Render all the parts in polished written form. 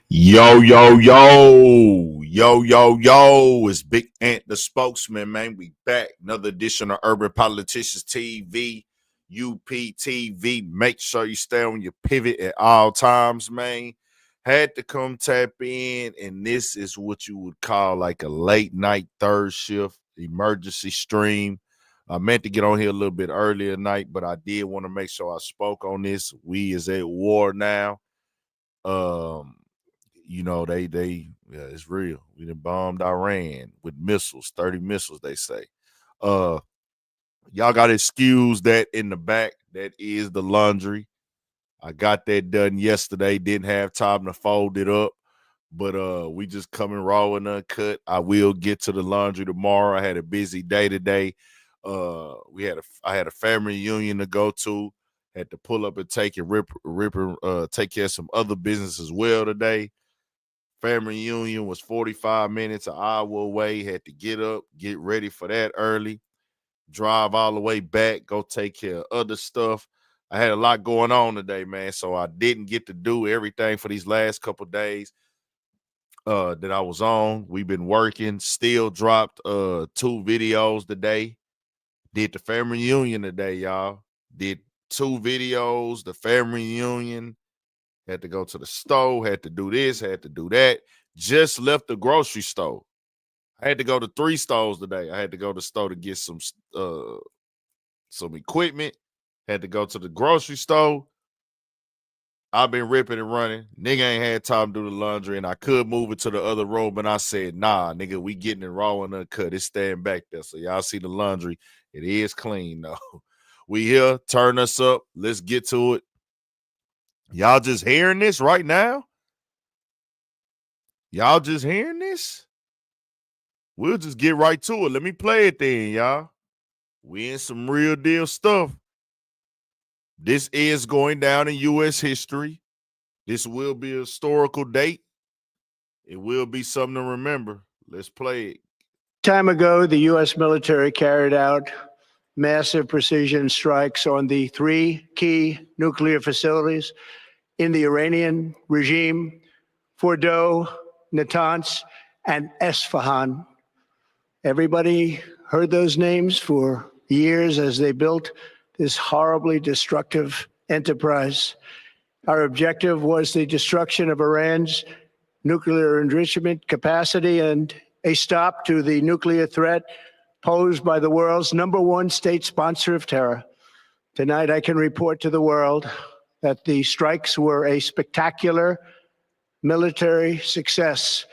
Yo, yo, yo, yo, yo, yo. It's Big Ant, the spokesman, man. We back. Another edition of Urban Politicians TV, UPTV. Make sure you stay on your pivot at all times, man. Had to come tap in, and this is what you would call like a late night third shift emergency stream. I meant to get on here a little bit earlier tonight, but I did want to make sure I spoke on this. We is at war now. Um, yeah, it's real. We done bombed Iran with missiles, 30 missiles, they say. Uh y'all gotta excuse that in the back. That is the laundry. I got that done yesterday. Didn't have time to fold it up. But we just coming raw and uncut. I will get to the laundry tomorrow. I had a busy day today. I had a family reunion to go to. Had to pull up and take care of some other business as well today. Family reunion was 45 minutes, an hour away. Had to get up, get ready for that early, drive all the way back, go take care of other stuff. I had a lot going on today, man, so I didn't get to do everything for these last couple days that I was on. We've been working, still dropped 2 videos today. Did the family reunion today, y'all. Did 2 videos, the family reunion. Had to go to the store, had to do this, had to do that. Just left the grocery store. I had to go to 3 stores today. I had to go to the store to get some equipment. Had to go to the grocery store. I've been ripping and running. Nigga ain't had time to do the laundry, and I could move it to the other room, but I said, nah, nigga, we getting it raw and uncut. It's staying back there. So y'all see the laundry. It is clean, though. We here. Turn us up. Let's get to it. Y'all just hearing this right now? Y'all just hearing this? We'll just get right to it. Let me play it then, y'all. We in some real deal stuff. This is going down in U.S. history. This will be a historical date. It will be something to remember. Let's play it. Time ago, the U.S. military carried out massive precision strikes on the 3 key nuclear facilities in the Iranian regime: Fordow, Natanz, and Esfahan. Everybody heard those names for years as they built this horribly destructive enterprise. Our objective was the destruction of Iran's nuclear enrichment capacity and a stop to the nuclear threat posed by the world's #1 state sponsor of terror. Tonight, I can report to the world that the strikes were a spectacular military success.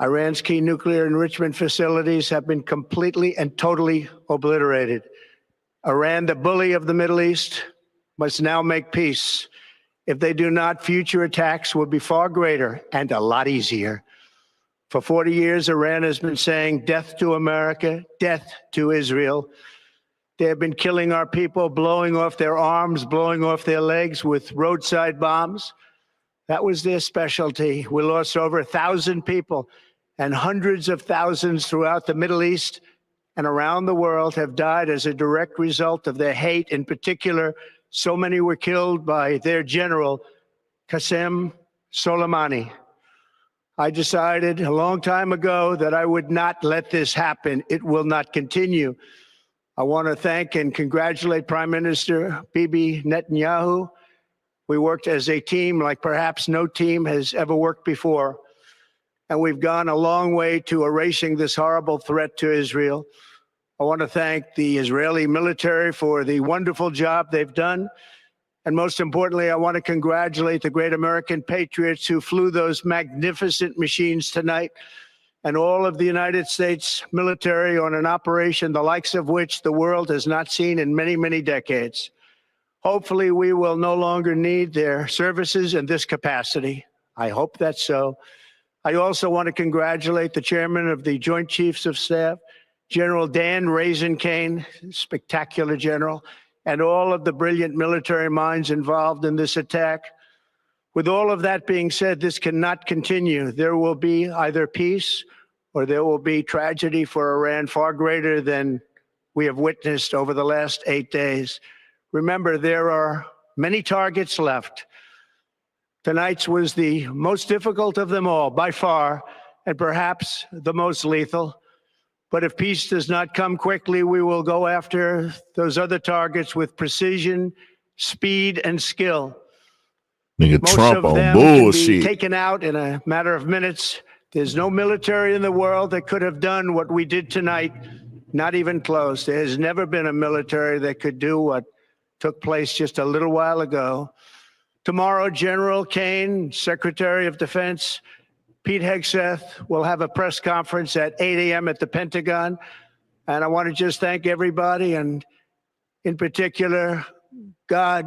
Iran's key nuclear enrichment facilities have been completely and totally obliterated. Iran, the bully of the Middle East, must now make peace. If they do not, future attacks will be far greater and a lot easier. For 40 years, Iran has been saying death to America, death to Israel. They have been killing our people, blowing off their arms, blowing off their legs with roadside bombs. That was their specialty. We lost over 1,000 people, and hundreds of thousands throughout the Middle East and around the world have died as a direct result of their hate. In particular, so many were killed by their general, Qasem Soleimani. I decided a long time ago that I would not let this happen. It will not continue. I want to thank and congratulate Prime Minister Bibi Netanyahu. We worked as a team like perhaps no team has ever worked before. And we've gone a long way to erasing this horrible threat to Israel. I want to thank the Israeli military for the wonderful job they've done. And most importantly, I want to congratulate the great American patriots who flew those magnificent machines tonight, and all of the United States military on an operation the likes of which the world has not seen in many, many decades. Hopefully, we will no longer need their services in this capacity. I hope that's so. I also want to congratulate the chairman of the Joint Chiefs of Staff, General Dan Raisin-Kane, spectacular general, and all of the brilliant military minds involved in this attack. With all of that being said, this cannot continue. There will be either peace or there will be tragedy for Iran far greater than we have witnessed over the last 8 days. Remember, there are many targets left. Tonight's was the most difficult of them all, by far, and perhaps the most lethal. But if peace does not come quickly, we will go after those other targets with precision, speed, and skill. Nigga, Most Trump of on them can be bullshit. taken out in a matter of minutes. There's no military in the world that could have done what we did tonight, not even close. There has never been a military that could do what took place just a little while ago. Tomorrow, General Kane, Secretary of Defense, Pete Hegseth will have a press conference at 8 a.m. at the Pentagon. And I want to just thank everybody, and in particular, God.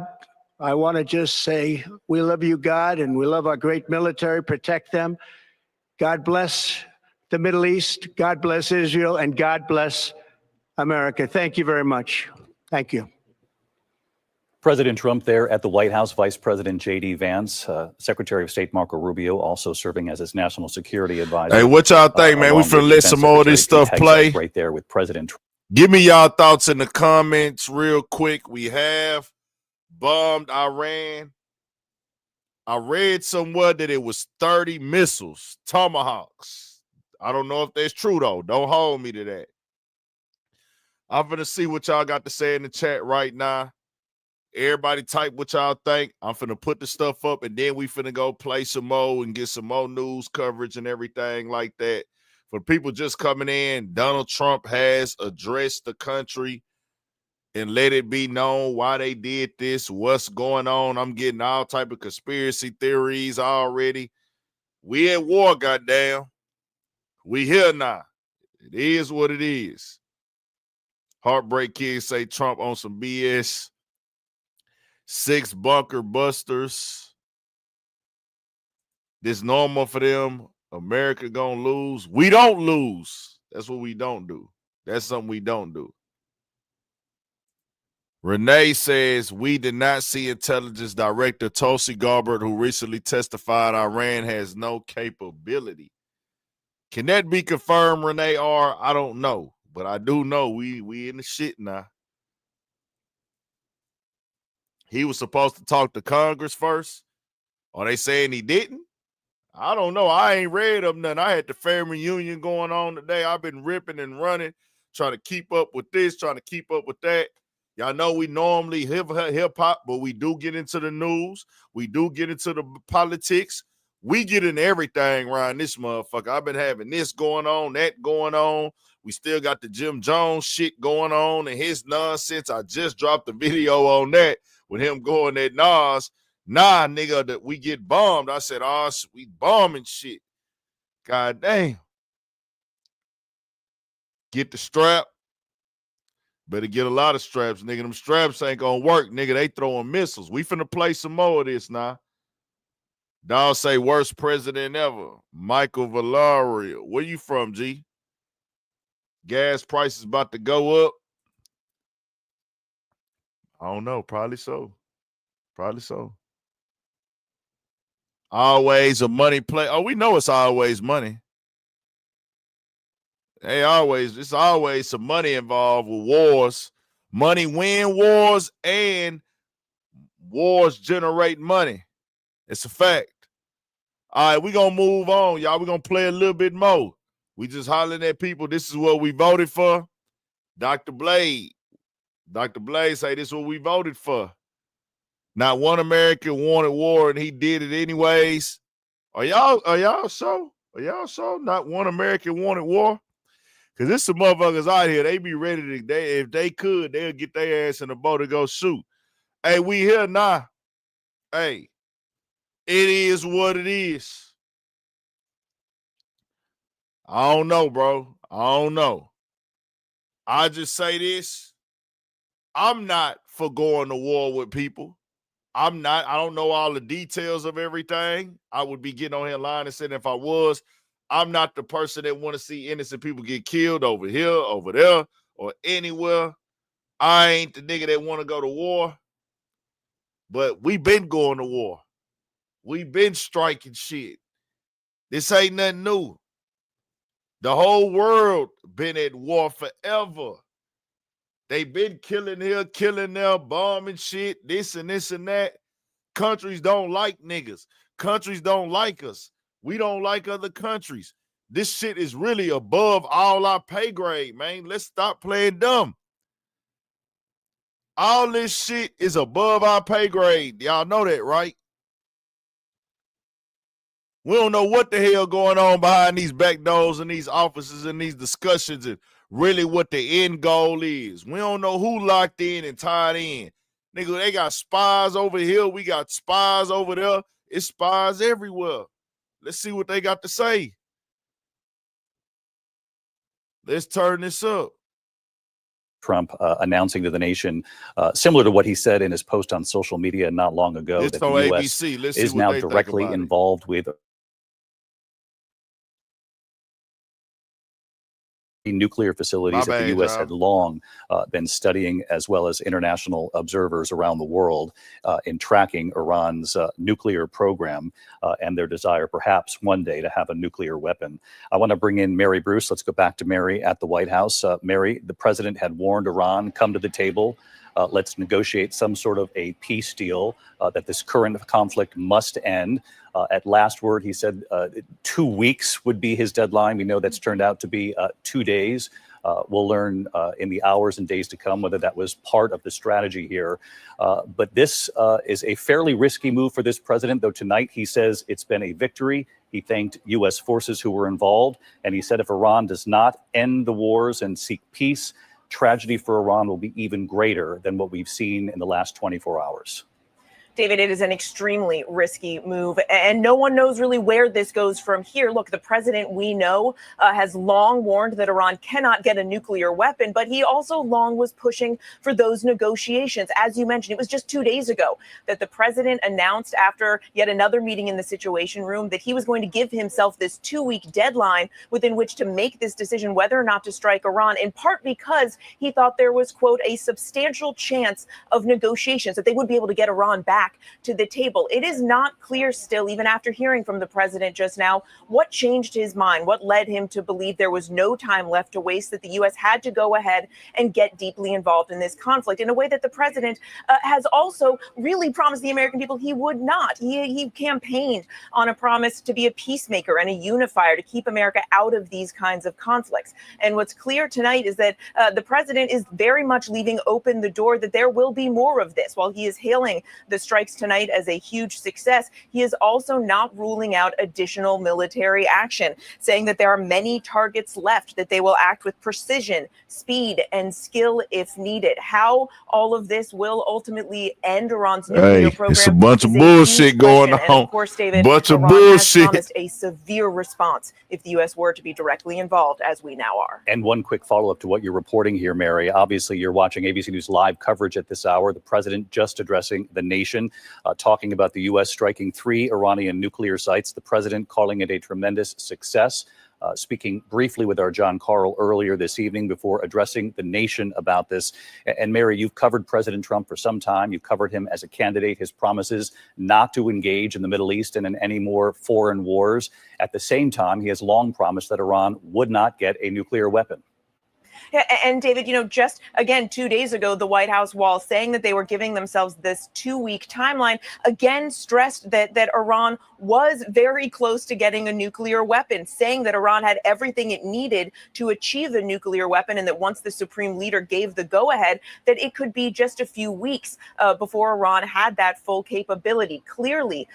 I want to just say we love you, God, and we love our great military. Protect them. God bless the Middle East. God bless Israel, and God bless America. Thank you very much. Thank you. President Trump there at the White House, Vice President J.D. Vance, Secretary of State Marco Rubio also serving as his national security advisor. Hey, what y'all think, man? We finna let some more of this stuff play. Right there with President Trump. Give me y'all thoughts in the comments real quick. We have bombed Iran. I read somewhere that it was 30 missiles, Tomahawks. I don't know if that's true, though. Don't hold me to that. I'm finna see what y'all got to say in the chat right now. Everybody type what y'all think. I'm finna put the stuff up, and then we finna go play some more and get some more news coverage and everything like that. For people just coming in, Donald Trump has addressed the country and let it be known why they did this, what's going on. I'm getting all type of conspiracy theories already. We at war, goddamn. We here now. It is what it is. Heartbreak Kids say Trump on some BS. 6 bunker busters. This normal for them. America gonna lose. We don't lose. That's what we don't do. That's something we don't do. Renee says, we did not see intelligence director Tulsi Gabbard, who recently testified Iran has no capability. Can that be confirmed, Renee R? I don't know. But I do know we in the shit now. He was supposed to talk to Congress first. Are they saying he didn't? I don't know. I ain't read up nothing. I had the family reunion going on today. I've been ripping and running, trying to keep up with this, trying to keep up with that. Y'all know we normally hip-hop, but we do get into the news. We do get into the politics. We get into everything around this motherfucker. I've been having this going on, that going on. We still got the Jim Jones shit going on and his nonsense. I just dropped a video on that with him going at Nas. Nah, nigga, that we get bombed. I said, oh, we bombing shit. God damn. Get the strap. Better get a lot of straps, nigga. Them straps ain't gonna work, nigga. They throwing missiles. We finna play some more of this now. Dawg say worst president ever. Michael Valario. Where you from, G? Gas prices about to go up. I don't know. Probably so. Probably so. Always a money play. Oh, we know it's always money. Hey, it's always some money involved with wars. Money win wars, and wars generate money. It's a fact. All right, we're going to move on, y'all. We're going to play a little bit more. We just hollering at people. This is what we voted for. Dr. Blade. Dr. Blade say this is what we voted for. Not one American wanted war, and he did it anyways. Are y'all sure? Are y'all sure not one American wanted war? Because there's some motherfuckers out here, they be ready to, if they could, they'll get their ass in the boat and go shoot. Hey, we here now. Hey, it is what it is. I don't know, bro. I don't know. I just say this. I'm not for going to war with people. I'm not. I don't know all the details of everything. I would be getting on here lying and saying if I was, I'm not the person that want to see innocent people get killed over here, over there, or anywhere. I ain't the nigga that want to go to war. But we been going to war. We been striking shit. This ain't nothing new. The whole world been at war forever. They been killing here, killing there, bombing shit, this and that. Countries don't like niggas. Countries don't like us. We don't like other countries. This shit is really above all our pay grade, man. Let's stop playing dumb. All this shit is above our pay grade. Y'all know that, right? We don't know what the hell going on behind these back doors and these offices and these discussions and really what the end goal is. We don't know who locked in and tied in. Nigga, they got spies over here. We got spies over there. It's spies everywhere. Let's see what they got to say. Let's turn this up. Trump announcing to the nation, similar to what he said in his post on social media not long ago, It's that the on U.S. ABC. Let's see is what now they think directly about it. involved with nuclear facilities that the U.S. had long been studying, as well as international observers around the world in tracking Iran's nuclear program and their desire perhaps one day to have a nuclear weapon. I want to bring in Mary Bruce. Let's go back to Mary at the White House. Mary, the president had warned Iran, come to the table. Let's negotiate some sort of a peace deal, that this current conflict must end. At last word, he said 2 weeks would be his deadline. We know that's turned out to be 2 days. We'll learn in the hours and days to come whether that was part of the strategy here. But this is a fairly risky move for this president, though tonight he says it's been a victory. He thanked U.S. forces who were involved, and he said if Iran does not end the wars and seek peace, tragedy for Iran will be even greater than what we've seen in the last 24 hours. David, it is an extremely risky move, and no one knows really where this goes from here. Look, the president, we know, has long warned that Iran cannot get a nuclear weapon, but he also long was pushing for those negotiations. As you mentioned, it was just 2 days ago that the president announced, after yet another meeting in the Situation Room, that he was going to give himself this 2-week deadline within which to make this decision whether or not to strike Iran, in part because he thought there was, quote, a substantial chance of negotiations, that they would be able to get Iran back to the table. It is not clear still, even after hearing from the president just now, what changed his mind, what led him to believe there was no time left to waste, that the U.S. had to go ahead and get deeply involved in this conflict in a way that the president has also really promised the American people he would not. He campaigned on a promise to be a peacemaker and a unifier, to keep America out of these kinds of conflicts. And what's clear tonight is that the president is very much leaving open the door that there will be more of this. While he is hailing the strikes tonight as a huge success, he is also not ruling out additional military action, saying that there are many targets left, that they will act with precision, speed, and skill if needed. How all of this will ultimately end Iran's nuclear program, it's a bunch of is a bullshit huge going question. on. And of course, David, Bunch of Iran has bullshit. promised a severe response if the U.S. were to be directly involved, as we now are. And one quick follow-up to what you're reporting here, Mary. Obviously, you're watching ABC News live coverage at this hour. The president just addressing the nation, talking about the U.S. striking 3 Iranian nuclear sites, the president calling it a tremendous success. Speaking briefly with our John Carl earlier this evening before addressing the nation about this. And Mary, you've covered President Trump for some time. You've covered him as a candidate, his promises not to engage in the Middle East and in any more foreign wars. At the same time, he has long promised that Iran would not get a nuclear weapon. Yeah, and David, just again 2 days ago, the White House, while saying that they were giving themselves this 2-week timeline, again stressed that Iran was very close to getting a nuclear weapon, saying that Iran had everything it needed to achieve a nuclear weapon, and that once the supreme leader gave the go-ahead, that it could be just a few weeks before Iran had that full capability. Clearly,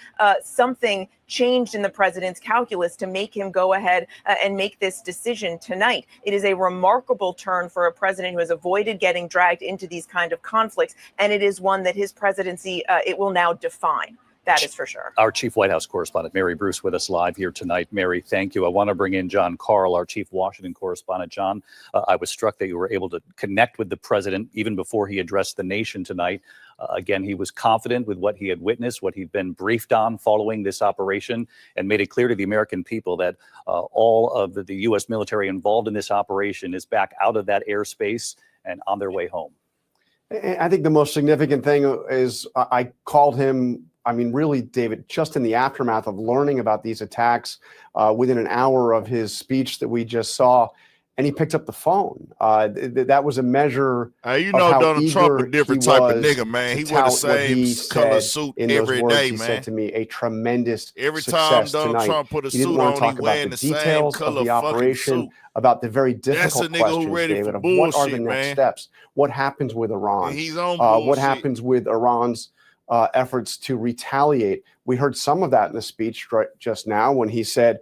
something changed in the president's calculus to make him go ahead and make this decision tonight. It is a remarkable turn for a president who has avoided getting dragged into these kind of conflicts, and it is one that his presidency, it will now define. That is for sure. Our chief White House correspondent, Mary Bruce, with us live here tonight. Mary, thank you. I want to bring in John Carl, our chief Washington correspondent. John, I was struck that you were able to connect with the president even before he addressed the nation tonight. Again, he was confident with what he had witnessed, what he'd been briefed on following this operation, and made it clear to the American people that all of the U.S. military involved in this operation is back out of that airspace and on their way home. I think the most significant thing is I called him, really, David, just in the aftermath of learning about these attacks, within an hour of his speech that we just saw. and he picked up the phone. That was a measure. You of know, how Donald Trump a eager different he type of was nigga, man. to He wear the tout what same he color said suit in those every words. day, He man. said to me, a tremendous Every time success Donald tonight. Trump put a He didn't suit want on, to talk he about wearing the the same details of color the fucking operation, suit. about the very That's a difficult nigga who questions, ready David, for of what are the bullshit, next man. steps? What happens with Iran? He's on What bullshit. happens with Iran's efforts to retaliate? We heard some of that in the speech just now when he said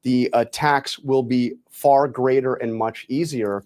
the attacks will be far greater and much easier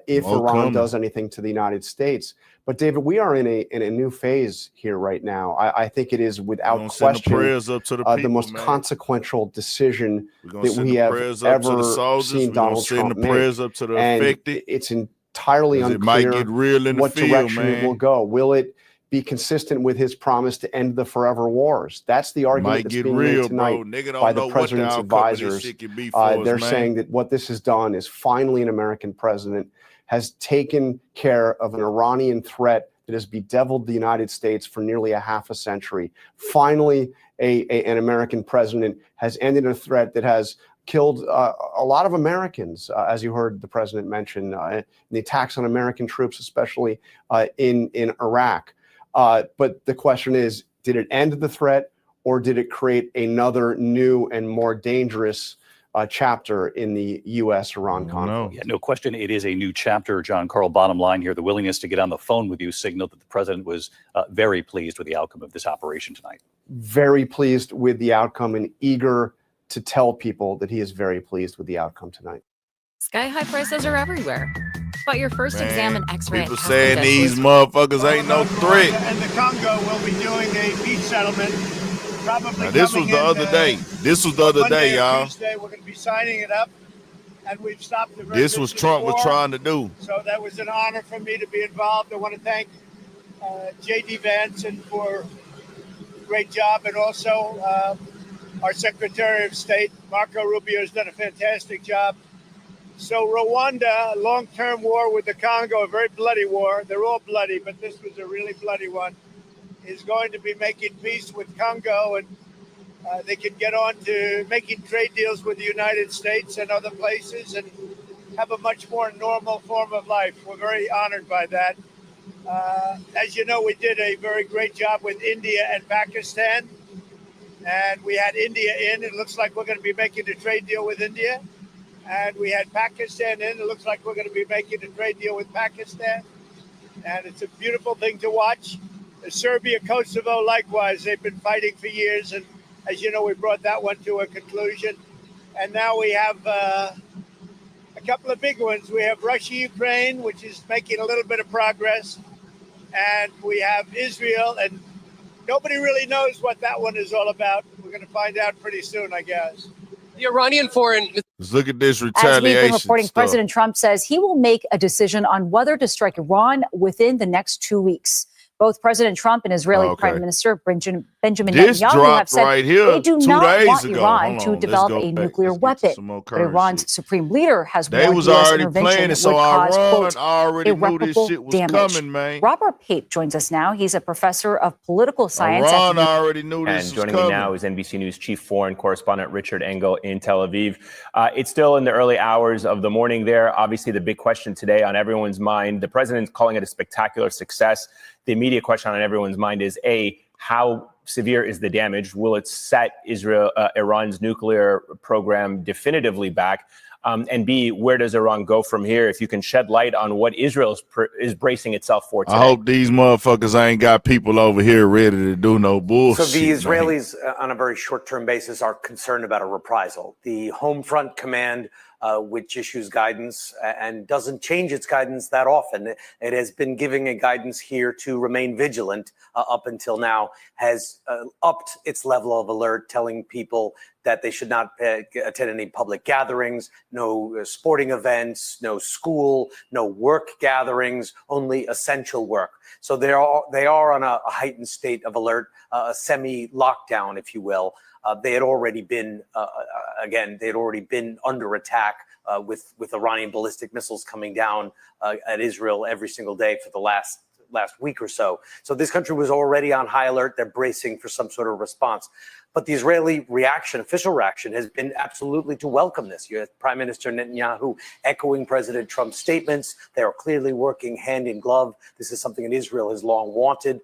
if More Iran coming. does anything to the United States. But David, we are in a new phase here right now. I think it is without We're gonna send the question prayers up to the people, the most man. consequential decision We're gonna that send we the have prayers up to the ever soldiers. seen We're gonna Donald send Trump the make. prayers up to the And affected. it's entirely 'Cause it might unclear get real in the what field, direction it man. will go. Will it be consistent with his promise to end the forever wars? That's the argument Might that's get being real, made tonight bro. Nigga don't by the know what the president's outcome of this advisors. shit can be for us, They're man. saying that what this has done is finally an American president has taken care of an Iranian threat that has bedeviled the United States for nearly a half a century. Finally, an American president has ended a threat that has killed a lot of Americans, as you heard the president mention, the attacks on American troops, especially in Iraq. But the question is, did it end the threat, or did it create another new and more dangerous chapter in the U.S.-Iran conflict? Yeah, no question. It is a new chapter, John Carl. Bottom line here, the willingness to get on the phone with you signaled that the president was very pleased with the outcome of this operation tonight. Very pleased with the outcome and eager to tell people that he is very pleased with the outcome tonight. Sky-high prices are everywhere. But your first exam and X-ray. People saying these motherfuckers ain't no threat. And the Congo will be doing a peace settlement. Probably Now, this was the other day. This was the other day, y'all. Tuesday, we're going to be signing it up, and we've stopped the This was Trump was trying to do. So that was an honor for me to be involved. I want to thank J.D. Vance for a great job, and also our Secretary of State, Marco Rubio, has done a fantastic job. So Rwanda, a long-term war with the Congo, a very bloody war. They're all bloody, but this was a really bloody one. Is going to be making peace with Congo, and they can get on to making trade deals with the United States and other places and have a much more normal form of life. We're very honored by that. As you know, we did a very great job with India and Pakistan, and we had India in. It looks like we're going to be making a trade deal with India. And we had Pakistan in. It looks like we're going to be making a trade deal with Pakistan. And it's a beautiful thing to watch. Serbia, Kosovo, likewise, they've been fighting for years. And as you know, we brought that one to a conclusion. And now we have a couple of big ones. We have Russia, Ukraine, which is making a little bit of progress. And we have Israel. And nobody really knows what that one is all about. We're going to find out pretty soon, I guess. The Iranian foreign. Let's look at this As we've retaliation been reporting, stuff. President Trump says he will make a decision on whether to strike Iran within the next 2 weeks. Both President Trump and Israeli Prime Minister Benjamin This Netanyahu dropped have said right here they do 2 not days want ago. Iran Hold to on, let's develop go a back. nuclear Let's get weapon. some more But current Iran's shit. supreme leader has They warned was U.S. already intervention playing it, would so cause, Iran quote, already knew this irreparable shit was damage. coming, man. Robert Pape joins us now. He's a professor of political science Iran at the already knew this And was joining coming. me now is NBC News chief foreign correspondent Richard Engel in Tel Aviv. It's still in the early hours of the morning there. Obviously, the big question today on everyone's mind, the president's calling it a spectacular success. The immediate question on everyone's mind is, A, how severe is the damage? Will it set Iran's nuclear program definitively back? And B, where does Iran go from here? If you can shed light on what Israel is bracing itself for today. I hope these motherfuckers ain't got people over here ready to do no bullshit. So the Israelis, on a very short-term basis, are concerned about a reprisal. The Home Front Command, which issues guidance and doesn't change its guidance that often, it has been giving a guidance here to remain vigilant up until now, has upped its level of alert, telling people that they should not attend any public gatherings, no sporting events, no school, no work gatherings, only essential work. So they are on a heightened state of alert, a semi-lockdown, if you will. They had already been, under attack with Iranian ballistic missiles coming down at Israel every single day for the last week or so. So this country was already on high alert. They're bracing for some sort of response. But the Israeli reaction, official reaction, has been absolutely to welcome this. You have Prime Minister Netanyahu echoing President Trump's statements. They are clearly working hand in glove. This is something that Israel has long wanted.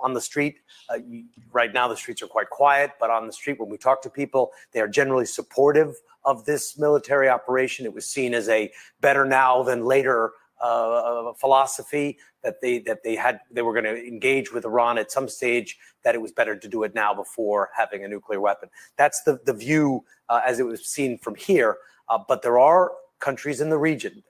On the street, right now the streets are quite quiet, but on the street when we talk to people, they are generally supportive of this military operation. It was seen as a better now than later philosophy that they were going to engage with Iran at some stage, that it was better to do it now before having a nuclear weapon. That's the view as it was seen from here. But there are countries in the region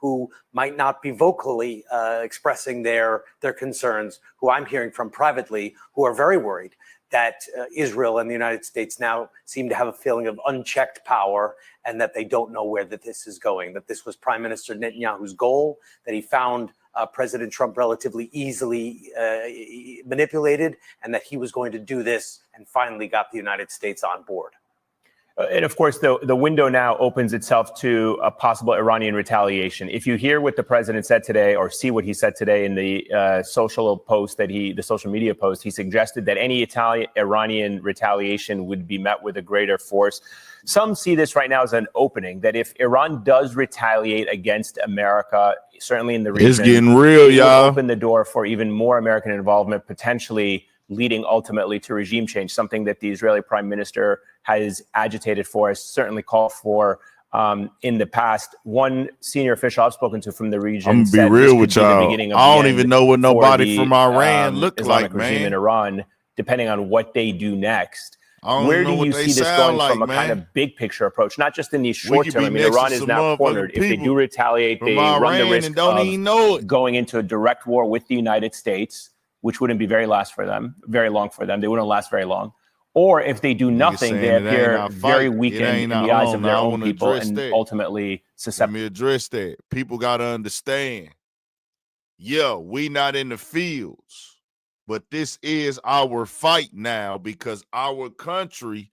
who might not be vocally expressing their concerns, who I'm hearing from privately, who are very worried that Israel and the United States now seem to have a feeling of unchecked power, and that they don't know where this is going, that this was Prime Minister Netanyahu's goal, that he found President Trump relatively easily manipulated, and that he was going to do this and finally got the United States on board. And of course, the window now opens itself to a possible Iranian retaliation. If you hear what the president said today, or see what he said today in the social media post, he suggested that any Iranian retaliation would be met with a greater force. Some see this right now as an opening, that if Iran does retaliate against America, certainly in the region, it's getting real, y'all. Open the door for even more American involvement, potentially leading ultimately to regime change, something that the Israeli prime minister has agitated for, has certainly called for in the past. One senior official I've spoken to from the region, I'm gonna be real with y'all. I don't even know what nobody from Iran look Islamic like, regime man. in Iran, depending on what they do next. Where do you see this going from a kind of big picture approach, not just in the short term? I mean, Iran is now cornered. If they do retaliate, they run the risk of going into a direct war with the United States, which wouldn't be very long for them. They wouldn't last very long. Or if they do nothing, they appear very weakened in the eyes of their own people and ultimately susceptible. Let me address that. People got to understand. Yeah, we not in the fields, but this is our fight now because our country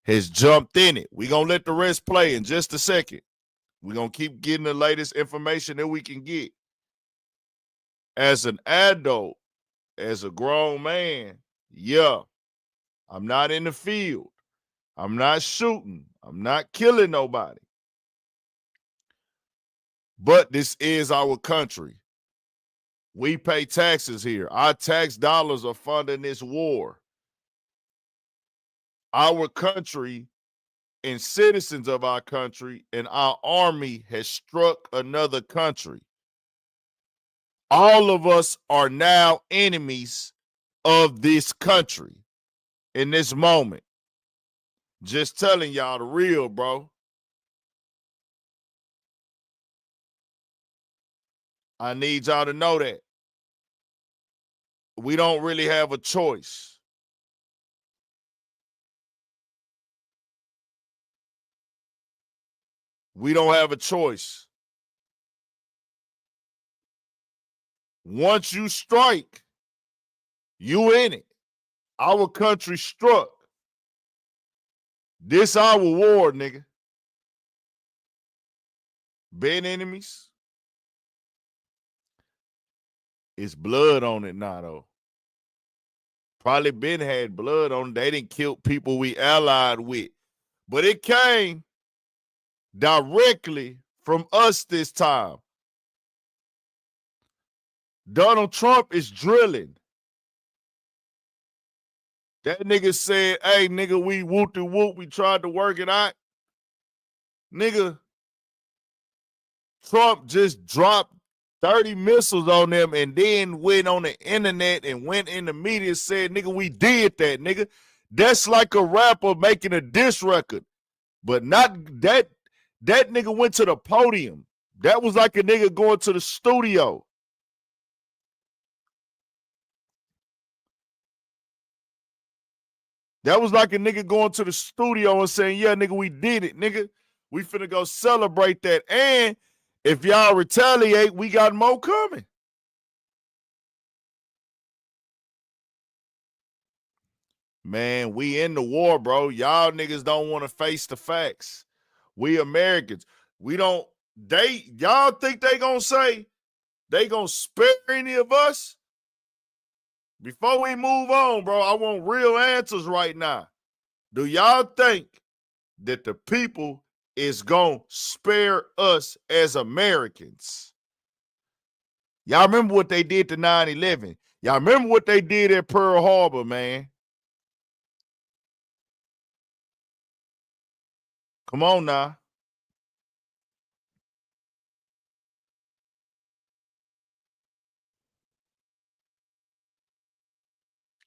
has jumped in it. We're going to let the rest play in just a second. We're going to keep getting the latest information that we can get. As an adult, as a grown man, yeah, I'm not in the field. I'm not shooting. I'm not killing nobody. But this is our country. We pay taxes here. Our tax dollars are funding this war. Our country and citizens of our country and our army has struck another country. All of us are now enemies of this country in this moment. Just telling y'all the real, bro. I need y'all to know that. We don't really have a choice. We don't have a choice. Once you strike, you in it. Our country struck. This our war, nigga. Been enemies. It's blood on it now, though. Probably been had blood on it. They didn't kill people we allied with. But it came directly from us this time. Donald Trump is drilling. That nigga said, hey, nigga, we whoop-de-whoop. We tried to work it out. Nigga, Trump just dropped 30 missiles on them and then went on the internet and went in the media and said, nigga, we did that, nigga. That's like a rapper making a diss record. But not that nigga went to the podium. That was like a nigga going to the studio. That was like a nigga going to the studio and saying, yeah, nigga, we did it, nigga. We finna go celebrate that. And if y'all retaliate, we got more coming. Man, we in the war, bro. Y'all niggas don't want to face the facts. We Americans, y'all think they gonna say they gonna spare any of us? Before we move on, bro, I want real answers right now. Do y'all think that the people is going to spare us as Americans? Y'all remember what they did to 9/11? Y'all remember what they did at Pearl Harbor, man? Come on now.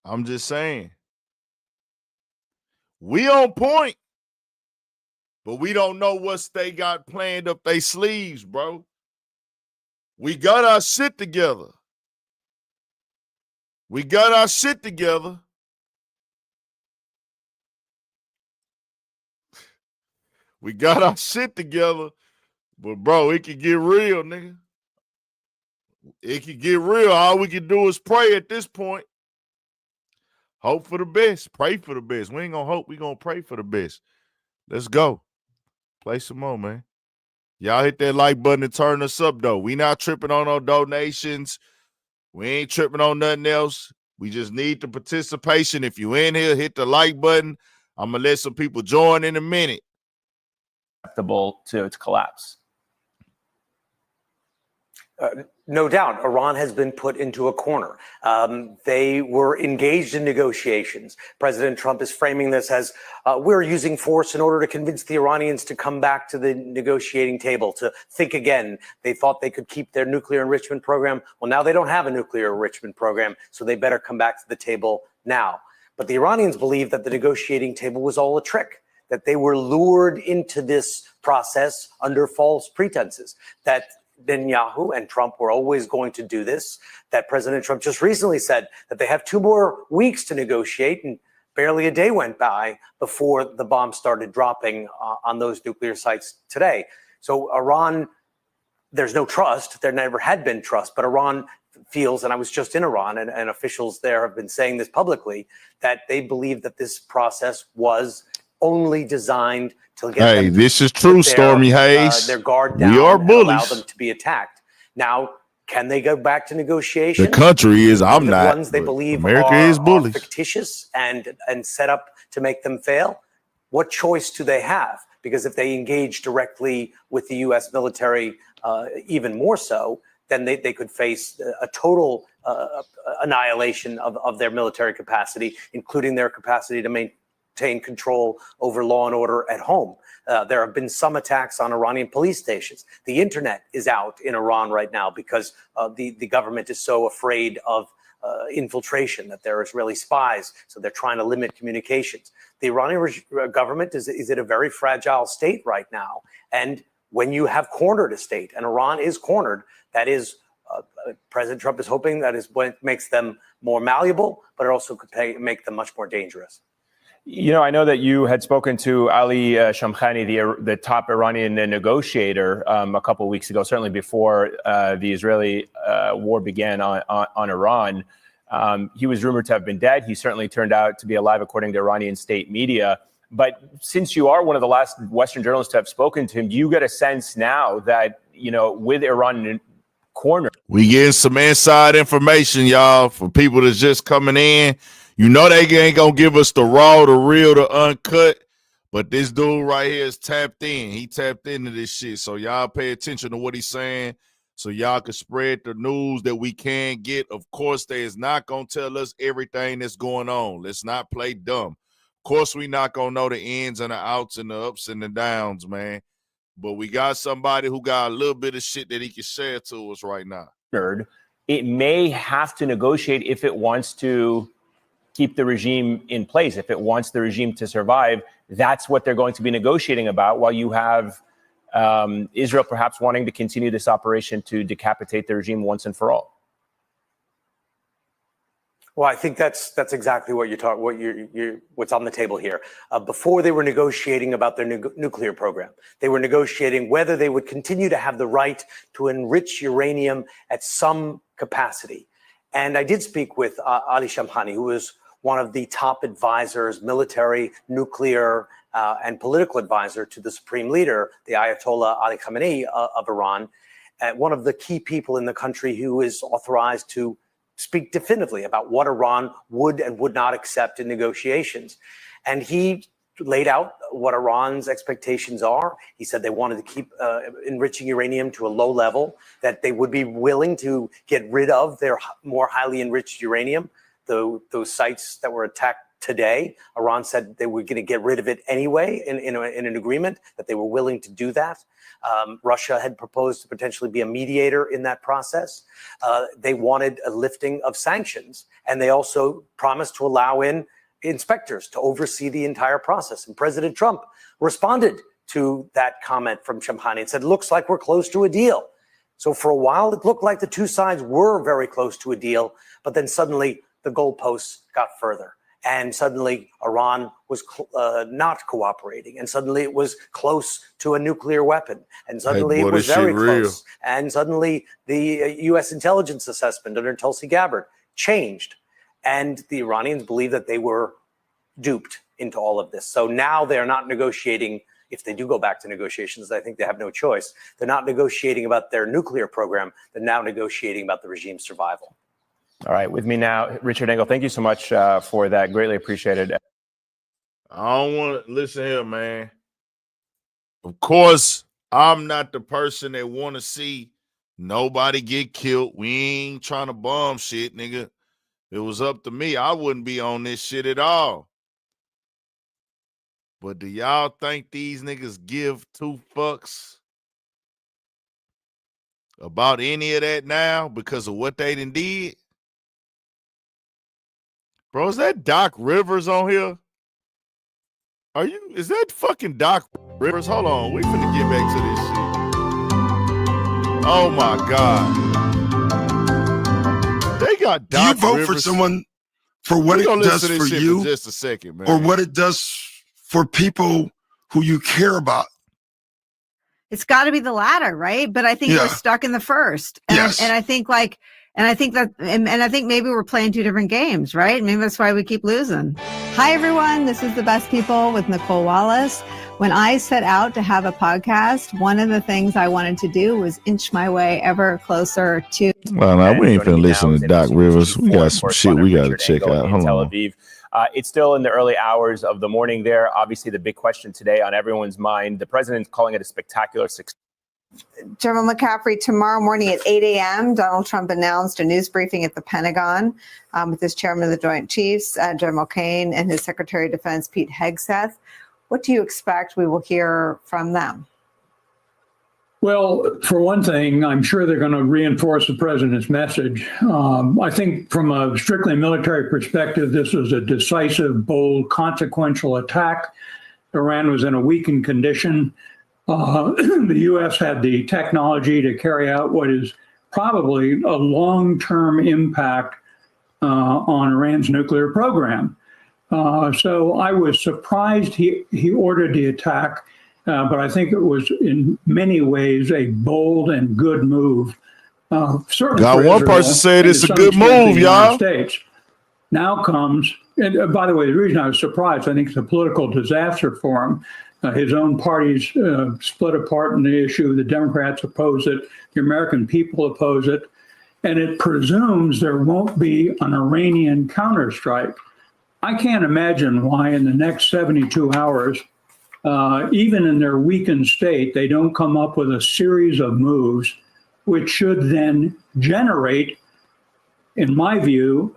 I'm just saying. We on point, but we don't know what they got planned up their sleeves, bro. We got our shit together. We got our shit together. We got our shit together. But, bro, it could get real, nigga. It could get real. All we can do is pray at this point. Hope for the best. Pray for the best. We ain't going to hope. We going to pray for the best. Let's go. Play some more, man. Y'all hit that like button and turn us up, though. We not tripping on no donations. We ain't tripping on nothing else. We just need the participation. If you in here, hit the like button. I'm going to let some people join in a minute. Acceptable to collapse. No doubt, Iran has been put into a corner. They were engaged in negotiations. President Trump is framing this as we're using force in order to convince the Iranians to come back to the negotiating table, to think again. They thought they could keep their nuclear enrichment program. Well, now they don't have a nuclear enrichment program, so they better come back to the table now. But the Iranians believe that the negotiating table was all a trick, that they were lured into this process under false pretenses, that Netanyahu and Trump were always going to do this, that President Trump just recently said that they have 2 more weeks to negotiate, and barely a day went by before the bombs started dropping on those nuclear sites today. So Iran, there's no trust. There never had been trust, but Iran feels, and I was just in Iran, and officials there have been saying this publicly, that they believe that this process was only designed to get them this is true, Stormy Hayes. Their guard down, we are and bullies. allow them to be attacked. Now, can they go back to negotiations? The country is. I'm the not. Ones they believe America are, is bullies. are fictitious and set up to make them fail. What choice do they have? Because if they engage directly with the U.S. military, even more so, then they could face a total annihilation of their military capacity, including their capacity to maintain control over law and order at home. There have been some attacks on Iranian police stations. The internet is out in Iran right now because the government is so afraid of infiltration, that there are Israeli spies. So they're trying to limit communications. The Iranian government is in a very fragile state right now. And when you have cornered a state, and Iran is cornered, that is, President Trump is hoping that is what makes them more malleable, but it also could make them much more dangerous. You know, I know that you had spoken to Ali Shamkhani, the top Iranian negotiator, a couple of weeks ago, certainly before the Israeli war began on Iran. He was rumored to have been dead. He certainly turned out to be alive, according to Iranian state media. But since you are one of the last Western journalists to have spoken to him, do you get a sense now that, you know, with Iran in corner? We getting some inside information, y'all, for people that's just coming in. You know they ain't going to give us the raw, the real, the uncut. But this dude right here is tapped in. He tapped into this shit. So y'all pay attention to what he's saying so y'all can spread the news that we can get. Of course, they is not going to tell us everything that's going on. Let's not play dumb. Of course, we not going to know the ins and the outs and the ups and the downs, man. But we got somebody who got a little bit of shit that he can share to us right now. It may have to negotiate if it wants to keep the regime in place. If it wants the regime to survive, that's what they're going to be negotiating about, while you have Israel perhaps wanting to continue this operation to decapitate the regime once and for all. Well, I think that's exactly what what's on the table here. Before they were negotiating about their nuclear program, they were negotiating whether they would continue to have the right to enrich uranium at some capacity. And I did speak with Ali Shamkhani, who is one of the top advisors, military, nuclear, and political advisor to the supreme leader, the Ayatollah Ali Khamenei of Iran, one of the key people in the country who is authorized to speak definitively about what Iran would and would not accept in negotiations. And he laid out what Iran's expectations are. He said they wanted to keep enriching uranium to a low level, that they would be willing to get rid of their more highly enriched uranium, those sites that were attacked today. Iran said they were going to get rid of it anyway in an agreement, that they were willing to do that. Russia had proposed to potentially be a mediator in that process. They wanted a lifting of sanctions, and they also promised to allow in inspectors to oversee the entire process. And President Trump responded to that comment from Shamkhani and said, looks like we're close to a deal. So for a while, it looked like the two sides were very close to a deal, but then suddenly the goalposts got further. And suddenly Iran was not cooperating. And suddenly it was close to a nuclear weapon. And suddenly it was very close. And suddenly the U.S. intelligence assessment under Tulsi Gabbard changed. And the Iranians believe that they were duped into all of this. So now they're not negotiating. If they do go back to negotiations, I think they have no choice. They're not negotiating about their nuclear program. They're now negotiating about the regime's survival. All right, with me now, Richard Engel. Thank you so much for that. Greatly appreciated. I don't want to listen here, man. Of course, I'm not the person that want to see nobody get killed. We ain't trying to bomb shit, nigga. If it was up to me, I wouldn't be on this shit at all. But do y'all think these niggas give two fucks about any of that now because of what they done did? Bro, is that Doc Rivers on here? Is that fucking Doc Rivers? Hold on, we finna get back to this shit. Oh my God. They got Doc Rivers. Do you vote for someone for what it does for you for just a second, man, or what it does for people who you care about? It's got to be the latter, right? But I think we're stuck in the first. And, yes. And I think I think maybe we're playing two different games, right? Maybe that's why we keep losing. Hi, everyone. This is The Best People with Nicole Wallace. When I set out to have a podcast, one of the things I wanted to do was inch my way ever closer to. Well, now we ain't finna listen to Doc Rivers. We got some shit we got to check out. Hold on. It's still in the early hours of the morning there. Obviously, the big question today on everyone's mind, the president's calling it a spectacular success. General McCaffrey, tomorrow morning at 8 a.m., Donald Trump announced a news briefing at the Pentagon with his chairman of the Joint Chiefs, General Kane, and his Secretary of Defense, Pete Hegseth. What do you expect we will hear from them? Well, for one thing, I'm sure they're going to reinforce the president's message. I think from a strictly military perspective, this was a decisive, bold, consequential attack. Iran was in a weakened condition. The U.S. had the technology to carry out what is probably a long-term impact on Iran's nuclear program. So I was surprised he ordered the attack, but I think it was in many ways a bold and good move. Certainly got one person said it's a good move, y'all. States. Now comes, and by the way, the reason I was surprised, I think it's a political disaster for him. His own party's split apart in the issue. The Democrats oppose it. The American people oppose it. And it presumes there won't be an Iranian counterstrike. I can't imagine why in the next 72 hours, even in their weakened state, they don't come up with a series of moves which should then generate, in my view,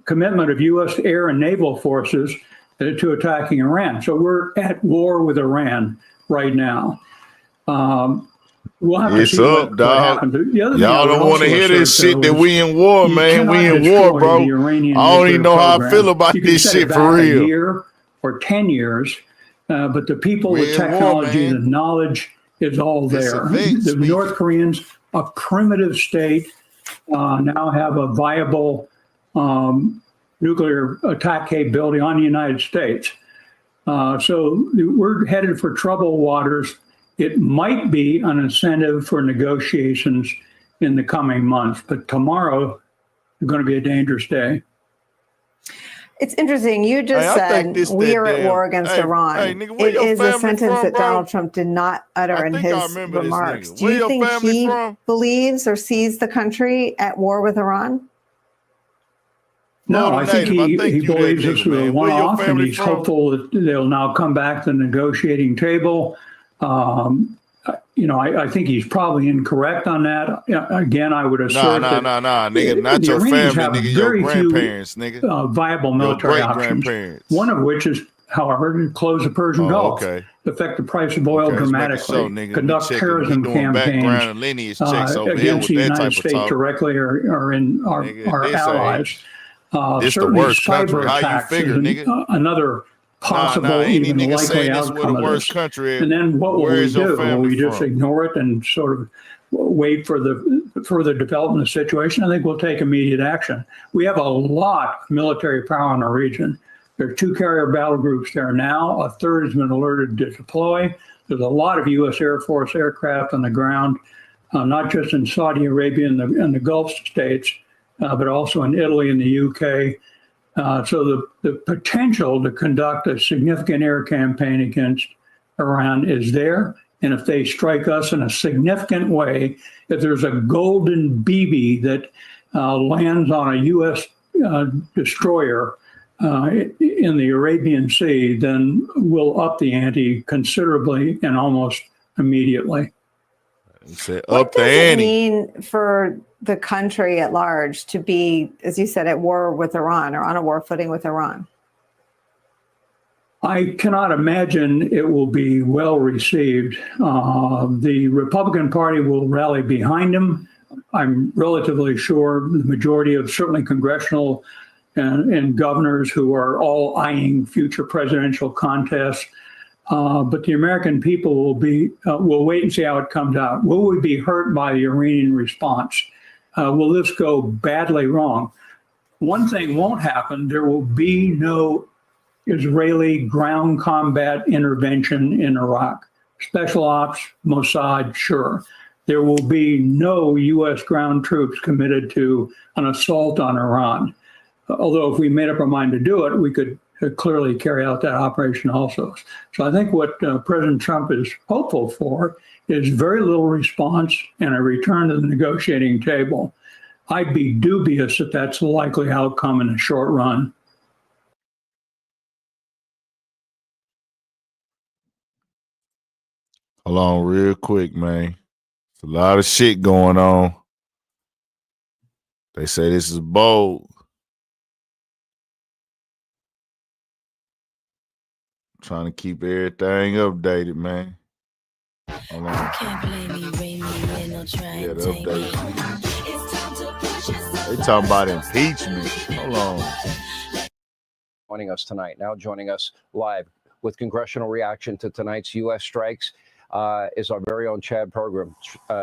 commitment of U.S. air and naval forces to attacking Iran. So we're at war with Iran right now. We'll have to see what happens. Y'all don't want to hear this shit that we in war, man. We in war, bro. I don't even know how I feel about this shit for real. A year or 10 years, but the people with technology and knowledge is all there. The North Koreans, a primitive state, now have a viable nuclear attack capability on the United States. So we're headed for troubled waters. It might be an incentive for negotiations in the coming months, but tomorrow is going to be a dangerous day. It's interesting. You just said we are at war against Iran. Nigga, it is a sentence that Donald Trump did not utter in his remarks. Do you think he believes or sees the country at war with Iran? No, I think he you believes that this nigga, was a man. Where your one-off, and family he's from? hopeful that they'll now come back to the negotiating table. I think he's probably incorrect on that. Again, I would assert Nah, nigga, not the your Iranians family, have nigga, your very few grandparents, nigga. viable Your military options. great-grandparents. One of which is, however, to close the Persian Gulf, affect the price of oil dramatically, conduct terrorism campaigns against the United States directly or in our allies. Certainly, cyber attacks is another possible, even likely outcome of this. And then what will we do? Will we just ignore it and sort of wait for the further development of the situation? I think we'll take immediate action. We have a lot of military power in our region. There are 2 carrier battle groups there now. A third has been alerted to deploy. There's a lot of U.S. Air Force aircraft on the ground, not just in Saudi Arabia and the Gulf states, but also in Italy and the U.K. So the potential to conduct a significant air campaign against Iran is there. And if they strike us in a significant way, if there's a golden BB that lands on a U.S. Destroyer in the Arabian Sea, then we'll up the ante considerably and almost immediately. What does it mean for the country at large to be, as you said, at war with Iran or on a war footing with Iran? I cannot imagine it will be well received. The Republican Party will rally behind him. I'm relatively sure the majority of certainly congressional and governors who are all eyeing future presidential contests. But the American people will wait and see how it comes out. Will we be hurt by the Iranian response? Will this go badly wrong? One thing won't happen. There will be no Israeli ground combat intervention in Iraq. Special ops, Mossad, sure. There will be no U.S. ground troops committed to an assault on Iran. Although if we made up our mind to do it, we could clearly carry out that operation also. So I think what President Trump is hopeful for is very little response and a return to the negotiating table. I'd be dubious that that's the likely outcome in the short run. Hold on real quick, man. It's a lot of shit going on. They say this is bold. Trying to keep everything updated, man. Hold on. Can't blame me, blame me, no trying Yeah, to the take me. update. They talking about impeachment. Hold on. Joining us tonight, now joining us live with congressional reaction to tonight's U.S. strikes is our very own Chad Program.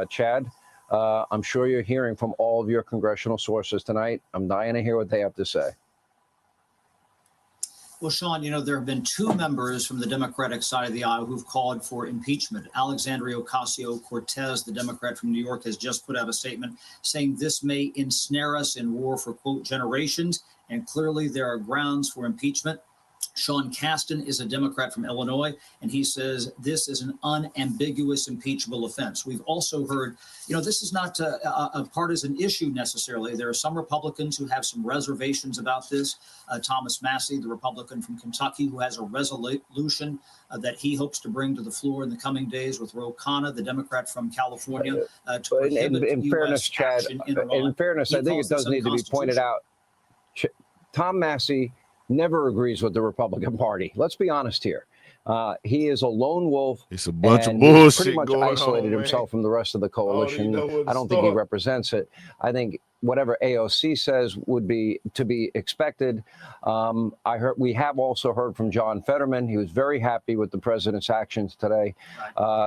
Chad, I'm sure you're hearing from all of your congressional sources tonight. I'm dying to hear what they have to say. Well, Sean, there have been 2 members from the Democratic side of the aisle who've called for impeachment. Alexandria Ocasio-Cortez, the Democrat from New York, has just put out a statement saying this may ensnare us in war for, quote, generations. And clearly there are grounds for impeachment. Sean Casten is a Democrat from Illinois, and he says this is an unambiguous impeachable offense. We've also heard, this is not a partisan issue necessarily. There are some Republicans who have some reservations about this. Thomas Massie, the Republican from Kentucky, who has a resolution that he hopes to bring to the floor in the coming days with Ro Khanna, the Democrat from California, to prohibit in fairness, Chad, in fairness, I think it does need to be pointed out. Tom Massie never agrees with the Republican Party. Let's be honest here. He is a lone wolf. It's a bunch of he's bullshit pretty much going isolated on, himself from the rest of the coalition. I don't think think he represents it. I think whatever AOC says would be to be expected. We have also heard from John Fetterman. He was very happy with the president's actions today.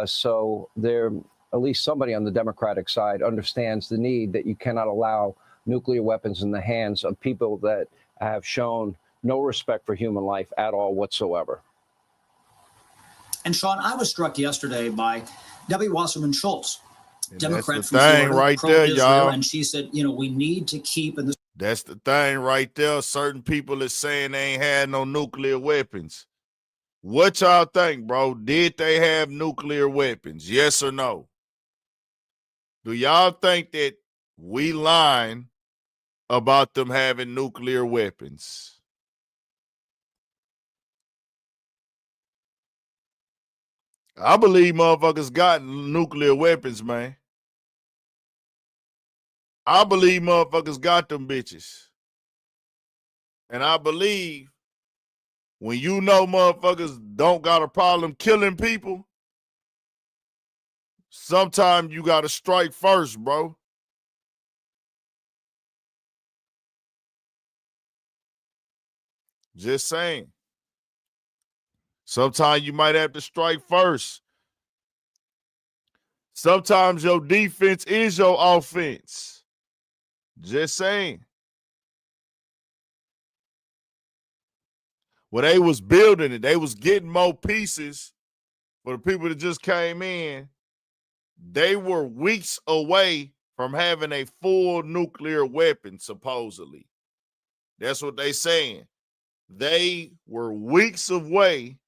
So there, at least somebody on the Democratic side understands the need that you cannot allow nuclear weapons in the hands of people that have shown no respect for human life at all whatsoever. And Sean, I was struck yesterday by Debbie Wasserman Schultz, Democrat that's from the thing Florida, right there, y'all. and she said, we need to keep. And That's the thing right there. Certain people is saying they ain't had no nuclear weapons. What y'all think, bro? Did they have nuclear weapons? Yes or no? Do y'all think that we lying about them having nuclear weapons. I believe motherfuckers got nuclear weapons, man. I believe motherfuckers got them bitches. And I believe when you know motherfuckers don't got a problem killing people, sometimes you got to strike first, bro. Just saying. Sometimes you might have to strike first. Sometimes your defense is your offense. Just saying. When they was building it, they was getting more pieces for the people that just came in. They were weeks away from having a full nuclear weapon, supposedly. That's what they saying. They were weeks away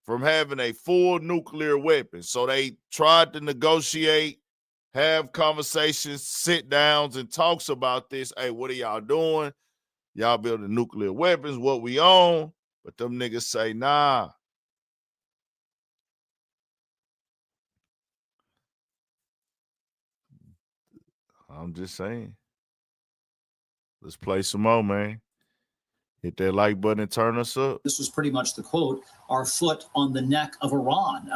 from having a full nuclear weapon. So they tried to negotiate, have conversations, sit downs, and talks about this. Hey, what are y'all doing? Y'all building nuclear weapons, what we own? But them niggas say, nah. I'm just saying. Let's play some more, man. Hit that like button and turn us up. This was pretty much the quote, our foot on the neck of Iran.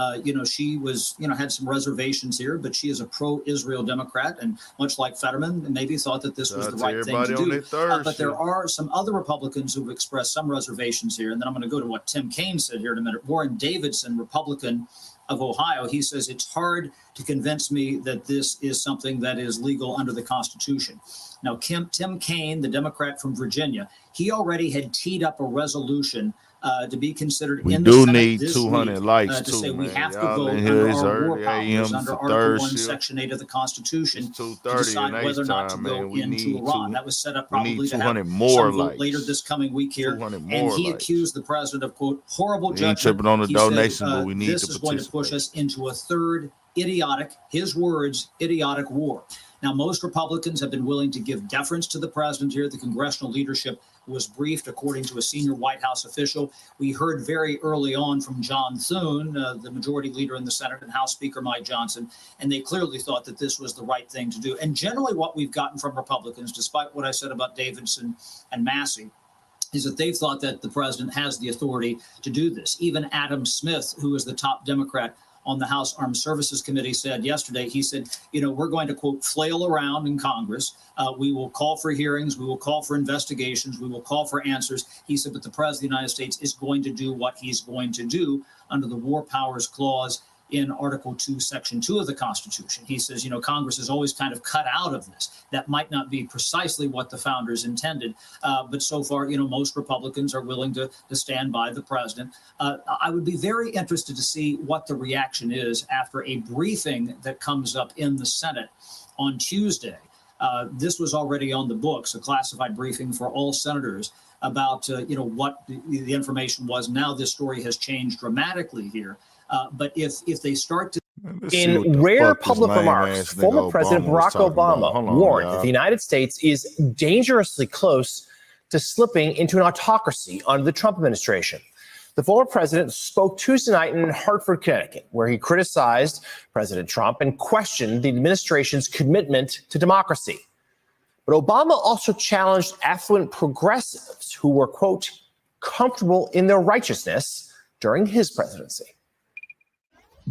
She was, had some reservations here, but she is a pro-Israel Democrat. And much like Fetterman, maybe thought that this was the right thing to do. But there are some other Republicans who've expressed some reservations here. And then I'm going to go to what Tim Kaine said here in a minute. Warren Davidson, Republican of Ohio, he says it's hard to convince me that this is something that is legal under the Constitution. Now, Tim Kaine, the Democrat from Virginia, he already had teed up a resolution to be considered in the Senate need this 200 week, likes to too, say man. we have to Y'all vote in under here, our war it's powers under AM, Article 1, shift. Section 8 of the Constitution to 2:30 decide whether or not to time, go man. We into need Iran. two- That was set up we need probably to 200 have more some vote likes. later this coming week here. 200 And more he likes. accused the president of, quote, horrible We ain't judgment. tripping on the He donation, said, but we need this to is going to push us into a third idiotic, his words, idiotic war. Now, most Republicans have been willing to give deference to the president here. The congressional leadership was briefed, according to a senior White House official. We heard very early on from John Thune, the majority leader in the Senate, and House Speaker Mike Johnson, and they clearly thought that this was the right thing to do. And generally what we've gotten from Republicans, despite what I said about Davidson and Massey, is that they've thought that the president has the authority to do this. Even Adam Smith, who is the top Democrat on the House Armed Services Committee, said yesterday, he said, we're going to, quote, flail around in Congress. We will call for hearings. We will call for investigations. We will call for answers. He said, but the president of the United States is going to do what he's going to do under the War Powers Clause in Article 2, Section 2 of the Constitution. He says, Congress is always kind of cut out of this. That might not be precisely what the founders intended, but so far, most Republicans are willing to stand by the president. I would be very interested to see what the reaction is after a briefing that comes up in the Senate on Tuesday. This was already on the books, a classified briefing for all senators about, what the information was. Now this story has changed dramatically here. But if they start to... In rare public remarks, former President Barack Obama warned that the United States is dangerously close to slipping into an autocracy under the Trump administration. The former president spoke Tuesday night in Hartford, Connecticut, where he criticized President Trump and questioned the administration's commitment to democracy. But Obama also challenged affluent progressives who were, quote, comfortable in their righteousness during his presidency.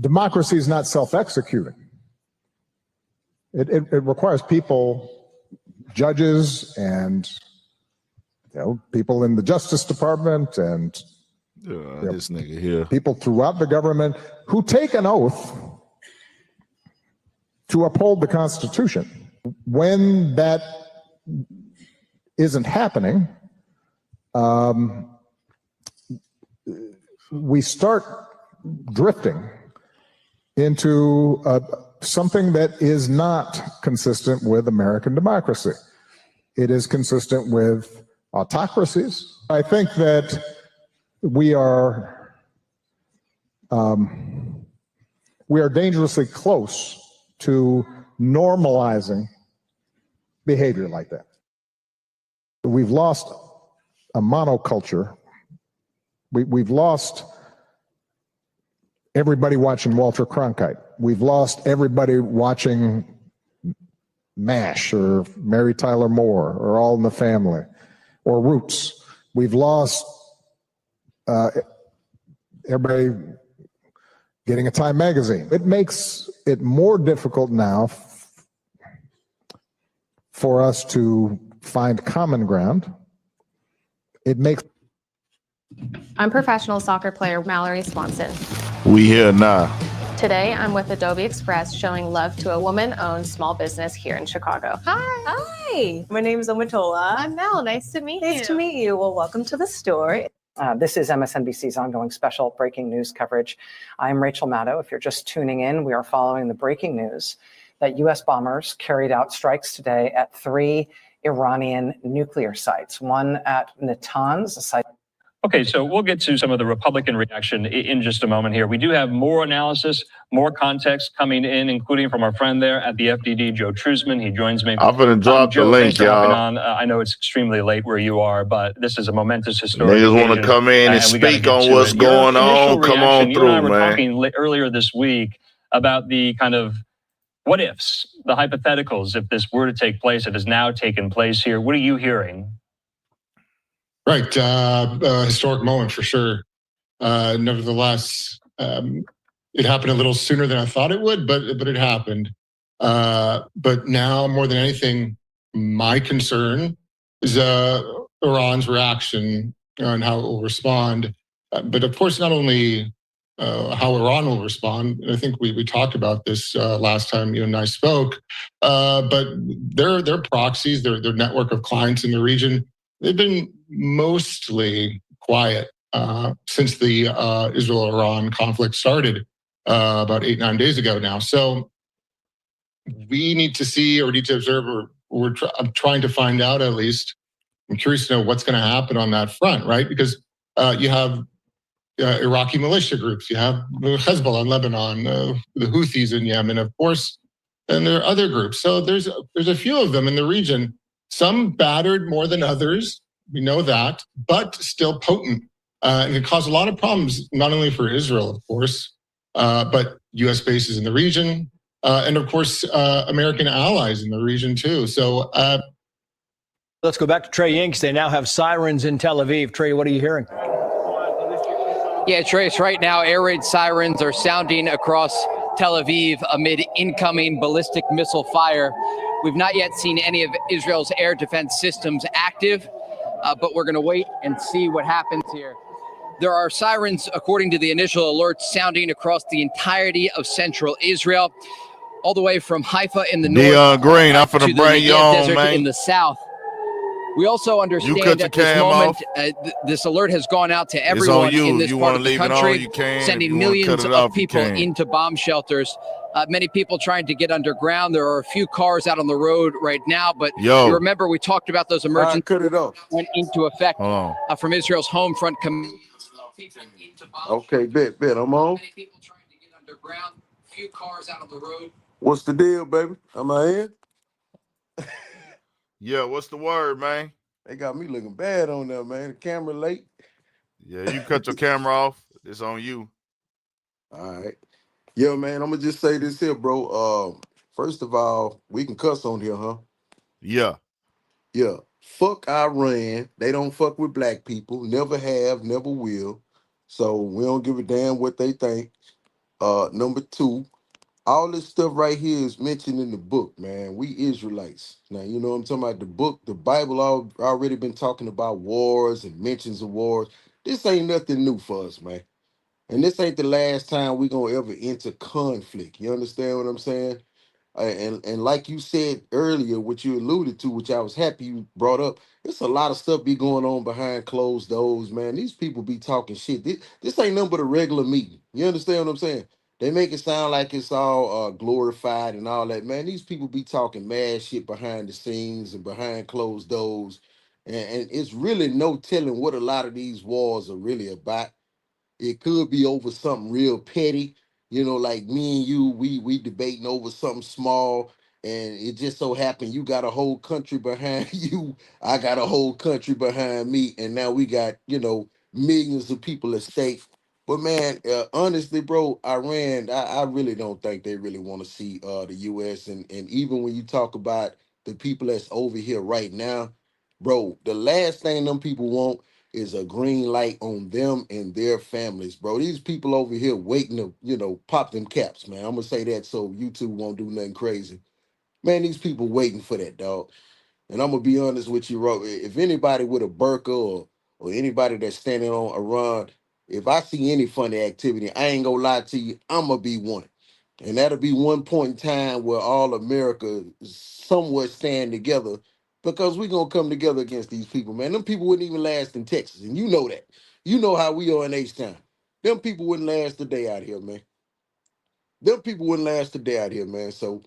Democracy is not self-executing. It requires people, judges, and people in the Justice Department, and this nigga here, people throughout the government who take an oath to uphold the Constitution. When that isn't happening, we start drifting into something that is not consistent with American democracy. It is consistent with autocracies. I think that we are dangerously close to normalizing behavior like that. We've lost a monoculture. We've lost everybody watching Walter Cronkite. We've lost everybody watching MASH or Mary Tyler Moore or All in the Family or Roots. We've lost everybody getting a Time magazine. It makes it more difficult now for us to find common ground. It makes. I'm professional soccer player Mallory Swanson. We here now. Today, I'm with Adobe Express showing love to a woman-owned small business here in Chicago. Hi. Hi. My name is Omatola. I'm Mel. Nice to meet you. Nice to meet you. Well, welcome to the store. This is MSNBC's ongoing special breaking news coverage. I'm Rachel Maddow. If you're just tuning in, we are following the breaking news that U.S. bombers carried out strikes today at 3 Iranian nuclear sites, one at Natanz, a site. Okay, so we'll get to some of the Republican reaction in just a moment here. We do have more analysis, more context coming in, including from our friend there at the FDD, Joe Truzman. He joins me. I'm going to drop the Joe, link, thanks for hopping y'all. on. I know it's extremely late where you are, but this is a momentous historic Niggas want to occasion, come in and we gotta speak get on to what's it. Your going initial on. Come reaction, on you and I through, were man. talking earlier this week about the kind of what ifs, the hypotheticals, if this were to take place. It has now taken place here. What are you hearing? Right. Historic moment for sure. Nevertheless, it happened a little sooner than I thought it would, but it happened. But now, more than anything, my concern is Iran's reaction and how it will respond. But of course, not only how Iran will respond. I think we talked about this last time you and I spoke. But their proxies, their network of clients in the region, they've been mostly quiet since the Israel-Iran conflict started about 8-9 days ago now. So we need to see or need to observe, or I'm trying to find out at least. I'm curious to know what's going to happen on that front, right? Because you have Iraqi militia groups, you have Hezbollah in Lebanon, the Houthis in Yemen, of course, and there are other groups. So there's a few of them in the region, some battered more than others. We know that, but still potent. And it caused a lot of problems, not only for Israel, of course, but U.S. bases in the region, and of course, American allies in the region too. So let's go back to Trey Yingst. They now have sirens in Tel Aviv. Trey, what are you hearing? Yeah, Trace, right now, air raid sirens are sounding across Tel Aviv amid incoming ballistic missile fire. We've not yet seen any of Israel's air defense systems active, but we're going to wait and see what happens here. There are sirens, according to the initial alerts, sounding across the entirety of central Israel, all the way from Haifa in the north Green, I'm to finna the bring you Negev on, Desert man. in the south. We also understand cut your at this cam moment, off. this alert has gone out to It's on everyone you. in this You part wanna of the leave it on, country, you can. If sending you wanna cut millions it of off, you people can. into bomb shelters. Many people trying to get underground. There are a few cars out on the road right now, but you remember we talked about those emergencies that went into effect from Israel's home front command. Okay, bet. I'm on. Few cars out on the road. What's the deal, baby? Am I in? Yeah, what's the word, man? They got me looking bad on there, man. The camera late. Yeah, you cut your camera off. It's on you. All right. Yeah, man, I'm going to just say this here, bro. First of all, we can cuss on here, huh? Yeah. Yeah. Fuck Iran. They don't fuck with black people. Never have, never will. So we don't give a damn what they think. Number two, all this stuff right here is mentioned in the book, man. We Israelites. Now, you know what I'm talking about? The book, the Bible already been talking about wars and mentions of wars. This ain't nothing new for us, man. And this ain't the last time we gonna ever enter conflict. You understand what I'm saying? And like you said earlier, what you alluded to, which I was happy you brought up, it's a lot of stuff be going on behind closed doors, man. These people be talking shit. This ain't nothing but a regular meeting. You understand what I'm saying? They make it sound like it's all glorified and all that, man. These people be talking mad shit behind the scenes and behind closed doors, and it's really no telling what a lot of these wars are really about. It could be over something real petty, you know, like me and you, we debating over something small, And it just so happened you got a whole country behind you. I got a whole country behind me. And now we got, millions of people at stake. But man, honestly, bro, Iran, I really don't think they really want to see the U.S. And even when you talk about the people that's over here right now, bro, the last thing them people want is a green light on them and their families, bro. These people over here waiting to, pop them caps, man. I'm gonna say that so YouTube won't do nothing crazy. Man, these people waiting for that, dog. And I'm gonna be honest with you, bro. If anybody with a burqa or anybody that's standing on Iran, if I see any funny activity, I ain't gonna lie to you, I'm gonna be one. And that'll be one point in time where all America somewhat stand together because we're gonna come together against these people, man. Them people wouldn't even last in Texas, and you know that. You know how we are in H-Town. Them people wouldn't last a day out here, man. Them people wouldn't last a day out here, man. So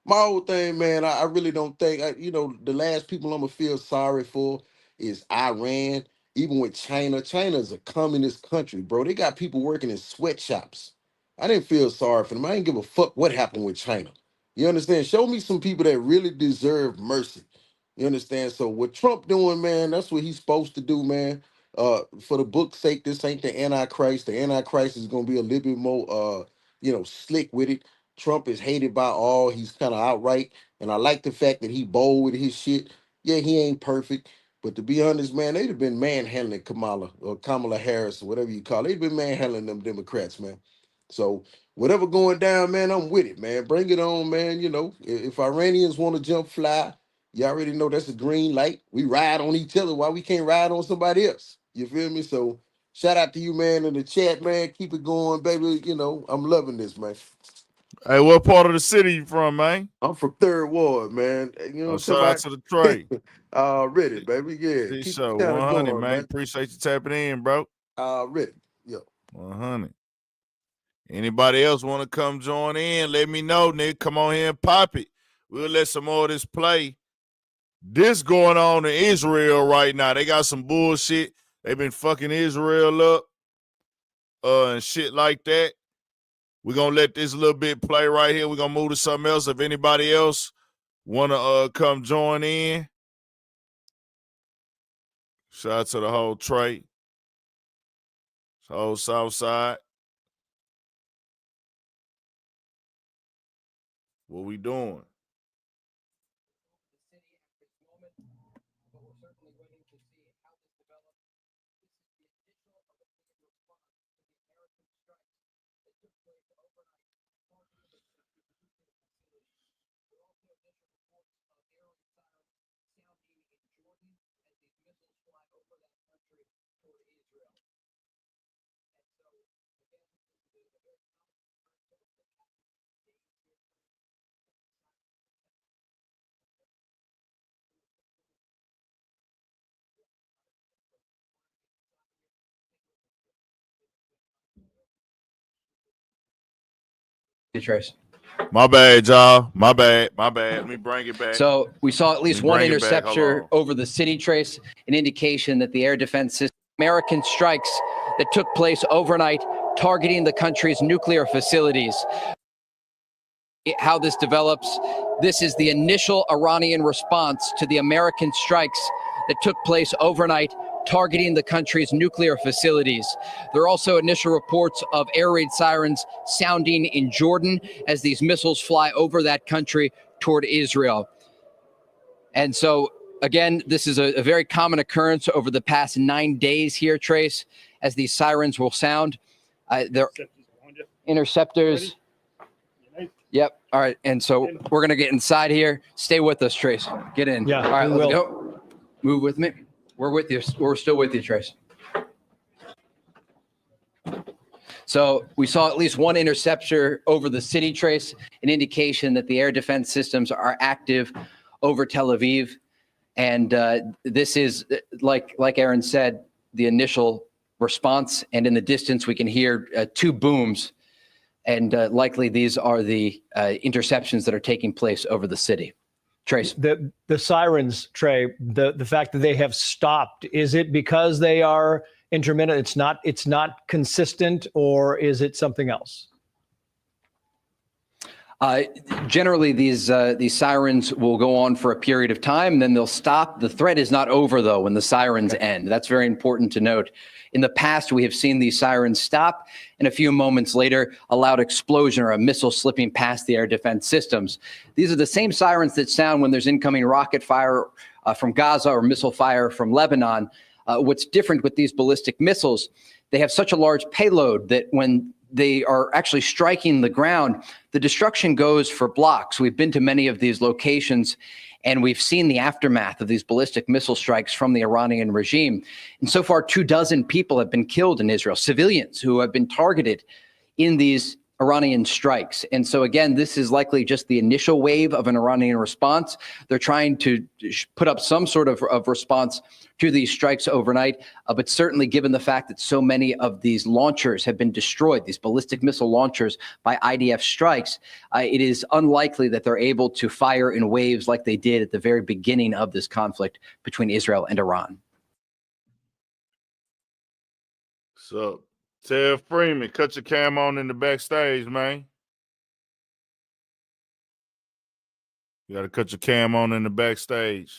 my whole thing, man, I really don't think, the last people I'm going to feel sorry for is Iran, even with China. China is a communist country, bro. They got people working in sweatshops. I didn't feel sorry for them. I didn't give a fuck what happened with China. You understand? Show me some people that really deserve mercy. You understand? So what Trump doing, man, that's what he's supposed to do, man. For the book's sake, this ain't the Antichrist. The Antichrist is going to be a little bit more, slick with it. Trump is hated by all. He's kind of outright. And I like the fact that he bold with his shit. Yeah, he ain't perfect. But to be honest, man, they'd have been manhandling Kamala Harris, or whatever you call it. They'd been manhandling them Democrats, man. So whatever going down, man, I'm with it, man. Bring it on, man. If Iranians want to jump fly, you already know that's a green light. We ride on each other. Why we can't ride on somebody else? You feel me? So shout out to you, man, in the chat, man. Keep it going, baby. I'm loving this, man. Hey, what part of the city you from, man? I'm from Third Ward, man. Shout out to the trade. Already, baby. Yeah. Keep Show 100, going, man. Appreciate you tapping in, bro. Already. Yo. 100. Anybody else want to come join in? Let me know, nigga. Come on here and pop it. We'll let some more of this play. This going on in Israel right now. They got some bullshit. They've been fucking Israel up and shit like that. We're going to let this little bit play right here. We're going to move to something else. If anybody else want to come join in. Shout out to the whole trade. Whole South Side. What we doing? Trace. My bad, y'all. My bad. Let me bring it back. So we saw at least one interceptor over the city, Trace, an indication that the air defense system, American strikes that took place overnight targeting the country's nuclear facilities. How this develops, this is the initial Iranian response to the American strikes that took place overnight targeting the country's nuclear facilities. There are also initial reports of air raid sirens sounding in Jordan as these missiles fly over that country toward Israel. And so, again, this is a very common occurrence over the past 9 days here, Trace, as these sirens will sound. They're interceptors. Yep. All right. And so we're going to get inside here. Stay with us, Trace. Get in. Yeah. All right. Let's go. Move with me. We're with you. We're still with you, Trace. So we saw at least one interceptor over the city, Trace, an indication that the air defense systems are active over Tel Aviv. And this is, like Aaron said, the initial response. And in the distance, we can hear two booms. And likely these are the interceptions that are taking place over the city. Trace. The sirens, Trey, the fact that they have stopped, is it because they are intermittent? It's not consistent, or is it something else? Generally, these sirens will go on for a period of time, then they'll stop. The threat is not over, though, when the sirens end. That's very important to note. In the past, we have seen these sirens stop, and a few moments later, a loud explosion or a missile slipping past the air defense systems. These are the same sirens that sound when there's incoming rocket fire from Gaza or missile fire from Lebanon. What's different with these ballistic missiles, they have such a large payload that when they are actually striking the ground, the destruction goes for blocks. We've been to many of these locations, and we've seen the aftermath of these ballistic missile strikes from the Iranian regime. And so far, 24 people have been killed in Israel, civilians who have been targeted in these Iranian strikes. And so again, this is likely just the initial wave of an Iranian response. They're trying to put up some sort of response to these strikes overnight. But certainly given the fact that so many of these launchers have been destroyed, these ballistic missile launchers by IDF strikes, it is unlikely that they're able to fire in waves like they did at the very beginning of this conflict between Israel and Iran. So, Ted Freeman, cut your cam on in the backstage, man. You got to cut your cam on in the backstage.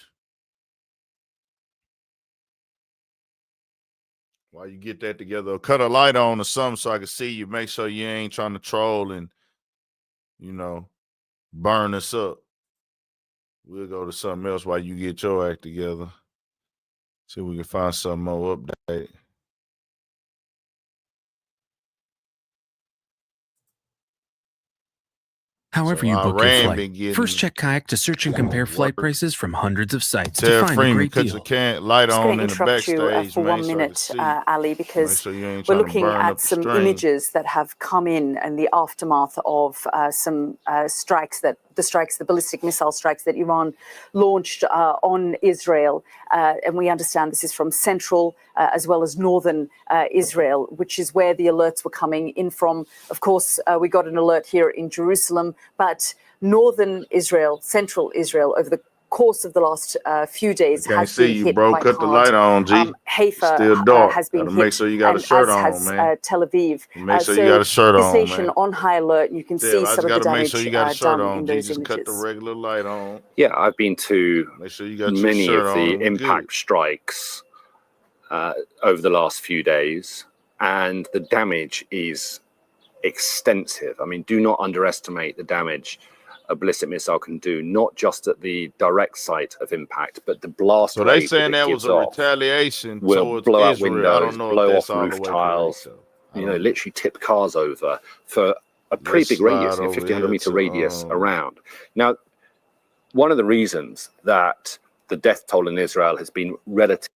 While you get that together, cut a light on or something so I can see you. Make sure you ain't trying to troll and, you know, burn us up. We'll go to something else while you get your act together. See if we can find something more update. However you book your flight, first check Kayak to search and compare flight prices from hundreds of sites to find a great deal. Light on in the backstage, for 1 minute, Ali, because we're looking at some images that have come in the aftermath of some the ballistic missile strikes that Iran launched on Israel. And we understand this is from central as well as northern Israel, which is where the alerts were coming in from. Of course, we got an alert here in Jerusalem, but northern Israel, central Israel, over the course of the last few days has been hit bro. quite Cut hard. the light on, G. Haifa Still dark. has been Gotta hit, make sure you got a shirt as on, has, man. Tel Aviv. Make sure you got a shirt the on, station man. on high alert. You can see I just some of the gotta make damage sure you got a shirt done on, in G. those Just images. cut the regular light on. Yeah, I've been to Make sure you got your many shirt of on. the We're impact good. strikes over the last few days, and the damage is extensive. I mean, do not underestimate the damage a ballistic missile can do, not just at the direct site of impact, but the blast So they wave saying that that it was gives a off retaliation will towards blow out Israel. I windows, don't know if blow that's off all roof the way tiles, correct, you know, literally tip cars over for a pretty big radius, a 1,500 meter radius around. Now, one of the reasons that the death toll in Israel has been relative.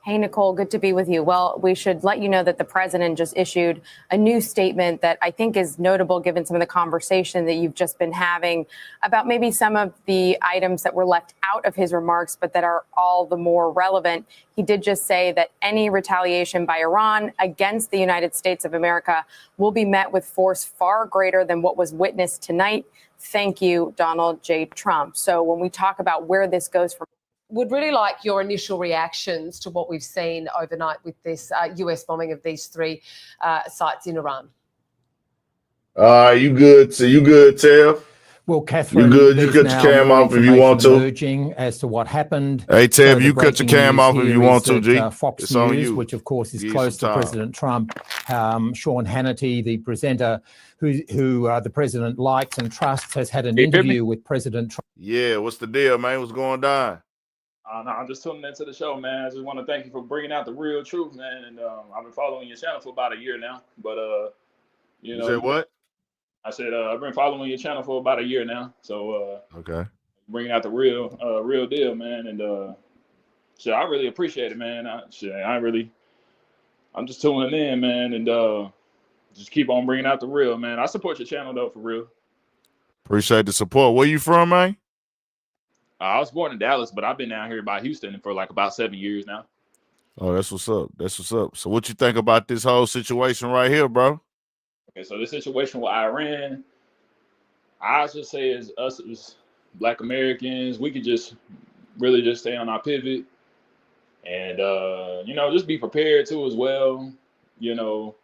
Hey, Nicole, good to be with you. Well, we should let you know that the president just issued a new statement that I think is notable given some of the conversation that you've just been having about maybe some of the items that were left out of his remarks, but that are all the more relevant. He did just say that any retaliation by Iran against the United States of America will be met with force far greater than what was witnessed tonight. Thank you, Donald J. Trump. So when we talk about where this goes from, would really like your initial reactions to what we've seen overnight with this US bombing of these three sites in Iran. You good? So you good, Tev? Well, Catherine, you good? You there's cut your now cam more off if you want to. emerging as to what happened. Hey, Tev, the you cut your breaking cam news off if here you want is to, G. that, Fox It's on News, you. which of course is Give you close some to time. President Trump, Sean Hannity, the presenter who the president likes and trusts, has had an interview with President Trump. Yeah, what's the deal, man? What's going down? No, I'm just tuning into the show, man. I just want to thank you for bringing out the real truth, man. And I've been following your channel for about a year now. But you know, said what? I said I've been following your channel for about a year now. So Okay. bringing out the real deal, man. And so I really appreciate it, man. I'm just tuning in, man, and just keep on bringing out the real, man. I support your channel though, for real. Appreciate the support. Where you from, man? I was born in Dallas, but I've been down here by Houston for like about 7 years now. Oh, that's what's up. That's what's up. So what you think about this whole situation right here, bro? Okay, so the situation with Iran, I should say is us as Black Americans, we could just really just stay on our pivot and, you know, just be prepared too as well. You know,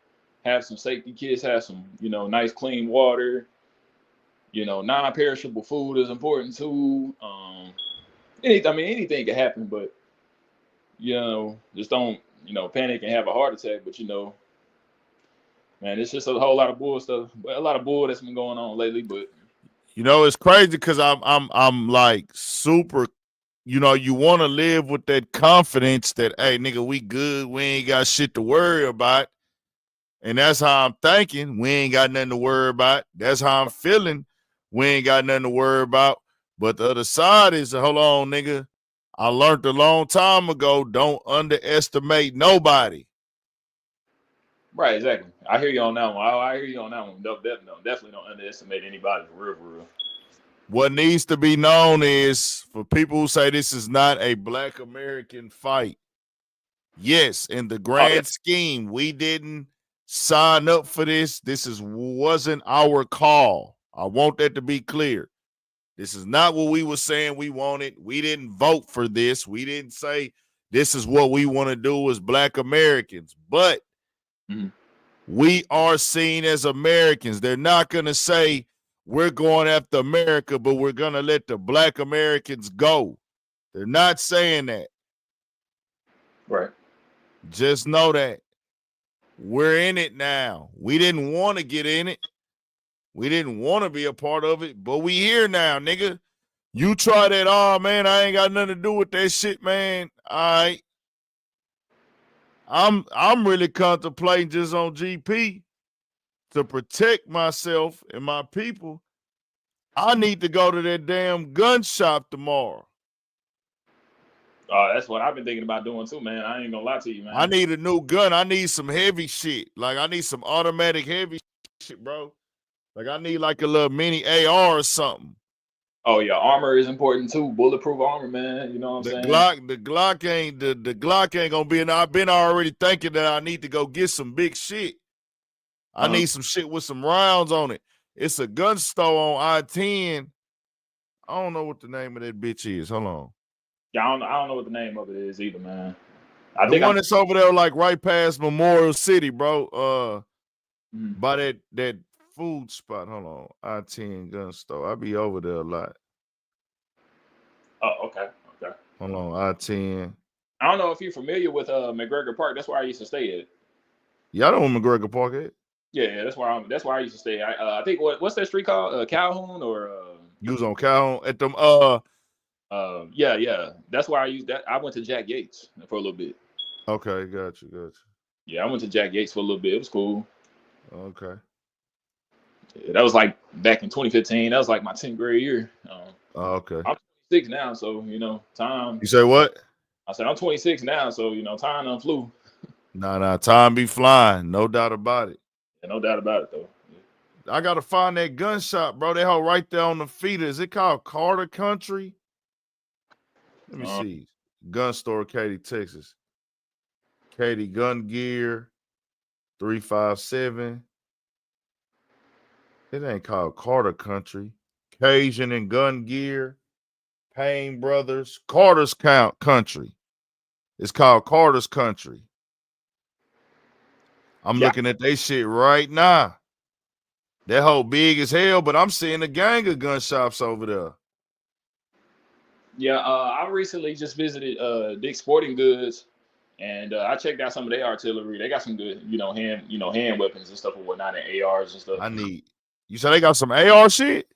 have some safety kits, have some, you know, nice clean water. non-perishable food is important too. Anything can happen, but just don't panic and have a heart attack. But man, it's just a whole lot of bull stuff, a lot of bull that's been going on lately. But it's crazy because I'm like super. You want to live with that confidence that, hey, nigga, we good. We ain't got shit to worry about. And that's how I'm thinking. We ain't got nothing to worry about. That's how I'm feeling. We ain't got nothing to worry about. But the other side is, hold on, nigga. I learned a long time ago, don't underestimate nobody. Right, exactly. I hear you on that one. I hear you on that one. Definitely don't underestimate anybody for real. What needs to be known is, for people who say this is not a Black American fight, yes, in the grand scheme, we didn't sign up for this. This wasn't our call. I want that to be clear. This is not what we were saying we wanted. We didn't vote for this. We didn't say this is what we want to do as Black Americans. But we are seen as Americans. They're not going to say we're going after America, but we're going to let the Black Americans go. They're not saying that. Right. Just know that we're in it now. We didn't want to get in it. We didn't want to be a part of it, but we here now, nigga. You try that, oh, man, I ain't got nothing to do with that shit, man. All right. I'm really contemplating just on GP to protect myself and my people. I need to go to that damn gun shop tomorrow. That's what I've been thinking about doing too, man. I ain't gonna lie to you, man. I need a new gun. I need some heavy shit. Like, I need some automatic heavy shit, bro. Like, I need like a little mini AR or something. Oh yeah, armor is important too. Bulletproof armor, man. You know what I'm saying? The Glock ain't gonna be. And I've been already thinking that I need to go get some big shit. I need some shit with some rounds on it. It's a gun store on I-10. I don't know what the name of that bitch is. Hold on. Yeah, I don't know what the name of it is either, man. The one that's over there, like right past Memorial City, bro. By that food spot. Hold on. I-10 gun store. I be over there a lot. Oh, okay. Hold on. I-10. I don't know if you're familiar with McGregor Park. That's where I used to stay at. Yeah, I know where McGregor Park at. Yeah, that's where I used to stay. I think what's that street called? Calhoun or you was on Calhoun at them yeah. That's where I used that. I went to Jack Yates for a little bit. Okay, got you. Yeah, I went to Jack Yates for a little bit. It was cool. Okay. Yeah, that was like back in 2015. That was like my 10th grade year. Okay. I'm 26 now, so time. You say what? I said I'm 26 now, so time done flew. Nah, time be flying, no doubt about it. Yeah, no doubt about it though. Yeah. I gotta find that gun shop, bro. They hold right there on the feeder. Is it called Carter Country? Let me see. Gun store, Katy, Texas. Katy Gun Gear 357. It ain't called Carter Country. Cajun and Gun Gear. Payne Brothers. Carter's Country. It's called Carter's Country. I'm looking at they shit right now. That whole big as hell, but I'm seeing a gang of gun shops over there. Yeah, I recently just visited Dick's Sporting Goods, and I checked out some of their artillery. They got some good, hand weapons and stuff and whatnot, and ARs and stuff. You said they got some AR shit?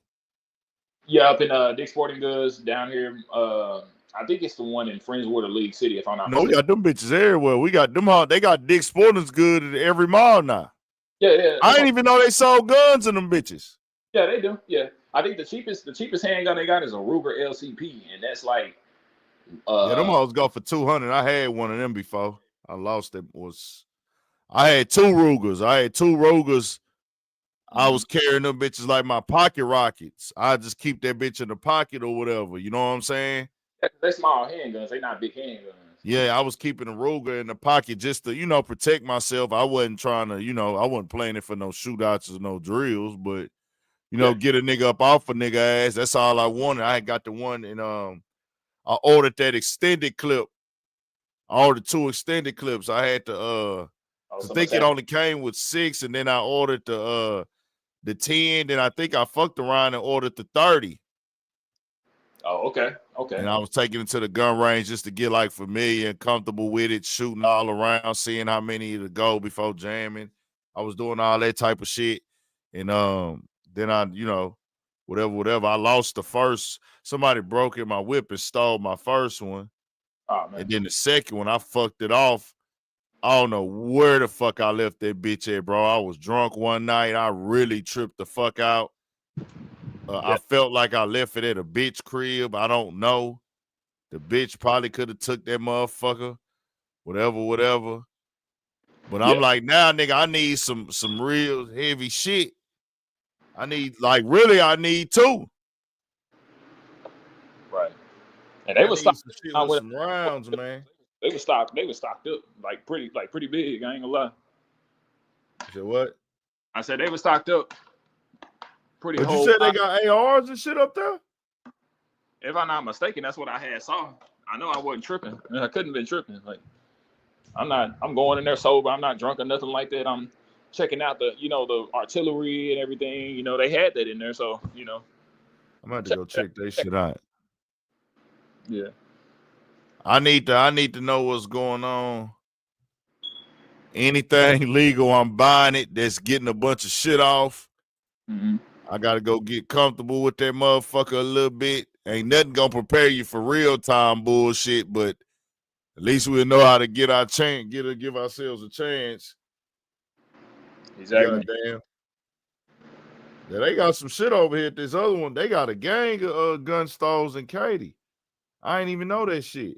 Yeah, up in Dick's Sporting Goods down here. I think it's the one in Friendswater, League City, if I'm not mistaken. No, we got them bitches everywhere. We got them. They got Dick's Sporting Goods at every mall now. Yeah. I didn't even know they sold guns in them bitches. Yeah, they do. Yeah, I think the cheapest handgun they got is a Ruger LCP, and that's like. Yeah, them hoes go for $200. I had one of them before. I lost it. I had two Rugers. I was carrying them bitches like my pocket rockets. I just keep that bitch in the pocket or whatever. You know what I'm saying? They're small handguns. They're not big handguns. Yeah, I was keeping a Ruger in the pocket just to, protect myself. I wasn't trying to, I wasn't playing it for no shootouts or no drills, but, get a nigga up off a nigga ass. That's all I wanted. I had got the one and I ordered that extended clip. I ordered 2 extended clips. I had to I think it only came with 6, and then I ordered the the 10. Then I think I fucked around and ordered the 30. Oh, okay. And I was taking it to the gun range just to get like familiar and comfortable with it, shooting all around, seeing how many to go before jamming. I was doing all that type of shit. And then I, whatever. I lost the first. Somebody broke in my whip and stole my first one. Oh, man. And then the second one, I fucked it off. I don't know where the fuck I left that bitch at, bro. I was drunk one night. I really tripped the fuck out. I felt like I left it at a bitch crib. I don't know. The bitch probably could have took that motherfucker. Whatever. But I'm like, now, nigga, I need some real heavy shit. I need two. Right. And they were stocked with some rounds, man. They were stocked up like pretty big. I ain't gonna lie. You said what? I said they were stocked up pretty. But you said they got ARs and shit up there? If I'm not mistaken, that's what I had saw. I know I wasn't tripping. I couldn't have been tripping. Like I'm going in there sober. I'm not drunk or nothing like that. I'm checking out the artillery and everything. They had that in there, so I'm about to go check that shit out. Yeah. I need to know what's going on. Anything legal, I'm buying it. That's getting a bunch of shit off. Mm-hmm. I gotta go get comfortable with that motherfucker a little bit. Ain't nothing gonna prepare you for real time bullshit, but at least we'll know how to get our chance, give ourselves a chance. Exactly. Goddamn. Yeah, they got some shit over here at this other one. They got a gang of gun stores in Katy. I ain't even know that shit.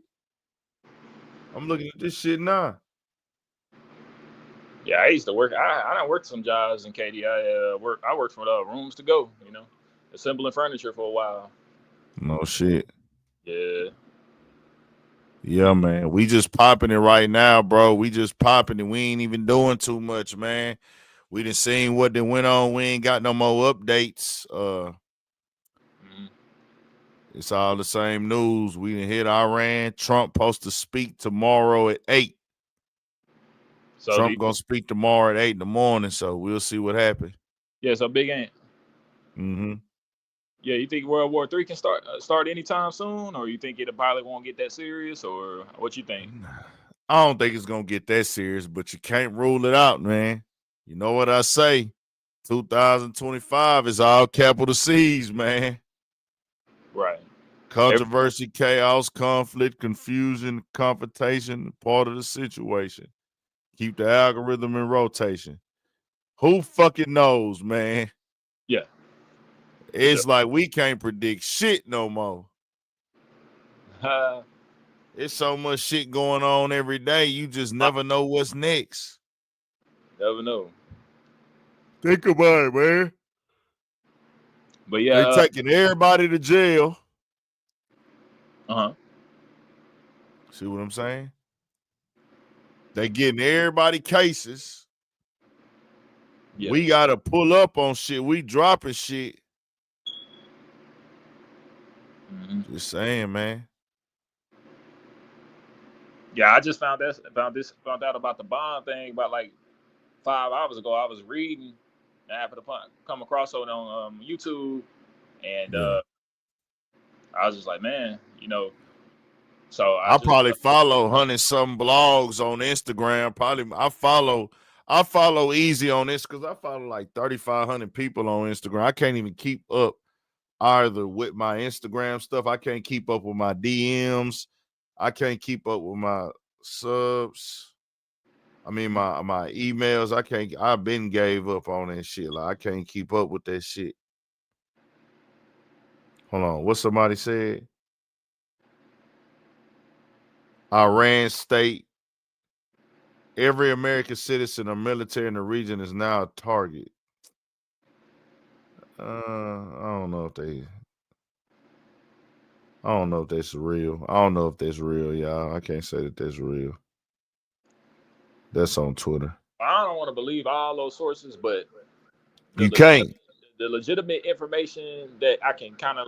I'm looking at this shit now. Yeah, I used to work. I done worked some jobs in Katy. I worked for Rooms to Go, assembling furniture for a while. No shit. Yeah. Yeah, man. We just popping it right now, bro. We just popping it. We ain't even doing too much, man. We done seen what done went on. We ain't got no more updates. It's all the same news. We done hit Iran. Trump supposed to speak tomorrow at 8. So Trump gonna speak tomorrow at 8 in the morning, so we'll see what happens. Yeah, so Big Ant. Mm-hmm. Yeah, you think World War III can start anytime soon, or you think it probably won't get that serious, or what you think? I don't think it's gonna get that serious, but you can't rule it out, man. You know what I say? 2025 is all capital C's, man. Right. Controversy, chaos, conflict, confusion, confrontation, part of the situation. Keep the algorithm in rotation. Who fucking knows, man? Yeah. It's like we can't predict shit no more. It's so much shit going on every day. You just never know what's next. Never know. Think about it, man. But yeah, they're taking everybody to jail. See what I'm saying? They getting everybody cases. Yeah. We gotta pull up on shit. We dropping shit. Just saying, man. Yeah, I just found out about the bond thing about like 5 hours ago. I was reading, and I happened to come across it on YouTube, and I was just like, man, So I probably follow 100-something blogs on Instagram. Probably I follow easy on this because I follow like 3,500 people on Instagram. I can't even keep up either with my Instagram stuff. I can't keep up with my DMs. I can't keep up with my subs. I mean my emails. I've been gave up on that shit. Like I can't keep up with that shit. Hold on. What somebody said? Iran state. Every American citizen or military in the region is now a target. I don't know if that's real. I don't know if that's real, y'all. I can't say that that's real. That's on Twitter. I don't want to believe all those sources, but you can't. The legitimate information that I can kind of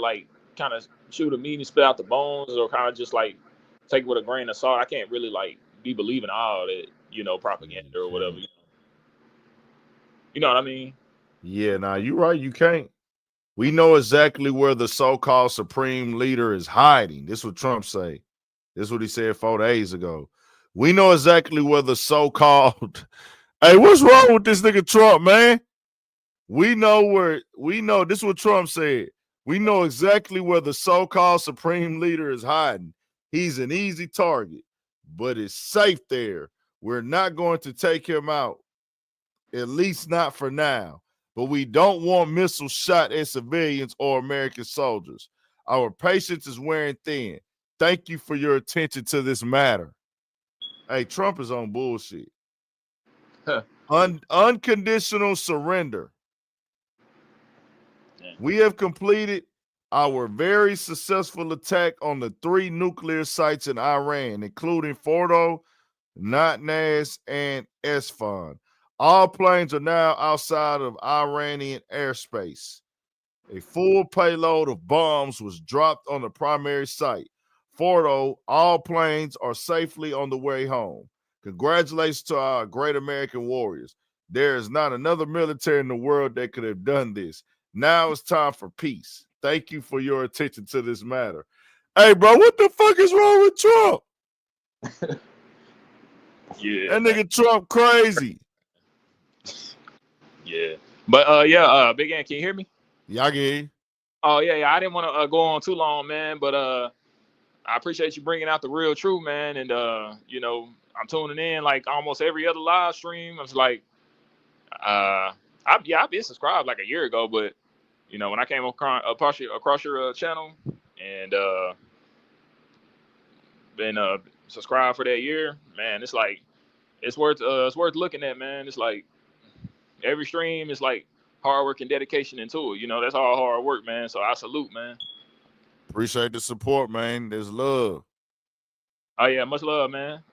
shoot a meat and spit out the bones, or kind of just like take with a grain of salt. I can't really like be believing all that, propaganda or whatever. You know what I mean? Yeah, nah, you're right. You can't. We know exactly where the so-called supreme leader is hiding. This is what Trump say. This is what he said 4 days ago. We know exactly where the so-called hey, what's wrong with this nigga Trump, man? We know this is what Trump said. We know exactly where the so-called supreme leader is hiding. He's an easy target, but it's safe there. We're not going to take him out, at least not for now. But we don't want missiles shot at civilians or American soldiers. Our patience is wearing thin. Thank you for your attention to this matter. Hey, Trump is on bullshit. Unconditional surrender. We have completed our very successful attack on the 3 nuclear sites in Iran, including Fordo, Natanz, and Esfahan. All planes are now outside of Iranian airspace. A full payload of bombs was dropped on the primary site. Fordo, all planes are safely on the way home. Congratulations to our great American warriors. There is not another military in the world that could have done this. Now it's time for peace. Thank you for your attention to this matter. Hey, bro, what the fuck is wrong with Trump? Yeah. That nigga Trump crazy. Yeah. But Big Ant, can you hear me? Yeah, I can hear you. Oh, yeah. I didn't want to go on too long, man, but I appreciate you bringing out the real truth, man. And, I'm tuning in like almost every other live stream. I was like, I've been subscribed like a year ago, but, when I came across your channel and been subscribed for that year, man, it's like, it's worth looking at, man. It's like every stream is like hard work and dedication into it. That's all hard work, man. So I salute, man. Appreciate the support, man. There's love. Oh yeah, much love, man.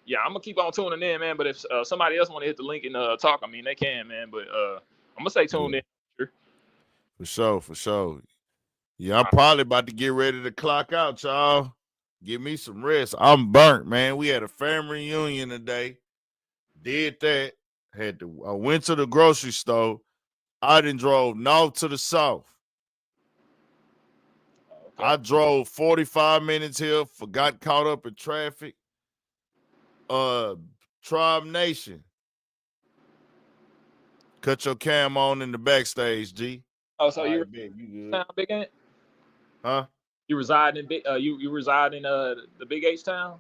Yeah, I'm gonna keep on tuning in, man. But if somebody else want to hit the link and talk, I mean they can, man. But I'm gonna stay tuned in. Sure. For sure. Yeah, I'm probably about to get ready to clock out, y'all. Give me some rest. I'm burnt, man. We had a family reunion today. Did that. I went to the grocery store. I done drove north to the south. Okay. I drove 45 minutes here, got caught up in traffic. Tribe Nation. Cut your cam on in the backstage, G. Oh, so you town, Big Ant? Huh? You reside in you reside in the Big H town?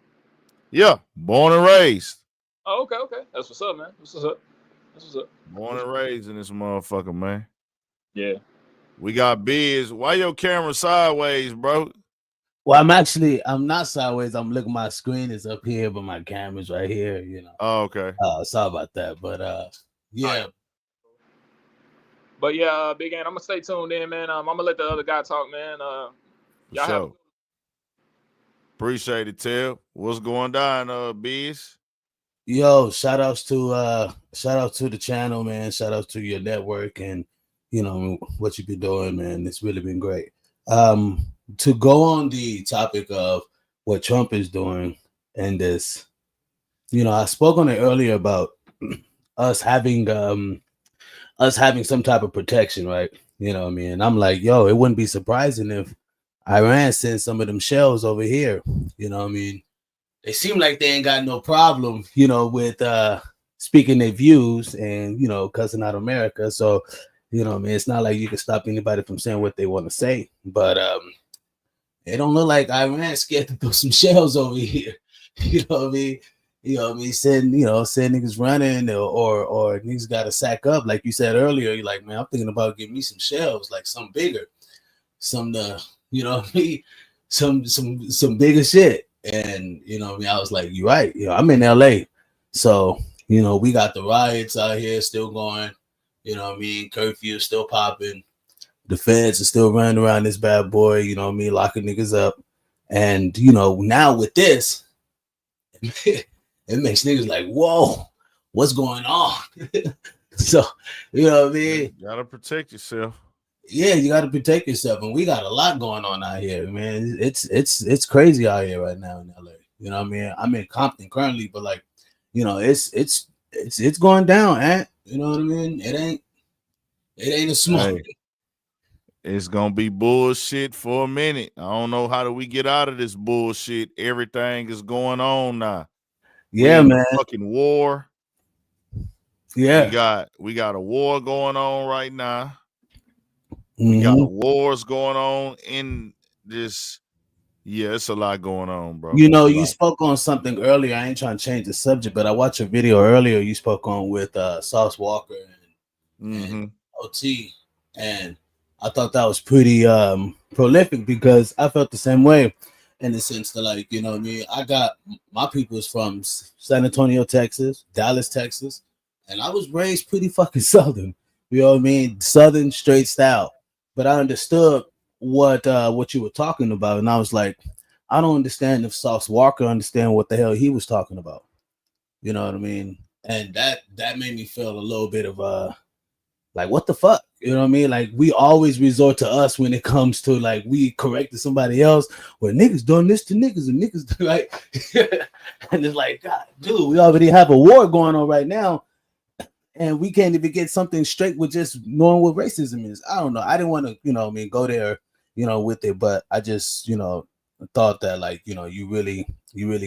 Yeah, born and raised. Oh, okay. That's what's up, man. That's what's up. Born and raised in this motherfucker, man. Yeah. We got Biz. Why your camera sideways, bro? Well, I'm not sideways. I'm looking, my screen is up here, but my camera's right here, Oh, okay. Sorry about that. But yeah. Right. But yeah, Big Ant, I'm gonna stay tuned in, man. I'm gonna let the other guy talk, man. Y'all have appreciate it, Tel. What's going down, Biz? Yo, shout outs to the channel, man. Shout outs to your network and what you've been doing, man. It's really been great. To go on the topic of what Trump is doing and this, I spoke on it earlier about us having some type of protection, right? And I'm like, yo, it wouldn't be surprising if Iran sent some of them shells over here. They seem like they ain't got no problem, with speaking their views and, cussing out America. So, it's not like you can stop anybody from saying what they want to say. But it don't look like Iran's scared to throw some shells over here. Send niggas running or niggas got to sack up. Like you said earlier, you're like, man, I'm thinking about getting me some shells, like some bigger, some bigger shit. And, I was like, you're right. I'm in LA. So, we got the riots out here still going, curfew still popping. The feds are still running around this bad boy, locking niggas up. And, now with this, it makes niggas like, whoa, what's going on? So, You gotta protect yourself. Yeah, you gotta protect yourself. And we got a lot going on out here, man. It's crazy out here right now in LA. I'm in Compton currently, but like, it's going down, eh? You know what I mean? It ain't a smoke. Hey, it's gonna be bullshit for a minute. I don't know how do we get out of this bullshit. Everything is going on now. Yeah, man. Fucking war. Yeah. We got a war going on right now. We got wars going on in this. Yeah, it's a lot going on, bro. You know, you spoke on something earlier. I ain't trying to change the subject, but I watched a video earlier you spoke on with Sauce Walker and OT, and I thought that was pretty prolific because I felt the same way in the sense that, like, you know what I mean? I got my people's from San Antonio, Texas, Dallas, Texas, and I was raised pretty fucking Southern. You know what I mean? Southern straight style. But I understood what you were talking about, and I was like, I don't understand if Sauce Walker understand what the hell he was talking about. You know what I mean? And that made me feel a little bit of like, what the fuck? You know what I mean? Like, we always resort to us when it comes to, like, we corrected somebody else. Well, niggas doing this to niggas and niggas like, and it's like, God, dude, we already have a war going on right now. And we can't even get something straight with just knowing what racism is. I don't know. I didn't want to, you know what I mean, go there, you know, with it. But I just, you know, thought that, like, you know, you really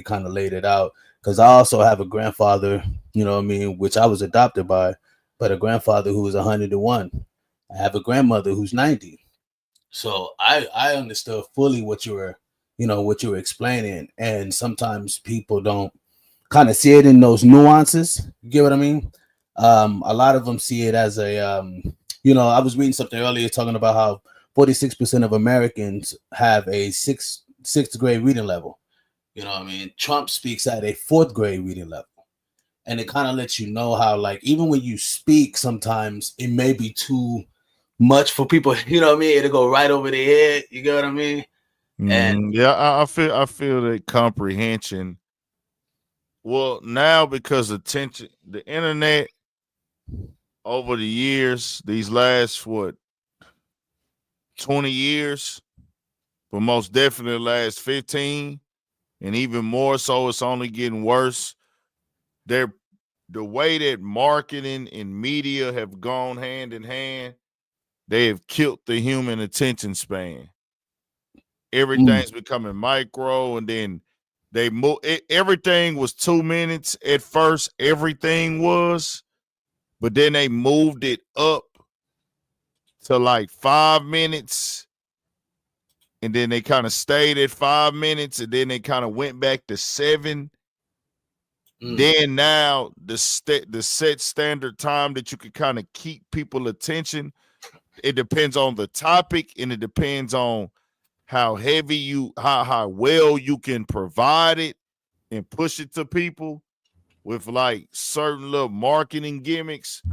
kind of laid it out. Because I also have a grandfather, you know what I mean, which I was adopted by, but a grandfather who was 101. I have a grandmother who's 90. So I understood fully what you were explaining. And sometimes people don't kind of see it in those nuances. You get what I mean? A lot of them see it as a, you know, I was reading something earlier talking about how 46% of Americans have a sixth grade reading level. You know what I mean? Trump speaks at a 4th grade reading level. And it kind of lets you know how, like, even when you speak, sometimes it may be too much for people. You know what I mean? It'll go right over their head. You get what I mean? And yeah, I feel that comprehension. Well, now because attention, the internet over the years, these last 20 years, but most definitely last 15, and even more so, it's only getting worse. The way that marketing and media have gone hand in hand, they have killed the human attention span. Everything's becoming micro, and then they move. Everything was 2 minutes at first. Everything was, but then they moved it up to like 5 minutes, and then they kind of stayed at 5 minutes, and then they kind of went back to 7. Then now the set standard time that you can kind of keep people attention, it depends on the topic, and it depends on how heavy how well you can provide it and push it to people with like certain little marketing gimmicks.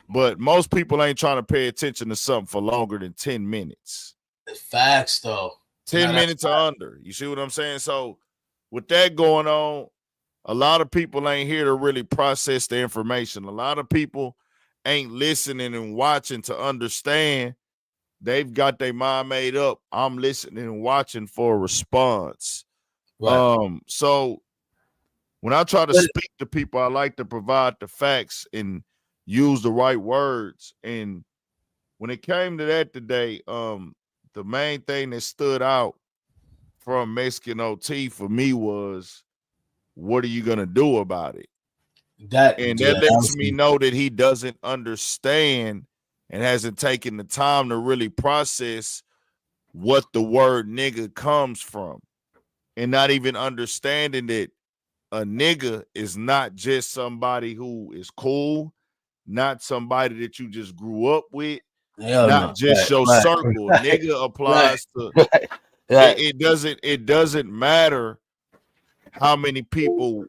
But most people ain't trying to pay attention to something for longer than 10 minutes. Facts, though. 10 minutes or under. You see what I'm saying? So with that going on, a lot of people ain't here to really process the information. A lot of people ain't listening and watching to understand. They've got their mind made up. I'm listening and watching for a response. Right. So when I try to speak to people, I like to provide the facts and use the right words. And when it came to that today, the main thing that stood out from Mexican OT for me was, what are you gonna do about it? That lets me know that he doesn't understand and hasn't taken the time to really process what the word nigga comes from, and not even understanding that a nigga is not just somebody who is cool, not somebody that you just grew up with, just your circle. Nigga applies to it doesn't matter how many people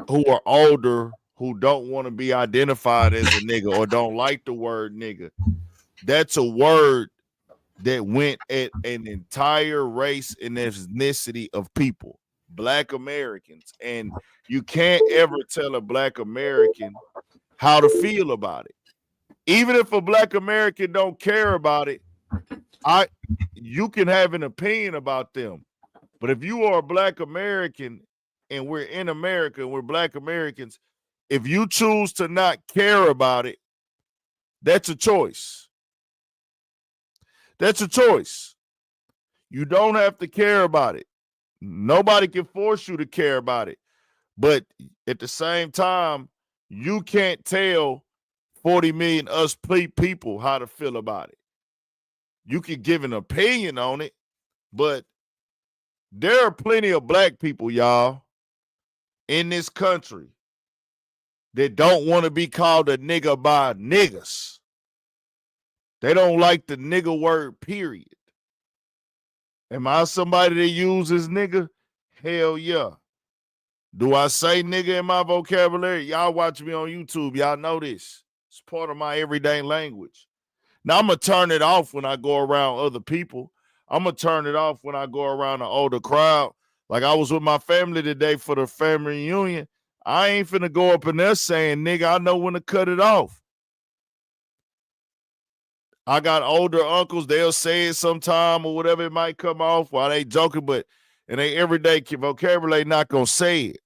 who are older who don't want to be identified as a nigga or don't like the word nigga. That's a word that went at an entire race and ethnicity of people, Black Americans. And you can't ever tell a Black American how to feel about it. Even if a Black American don't care about it, you can have an opinion about them. But if you are a Black American and we're in America and we're Black Americans, if you choose to not care about it, That's a choice. That's a choice. You don't have to care about it. Nobody can force you to care about it. But at the same time, you can't tell 40 million us people how to feel about it. You can give an opinion on it, but there are plenty of black people, y'all, in this country that don't want to be called a nigga by niggas. They don't like the nigga word, period. Am I somebody that uses nigga? Hell yeah. Do I say nigga in my vocabulary? Y'all watch me on YouTube. Y'all know this. It's part of my everyday language. Now, I'm going to turn it off when I go around other people. I'm going to turn it off when I go around an older crowd. Like I was with my family today for the family reunion. I ain't finna go up in there saying, nigga, I know when to cut it off. I got older uncles. They'll say it sometime or whatever. It might come off while they joking, but in their everyday vocabulary, not going to say it.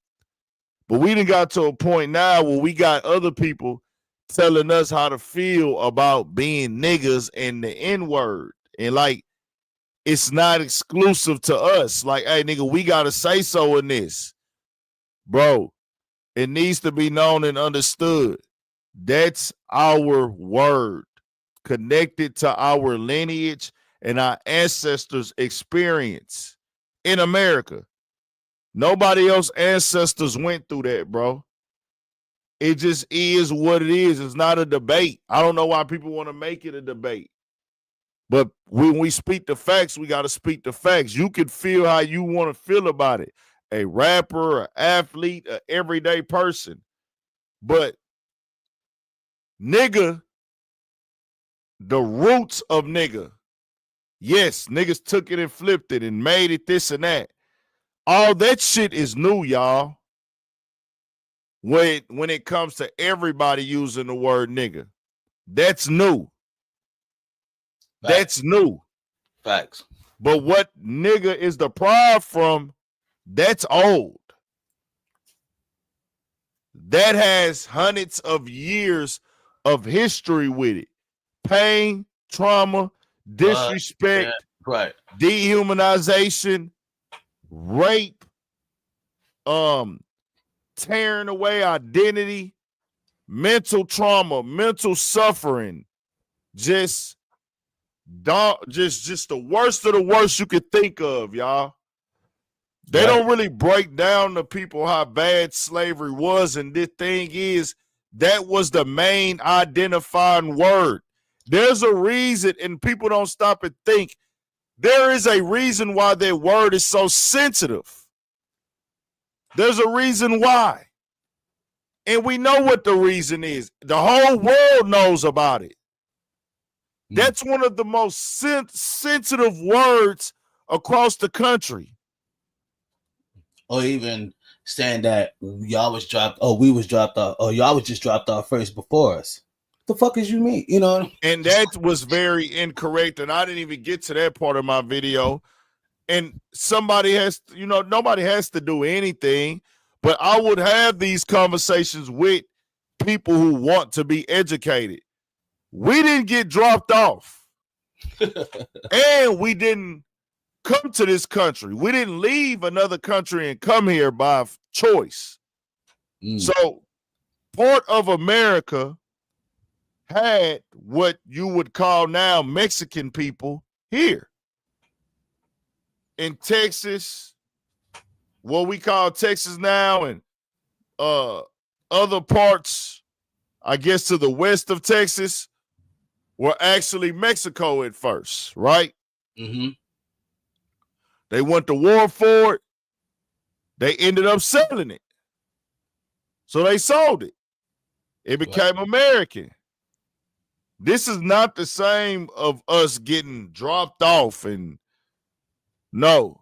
But we done got to a point now where we got other people telling us how to feel about being niggas and the N-word. And like, it's not exclusive to us. Like, hey, nigga, we got to say so in this. Bro, it needs to be known and understood. That's our word, connected to our lineage and our ancestors' experience in America. Nobody else's ancestors went through that, bro. It just is what it is. It's not a debate. I don't know why people want to make it a debate. But when we speak the facts, we got to speak the facts. You can feel how you want to feel about it. A rapper, an athlete, an everyday person. But nigga, the roots of nigga. Yes, niggas took it and flipped it and made it this and that. All that shit is new, y'all. When it comes to everybody using the word nigga. That's new. Facts. That's new. Facts. But what nigga is derived from, that's old. That has hundreds of years of history with it. Pain, trauma, disrespect, right, dehumanization, rape, tearing away identity, mental trauma, mental suffering, just the worst of the worst you could think of, y'all. They don't really break down to people how bad slavery was, and the thing is, that was the main identifying word. There's a reason, and people don't stop and think, there is a reason why that word is so sensitive. There's a reason why. And we know what the reason is. The whole world knows about it. That's one of the most sensitive words across the country. Or even saying that y'all was dropped, we was dropped off, or y'all was just dropped off first before us. The fuck is you mean? You know? And that was very incorrect. And I didn't even get to that part of my video. And somebody has, nobody has to do anything, but I would have these conversations with people who want to be educated. We didn't get dropped off. And we didn't come to this country. We didn't leave another country and come here by choice. So part of America had what you would call now Mexican people here. In Texas, what we call Texas now, and other parts, I guess, to the west of Texas, were actually Mexico at first, right? Mm-hmm. They went to war for it. They ended up selling it. So they sold it. It became American. This is not the same of us getting dropped off. And no,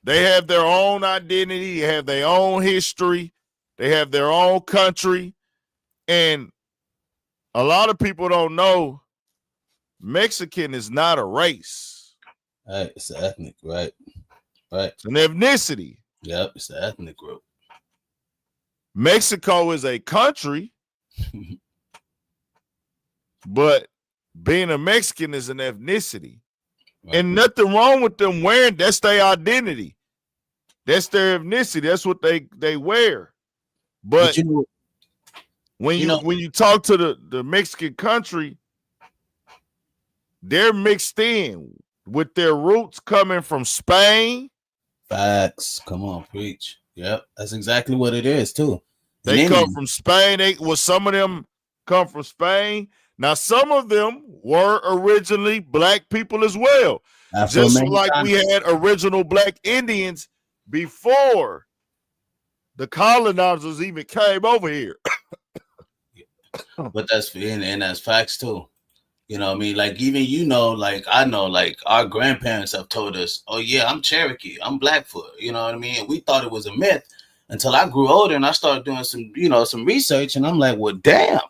they have their own identity. They have their own history. They have their own country. And a lot of people don't know Mexican is not a race. Right, it's an ethnic, right? Right. It's an ethnicity. Yep, it's an ethnic group. Mexico is a country. But being a Mexican is an ethnicity. Right. And nothing wrong with them wearing, that's their identity. That's their ethnicity. That's what they wear. But when you talk to the Mexican country, they're mixed in with their roots coming from Spain. Facts. Come on, preach. Yep, that's exactly what it is too. They come from Spain. Some of them come from Spain. Now, some of them were originally black people as well. Just like we had original black Indians before the colonizers even came over here. But that's facts too. You know what I mean? Like, even, like, I know, like, our grandparents have told us, oh, yeah, I'm Cherokee, I'm Blackfoot. You know what I mean? And we thought it was a myth until I grew older and I started doing some research. And I'm like, well, damn,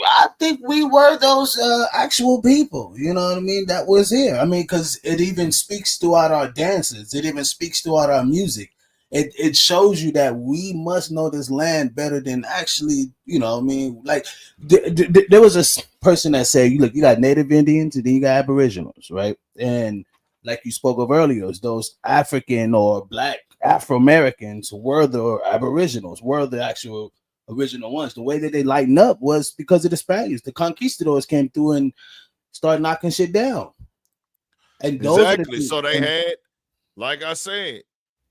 I think we were those actual people. You know what I mean? That was here. I mean, because it even speaks throughout our dances. It even speaks throughout our music. It shows you that we must know this land better than actually, you know what I mean? Like, there was a person that said, you got Native Indians and then you got Aboriginals, right? And like you spoke of earlier, those African or Black Afro-Americans were the Aboriginals, were the actual original ones. The way that they lightened up was because of the Spaniards. The conquistadors came through and started knocking shit down. And exactly. So they had, like I said,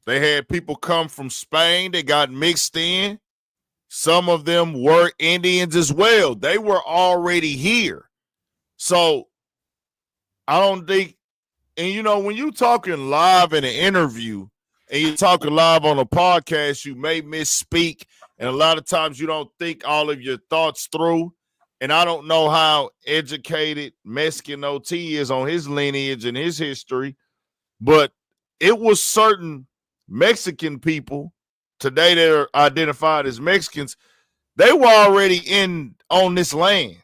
they had people come from Spain. They got mixed in. Some of them were Indians as well. They were already here. So I don't think, and when you're talking live in an interview and you're talking live on a podcast, you may misspeak. And a lot of times you don't think all of your thoughts through. And I don't know how educated Mexican OT is on his lineage and his history, but it was certain Mexican people today that are identified as Mexicans, they were already on this land.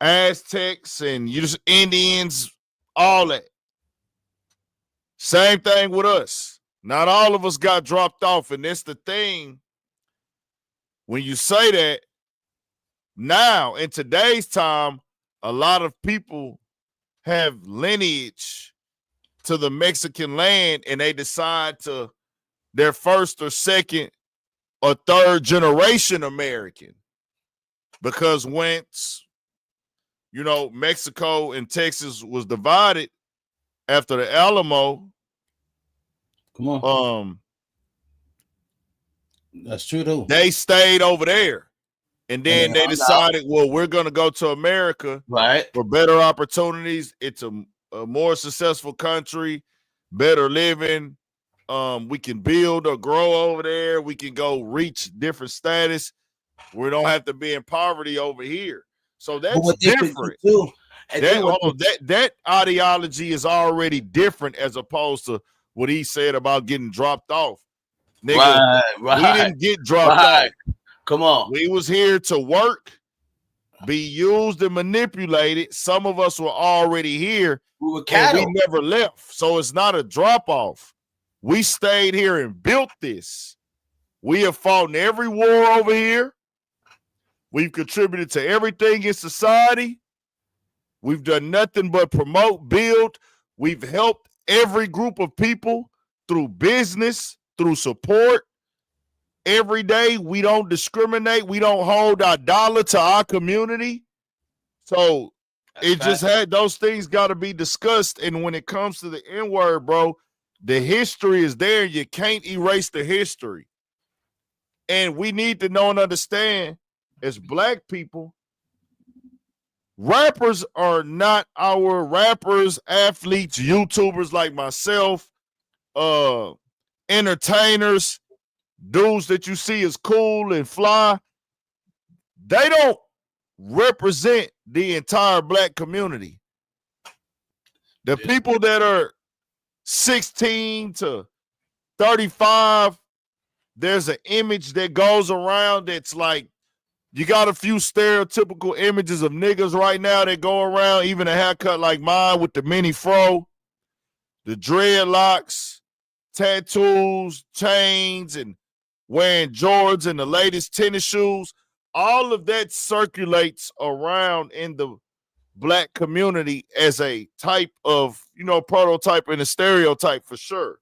Aztecs and Indians, all that. Same thing with us. Not all of us got dropped off, and that's the thing. When you say that, now in today's time, a lot of people have lineage to the Mexican land, and they decide to their first or second or third generation American. Because once, Mexico and Texas was divided after the Alamo. Come on. That's true too. They stayed over there. And then they decided, well, we're going to go to America for better opportunities. It's a more successful country, better living. We can build or grow over there. We can go reach different status. We don't have to be in poverty over here. So that's different. That ideology is already different as opposed to what he said about getting dropped off. Nigga, we didn't get dropped off. Come on. We was here to work, be used and manipulated. Some of us were already here. We were cattle. And we never left. So it's not a drop-off. We stayed here and built this. We have fought in every war over here. We've contributed to everything in society. We've done nothing but promote, build. We've helped every group of people through business, through support. Every day, we don't discriminate. We don't hold our dollar to our community. So those things got to be discussed. And when it comes to the N-word, bro, the history is there. You can't erase the history. And we need to know and understand, as Black people, rappers are not our rappers, athletes, YouTubers like myself, entertainers, dudes that you see as cool and fly. They don't represent the entire Black community. The people that are 16 to 35, there's an image that goes around that's like, you got a few stereotypical images of niggas right now that go around, even a haircut like mine with the mini fro, the dreadlocks, tattoos, chains, and wearing Jordans and the latest tennis shoes. all of that circulates around in the black community as a type of, prototype and a stereotype for sure.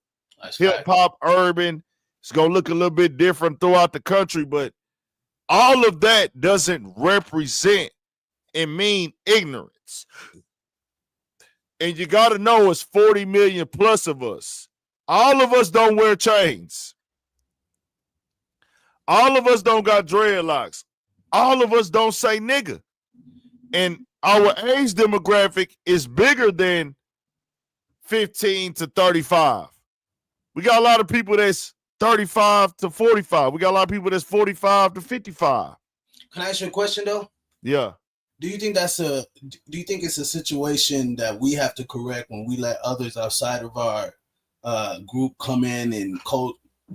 Hip hop, urban, it's going to look a little bit different throughout the country, but all of that doesn't represent and mean ignorance. And you got to know it's 40 million plus of us. All of us don't wear chains. All of us don't got dreadlocks. All of us don't say nigga. And our age demographic is bigger than 15 to 35. We got a lot of people that's 35 to 45. We got a lot of people that's 45 to 55. Can I ask you a question though? Yeah. Do you think it's a situation that we have to correct when we let others outside of our group come in and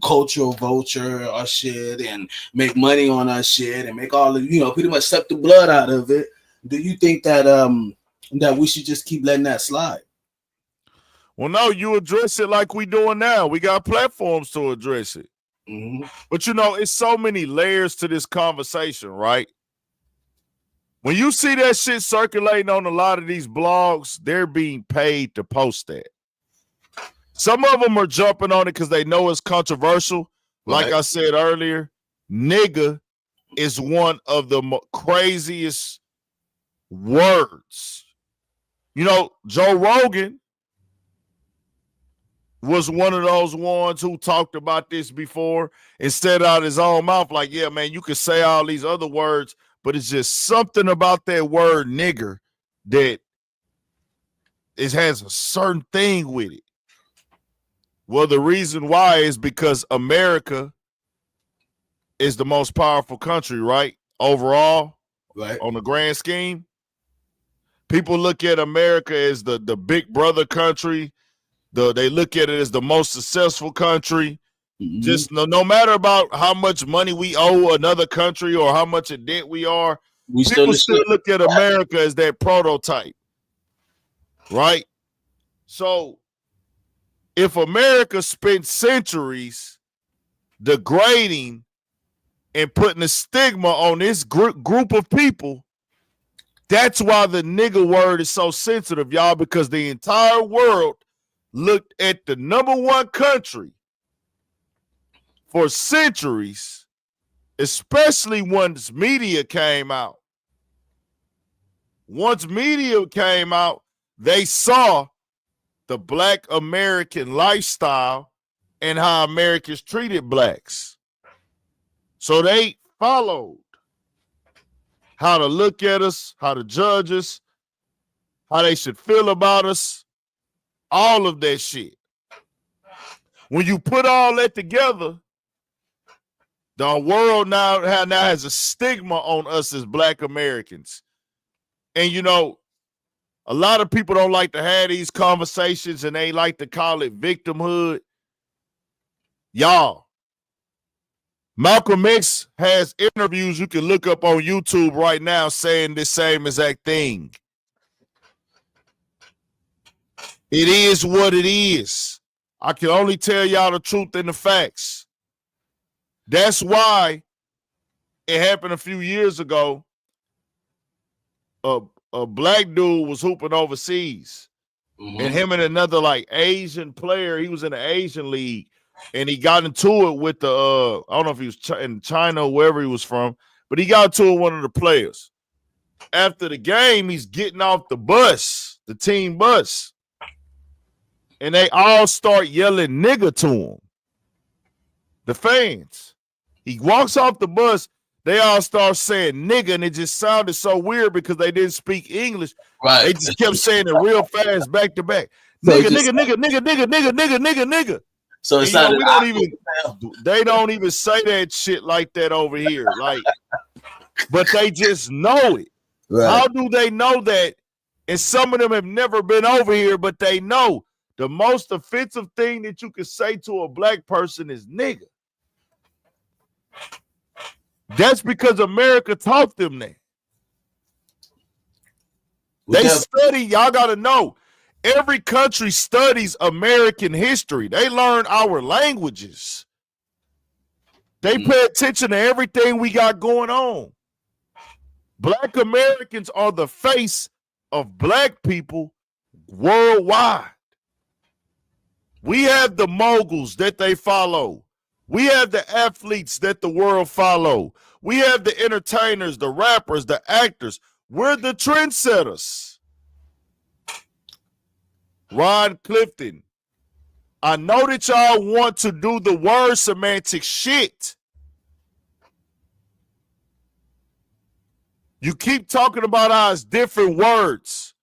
cultural vulture our shit and make money on our shit and make all of, pretty much suck the blood out of it? Do you think that that we should just keep letting that slide? Well, no, you address it like we doing now. We got platforms to address it. Mm-hmm. But it's so many layers to this conversation, right? When you see that shit circulating on a lot of these blogs, they're being paid to post that. Some of them are jumping on it because they know it's controversial. Like I said earlier, nigga is one of the craziest words. Joe Rogan was one of those ones who talked about this before and said out his own mouth, like, yeah, man, you could say all these other words, but it's just something about that word nigger that it has a certain thing with it. Well, the reason why is because America is the most powerful country, right? Overall, on the grand scheme. People look at America as the big brother country. They look at it as the most successful country. Mm-hmm. Just no matter about how much money we owe another country or how much in debt we are, people still look at America as that prototype, right? So if America spent centuries degrading and putting a stigma on this group of people, that's why the nigga word is so sensitive, y'all, because the entire world looked at the number one country for centuries, especially once media came out. Once media came out, they saw the Black American lifestyle and how Americans treated blacks. So they followed how to look at us, how to judge us, how they should feel about us, all of that shit. When you put all that together, the world now has a stigma on us as Black Americans. And a lot of people don't like to have these conversations and they like to call it victimhood. Y'all, Malcolm X has interviews you can look up on YouTube right now saying the same exact thing. It is what it is. I can only tell y'all the truth and the facts. That's why it happened a few years ago. A black dude was hooping overseas, and him and another Asian player, he was in the Asian league, and he got into it with the I don't know if he was in China or wherever he was from, but he got into it with one of the players. After the game, he's getting off the bus, the team bus, and they all start yelling nigga to him. The fans. He walks off the bus. They all start saying nigga, and it just sounded so weird because they didn't speak English. Right. They just kept saying it real fast, back to back. Nigga, nigga. So it's not. They don't even say that shit like that over here. But they just know it. Right. How do they know that? And some of them have never been over here, but they know the most offensive thing that you could say to a black person is nigga. That's because America taught them that. They study, y'all got to know, every country studies American history. They learn our languages. They pay attention to everything we got going on. Black Americans are the face of black people worldwide. We have the moguls that they follow. We have the athletes that the world follow. We have the entertainers, the rappers, the actors. We're the trendsetters. Ron Clifton, I know that y'all want to do the word semantic shit. You keep talking about how it's different words.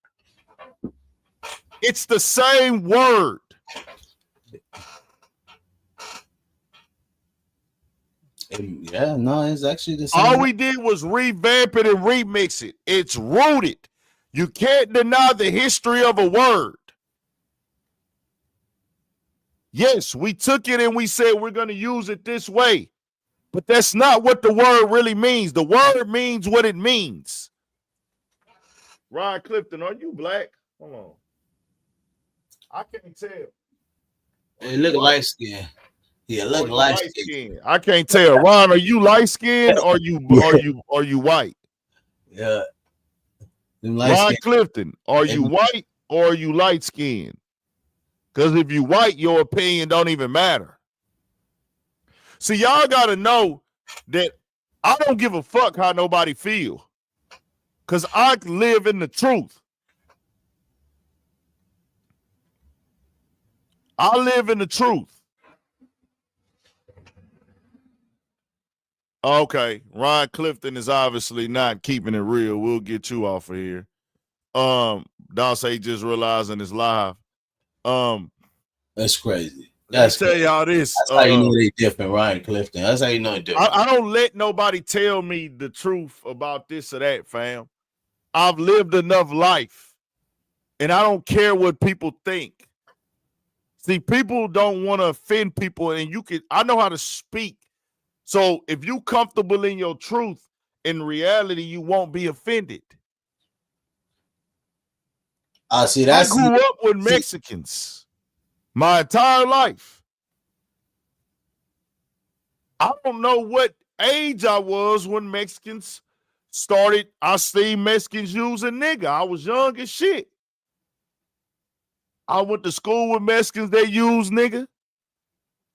It's the same word. Yeah, no, it's actually the same. All we did was revamp it and remix it. It's rooted. You can't deny the history of a word. Yes, we took it and we said we're going to use it this way. But that's not what the word really means. The word means what it means. Ron Clifton, are you black? Hold on. I can't tell. Hey, look light skin. Yeah, look light skin. I can't tell. Ron, are you light skinned or you white? Yeah. Ron Clifton, are you white or are you light skinned? Because if you white, your opinion don't even matter. See, y'all got to know that I don't give a fuck how nobody feel. Because I live in the truth. I live in the truth. Okay, Ron Clifton is obviously not keeping it real. We'll get you off of here. Dawsey just realizing it's live. That's crazy. Let's tell y'all this. That's how you know they different, Ryan Clifton. That's how you know they different. I don't let nobody tell me the truth about this or that, fam. I've lived enough life, and I don't care what people think. See, people don't want to offend people, and I know how to speak. So if you comfortable in your truth, in reality, you won't be offended. I grew up with Mexicans my entire life. I don't know what age I was when Mexicans started. I seen Mexicans using nigga. I was young as shit. I went to school with Mexicans that use nigga.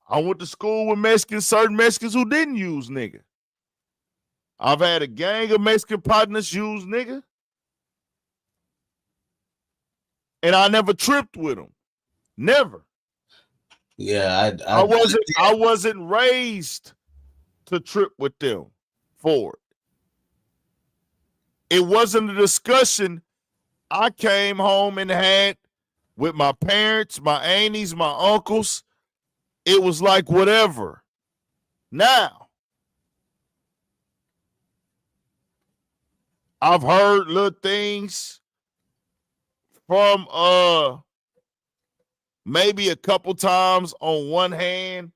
I went to school with Mexicans, certain Mexicans who didn't use nigga. I've had a gang of Mexican partners use nigga. And I never tripped with them. Never. Yeah, I wasn't raised to trip with them for it. It wasn't a discussion I came home and had with my parents, my aunties, my uncles. It was like whatever. Now, I've heard little things from maybe a couple times on one hand,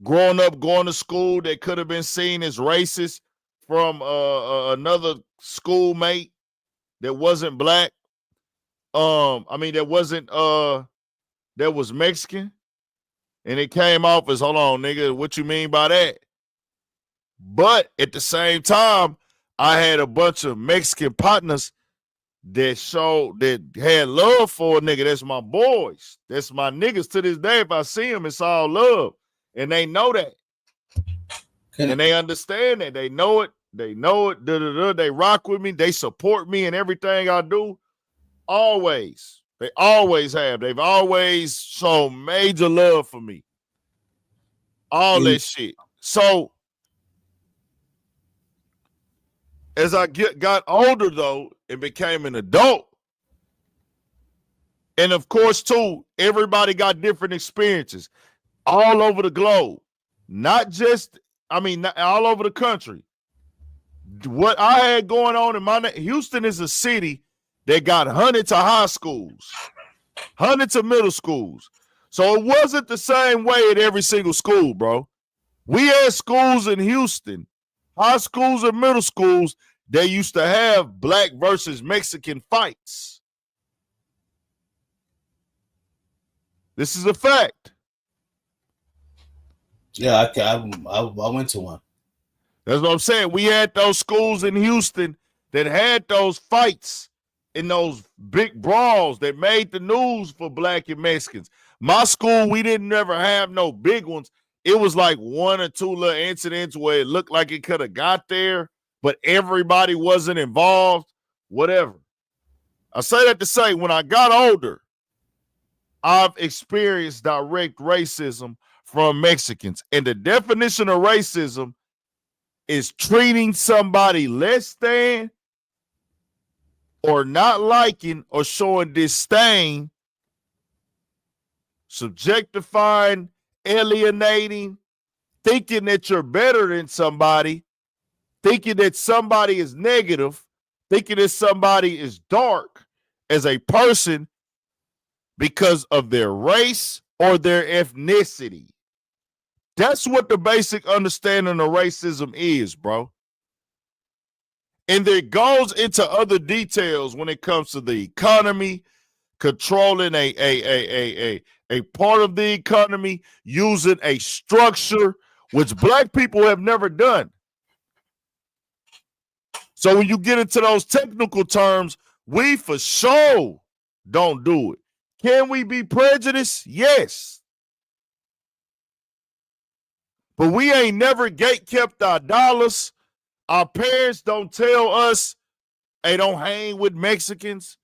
growing up, going to school that could have been seen as racist from another schoolmate that wasn't black. That was Mexican. And it came off as, hold on, nigga, what you mean by that? But at the same time, I had a bunch of Mexican partners that had love for a nigga. That's my boys. That's my niggas to this day. If I see them, it's all love. And they know that. And they understand that. They know it. They know it. They rock with me. They support me in everything I do. Always. They always have. They've always shown major love for me. All that shit. So, as I got older, though, and became an adult, and of course, too, everybody got different experiences all over the globe. Not all over the country. What I had going on in Houston is a city that got hundreds of high schools, hundreds of middle schools. So it wasn't the same way at every single school, bro. We had schools in Houston, high schools and middle schools, they used to have black versus Mexican fights. This is a fact. Yeah, I went to one. That's what I'm saying. We had those schools in Houston that had those fights in those big brawls that made the news for Black and Mexicans. My school, we didn't ever have no big ones. It was like one or two little incidents where it looked like it could have got there, but everybody wasn't involved, whatever. I say that to say, when I got older, I've experienced direct racism from Mexicans. And the definition of racism is treating somebody less than or not liking or showing disdain, subjectifying, alienating, thinking that you're better than somebody, thinking that somebody is negative, thinking that somebody is dark as a person because of their race or their ethnicity. That's what the basic understanding of racism is, bro. And it goes into other details when it comes to the economy, controlling a part of the economy, using a structure which Black people have never done. So when you get into those technical terms, we for sure don't do it. Can we be prejudiced? Yes. But we ain't never gatekept our dollars. Our parents don't tell us, hey, don't hang with Mexicans.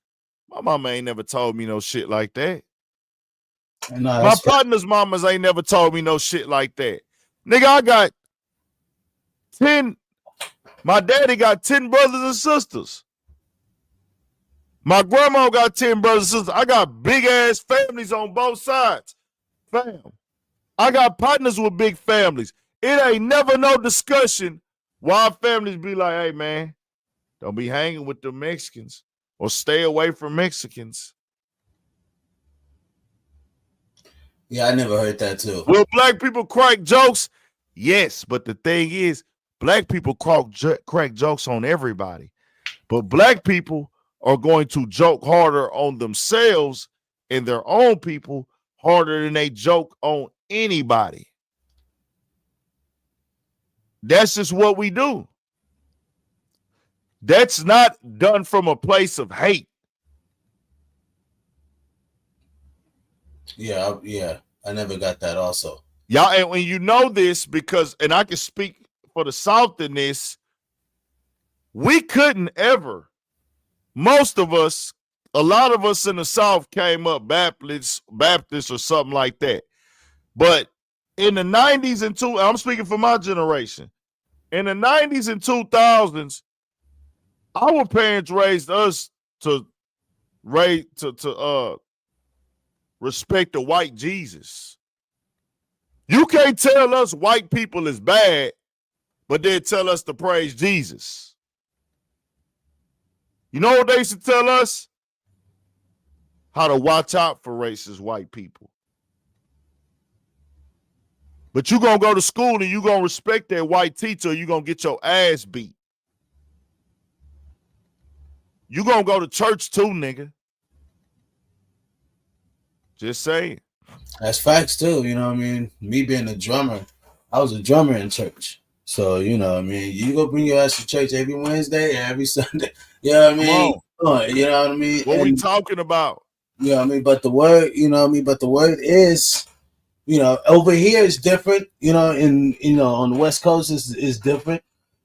My mama ain't never told me no shit like that. My partner's mamas ain't never told me no shit like that. Nigga, I got 10. My daddy got 10 brothers and sisters. My grandma got 10 brothers and sisters. I got big ass families on both sides. Fam. I got partners with big families. It ain't never no discussion why families be like, hey man, don't be hanging with the Mexicans or stay away from Mexicans. Yeah, I never heard that too. Will Black people crack jokes? Yes, but the thing is, Black people crack jokes on everybody. But Black people are going to joke harder on themselves and their own people harder than they joke on anybody. That's just what we do. That's not done from a place of hate. Yeah, I never got that also. Y'all, and when you know this, because, and I can speak for the South in this, we couldn't ever, most of us, a lot of us in the South came up Baptist or something like that. But in the 90s and I'm speaking for my generation, in the 90s and 2000s, our parents raised us to respect the white Jesus. You can't tell us white people is bad, but they tell us to praise Jesus. You know what they used to tell us? How to watch out for racist white people. But you gonna go to school and you gonna respect that white teacher, or you gonna get your ass beat. You gonna go to church too, nigga. Just saying. That's facts too, you know what I mean? Me being a drummer, I was a drummer in church. So, you know what I mean? You go bring your ass to church every Wednesday, every Sunday. You know what I mean? You know what I mean? What we talking about? You know what I mean? But the word, you know what I mean? But the word is, you know, over here is different, you know, on the West Coast is different.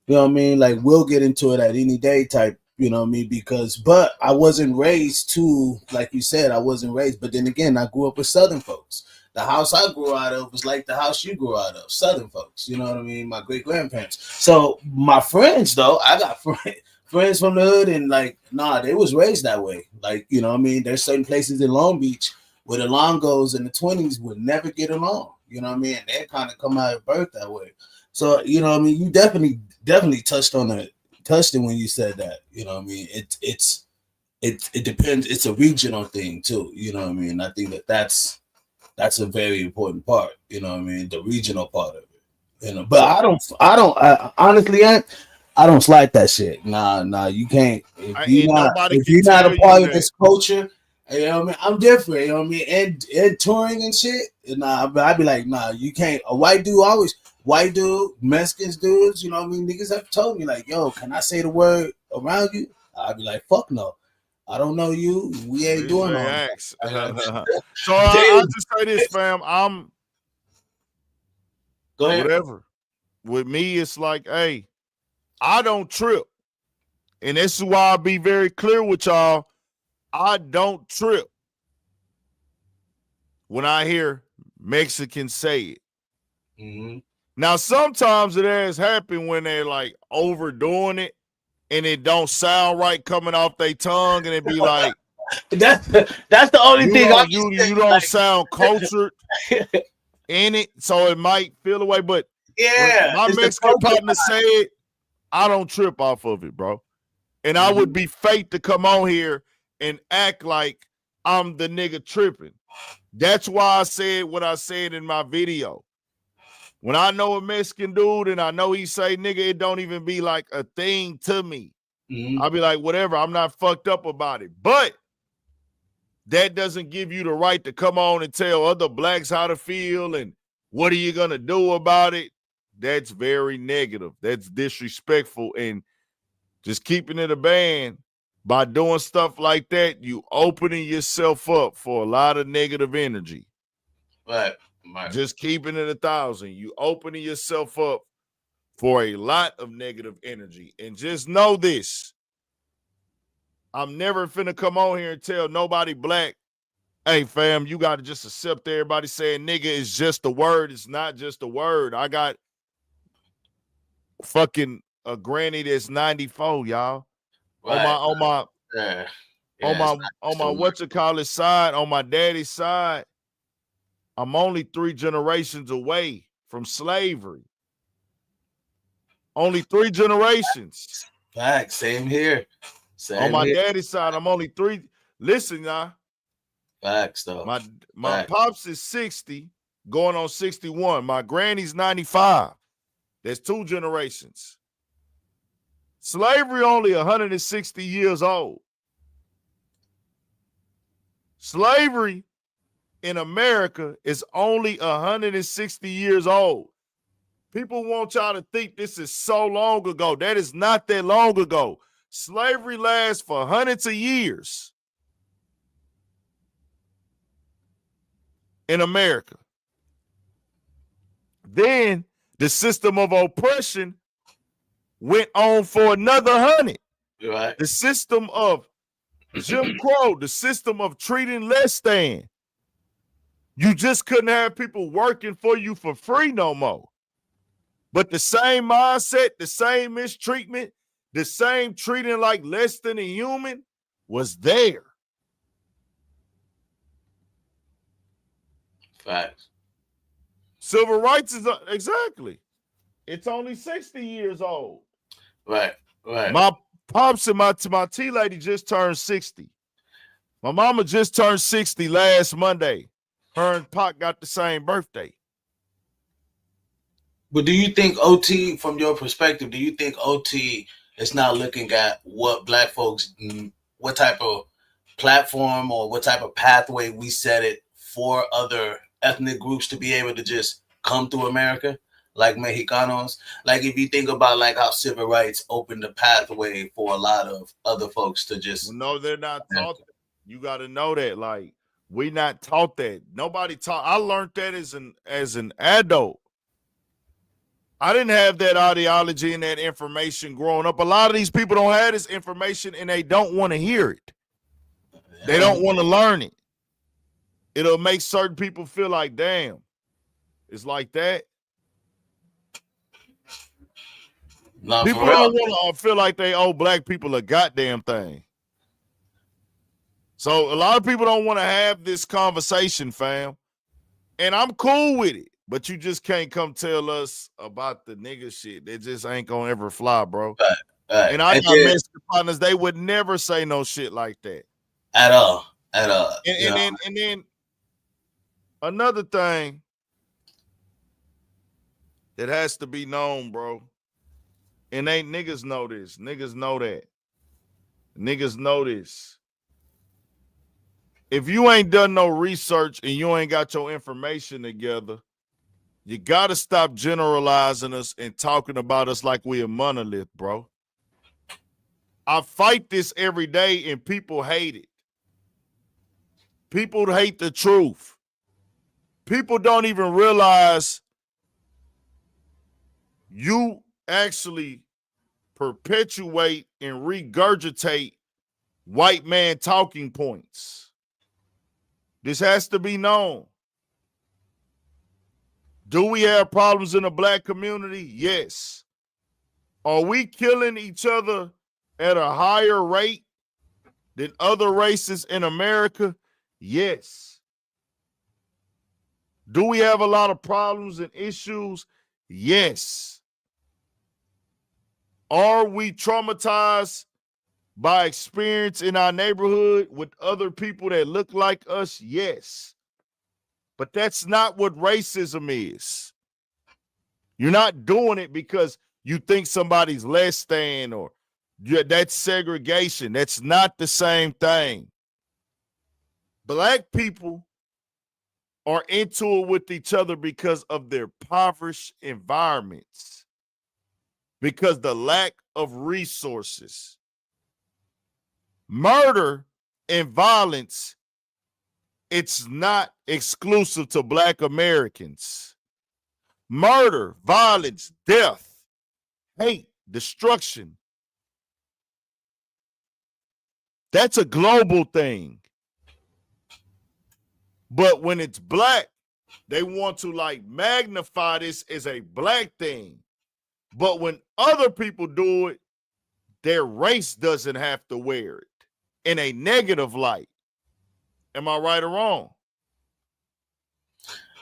You know what I mean? Like, we'll get into it at any day type, you know what I mean? But I wasn't raised like you said, I wasn't raised. But then again, I grew up with Southern folks. The house I grew out of was like the house you grew out of, Southern folks. You know what I mean? My great grandparents. So my friends, though, I got friends from the hood, and like, nah, they was raised that way. Like, you know what I mean? There's certain places in Long Beach where the Longos in the 20s would never get along. You know what I mean? They kind of come out of birth that way. So, you know what I mean? You definitely touched it when you said that. You know what I mean? It depends. It's a regional thing too. You know what I mean? I think that's a very important part. You know what I mean? The regional part of it. You know, but I honestly, I don't slide that shit. Nah, you can't. If you're not a part of this culture, you know what I mean? I'm different, you know what I mean? And touring and shit, nah, I'd be like, nah, you can't. A white dude, Mexicans dudes, you know what I mean? Niggas have told me, like, yo, can I say the word around you, I'd be like, fuck no. I don't know you. We ain't doing all that. So I'll just say this, fam. Go ahead. Whatever. With me, it's like, hey, I don't trip. And this is why I'll be very clear with y'all. I don't trip when I hear Mexicans say it. Mm-hmm. Now, sometimes it has happened when they're like overdoing it and it don't sound right coming off their tongue, and it be like, that's the only thing you don't sound cultured in it, so it might feel away. But yeah, my Mexican partner say it, I don't trip off of it, bro. And I would be fake to come on here and act like I'm the nigga tripping. That's why I said what I said in my video. When I know a Mexican dude and I know he say nigga, it don't even be like a thing to me. I'll be like, whatever, I'm not fucked up about it. But that doesn't give you the right to come on and tell other blacks how to feel and what are you gonna do about it. That's very negative. That's disrespectful. And just keeping it a band, by doing stuff like that, you opening yourself up for a lot of negative energy. Right. Just keeping it 1,000. You opening yourself up for a lot of negative energy. And just know this. I'm never finna come on here and tell nobody black, hey, fam, you got to just accept everybody saying nigga is just a word. It's not just a word. I got fucking a granny that's 94, y'all. Right. On my what you call it side, on my daddy's side, I'm only 3 generations away from slavery. Only 3 generations. Facts. Same here. On my daddy's side, I'm only 3. Listen, y'all. Facts, though. My pops is 60, going on 61. My granny's 95. That's 2 generations. Slavery only 160 years old. Slavery in America is only 160 years old. People want y'all to think this is so long ago. That is not that long ago. Slavery lasts for hundreds of years in America. Then the system of oppression went on for another 100. Right. The system of Jim Crow, the system of treating less than. You just couldn't have people working for you for free no more. But the same mindset, the same mistreatment, the same treating like less than a human was there. Facts. Civil rights is exactly. It's only 60 years old. Right. My pops and my tea lady just turned 60. My mama just turned 60 last Monday. Her and Pac got the same birthday. But do you think OT, from your perspective, do you think OT is now looking at what black folks, what type of platform or what type of pathway we set it for other ethnic groups to be able to just come through America? Like Mexicanos, like if you think about like how civil rights opened the pathway for a lot of other folks to just. No, they're not taught that. You got to know that. Like, we not taught that. Nobody taught. I learned that as an adult. I didn't have that ideology and that information growing up. A lot of these people don't have this information and they don't want to hear it. They don't want to learn it. It'll make certain people feel like, damn, it's like that. No, people don't want to feel like they owe black people a goddamn thing. So a lot of people don't want to have this conversation, fam. And I'm cool with it. But you just can't come tell us about the nigga shit. They just ain't gonna ever fly, bro. Right. And I got Mexican partners, they would never say no shit like that. At all. And then another thing that has to be known, bro. And niggas know this. Niggas know that. Niggas know this. If you ain't done no research and you ain't got your information together, you got to stop generalizing us and talking about us like we a monolith, bro. I fight this every day and people hate it. People hate the truth. People don't even realize you actually perpetuate and regurgitate white man talking points. This has to be known. Do we have problems in the black community? Yes. Are we killing each other at a higher rate than other races in America? Yes. Do we have a lot of problems and issues? Yes. Are we traumatized by experience in our neighborhood with other people that look like us? Yes. But that's not what racism is. You're not doing it because you think somebody's less than, or that's segregation. That's not the same thing. Black people are into it with each other because of their impoverished environments, because the lack of resources. Murder and violence, it's not exclusive to Black Americans. Murder, violence, death, hate, destruction, that's a global thing. But when it's black, they want to like magnify this as a black thing. But when other people do it, their race doesn't have to wear it in a negative light. Am I right or wrong?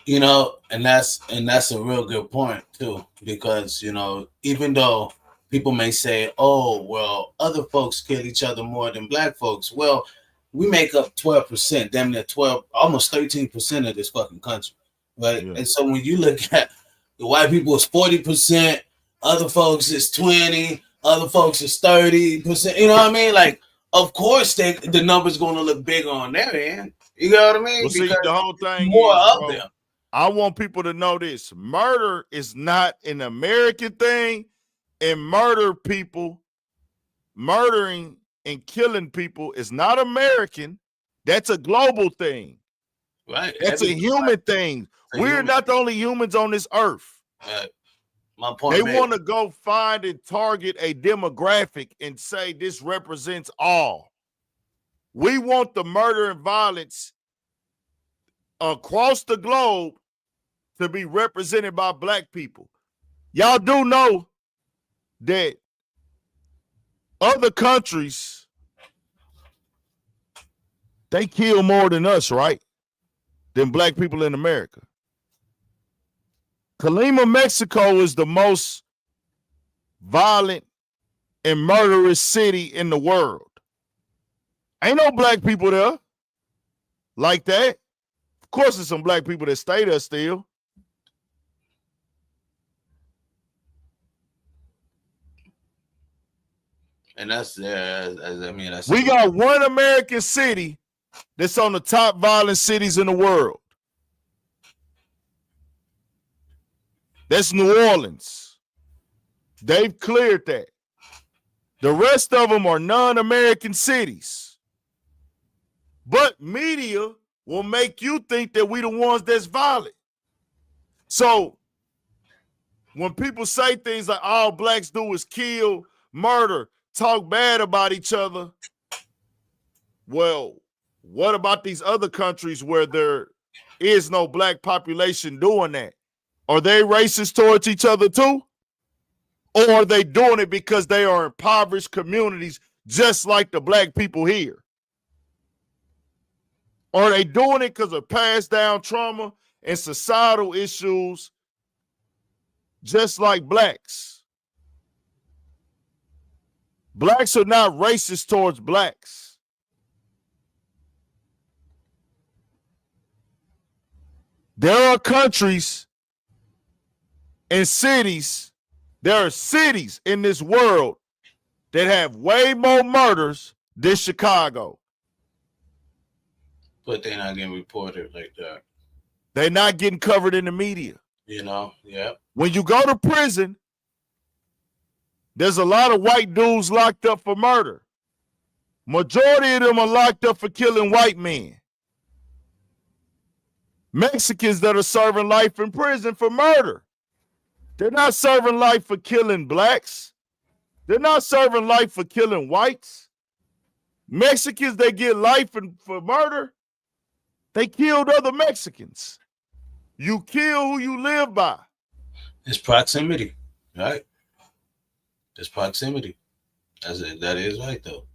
You know, and that's a real good point too, because, you know, even though people may say, oh, well, other folks kill each other more than black folks. Well, we make up 12%, damn near 12, almost 13% of this fucking country, right? Yeah. And so when you look at the white people, it's 40%, other folks is 20, other folks is 30%. You know what I mean? Like, of course, the number's going to look bigger on their end. You know what I mean? Well, see, the whole thing more is, up bro, there. I want people to know this. Murder is not an American thing, and murdering and killing people is not American. That's a global thing. Right. That's a human thing. We're not the only humans on this earth. My point. They want to go find and target a demographic and say this represents all. We want the murder and violence across the globe to be represented by black people. Y'all do know that other countries, they kill more than us, right? Than black people in America. Colima, Mexico is the most violent and murderous city in the world. Ain't no black people there like that. Of course, there's some black people that stay there still. And that's we got one American city that's on the top violent cities in the world. That's New Orleans. They've cleared that. The rest of them are non-American cities. But media will make you think that we the ones that's violent. So when people say things like all blacks do is kill, murder, talk bad about each other, well, what about these other countries where there is no black population doing that? Are they racist towards each other too? Or are they doing it because they are impoverished communities just like the black people here? Or are they doing it because of passed down trauma and societal issues just like blacks? Blacks are not racist towards blacks. There are countries and cities, there are cities in this world that have way more murders than Chicago. But they're not getting reported like that. They're not getting covered in the media. You know, yeah. When you go to prison, There's a lot of white dudes locked up for murder. Majority of them are locked up for killing white men. Mexicans that are serving life in prison for murder. They're not serving life for killing blacks. They're not serving life for killing whites. Mexicans, they get life for murder. They killed other Mexicans. You kill who you live by. It's proximity, right? It's proximity. That is right, though.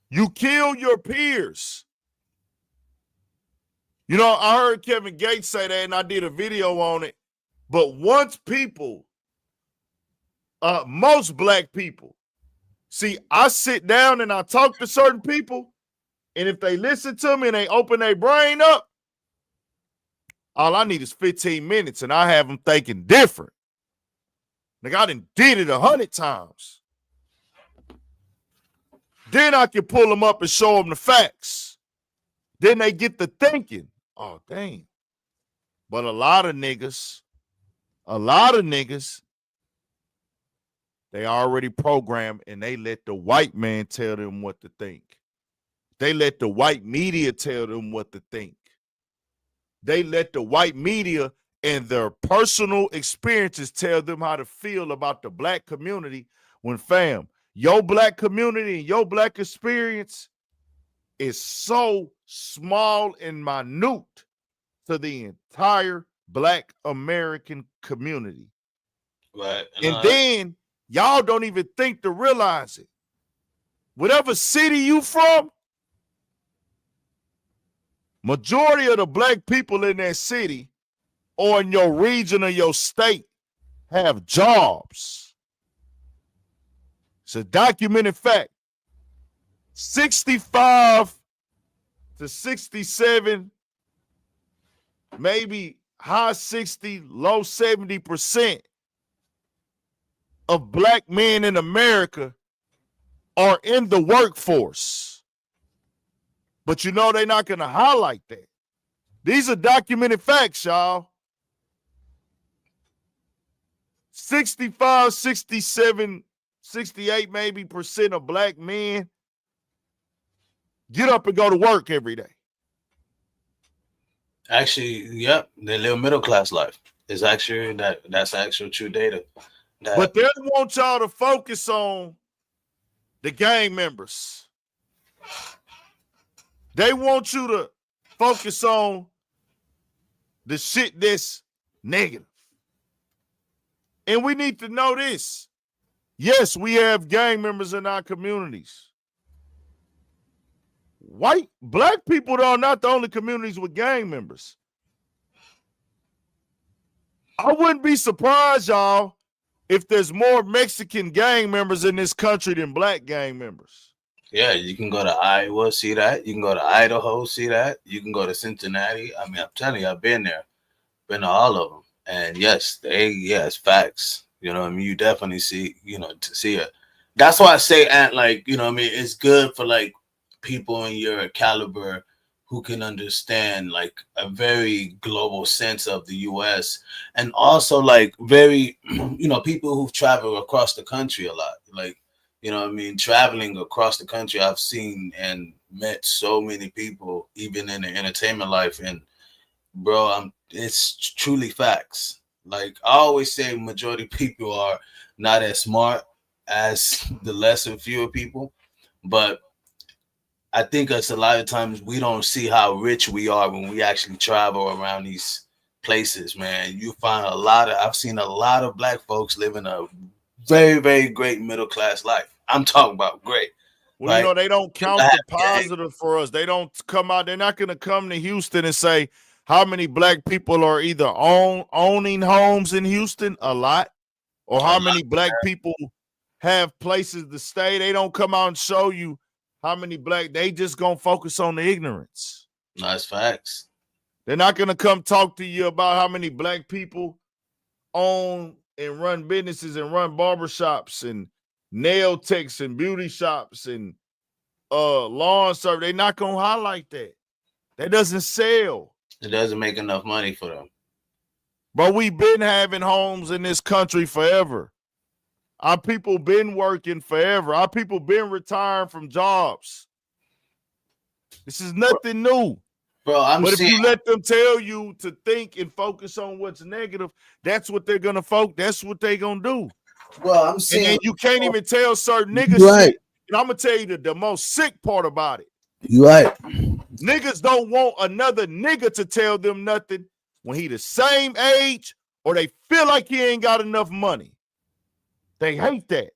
You kill your peers. You know, I heard Kevin Gates say that, and I did a video on it. But once people, most black people, see, I sit down and I talk to certain people, and if they listen to me and they open their brain up, all I need is 15 minutes, and I have them thinking different. Like, I done did it 100 times. Then I can pull them up and show them the facts. Then they get to thinking, oh, dang. But a lot of niggas, they already programmed, and they let the white man tell them what to think. They let the white media tell them what to think. They let the white media and their personal experiences tell them how to feel about the black community when, fam, your black community and your black experience is so small and minute to the entire black American community. Right. And then y'all don't even think to realize it. Whatever city you from, majority of the black people in that city or in your region or your state have jobs. It's a documented fact. 65 to 67, maybe high 60, low 70% of black men in America are in the workforce. But you know they're not going to highlight that. These are documented facts, y'all. 65, 67, 68 maybe percent of black men get up and go to work every day. Actually, yep, they live middle class life. It's actually that's actual true data. But they want y'all to focus on the gang members. They want you to focus on the shit that's negative. And we need to know this. Yes, we have gang members in our communities. Black people are not the only communities with gang members. I wouldn't be surprised, y'all, if there's more Mexican gang members in this country than black gang members. Yeah, you can go to Iowa, see that. You can go to Idaho, see that. You can go to Cincinnati. I mean, I'm telling you, I've been there. Been to all of them. And yes, it's facts. You know what I mean? You definitely see, to see it. That's why I say, Ant, like, you know what I mean? It's good for, like, people in your caliber who can understand, like, a very global sense of the U.S. and also, like, very, people who've traveled across the country a lot. Like, you know what I mean? Traveling across the country, I've seen and met so many people, even in the entertainment life. And, bro, it's truly facts. Like, I always say majority of people are not as smart as the less and fewer people. But I think it's a lot of times we don't see how rich we are when we actually travel around these places, man. You find I've seen a lot of black folks living a very, very great middle-class life. I'm talking about great. Well, they don't count the positive for us. They don't come out. They're not going to come to Houston and say how many black people are either owning homes in Houston, a lot, or how many black people have places to stay. They don't come out and show you how many they just going to focus on the ignorance. That's facts. They're not going to come talk to you about how many black people own and run businesses and run barbershops and nail techs and beauty shops and lawn service. They're not going to highlight that. That doesn't sell. It doesn't make enough money for them. But we've been having homes in this country forever. Our people been working forever. Our people been retiring from jobs. This is nothing new. Bro, but if you let them tell you to think and focus on what's negative, that's what they're gonna focus. That's what they're gonna do. Well, I'm saying, and you can't even tell certain niggas shit. And I'm gonna tell you the most sick part about it. You right. Niggas don't want another nigga to tell them nothing when he the same age or they feel like he ain't got enough money. They hate that.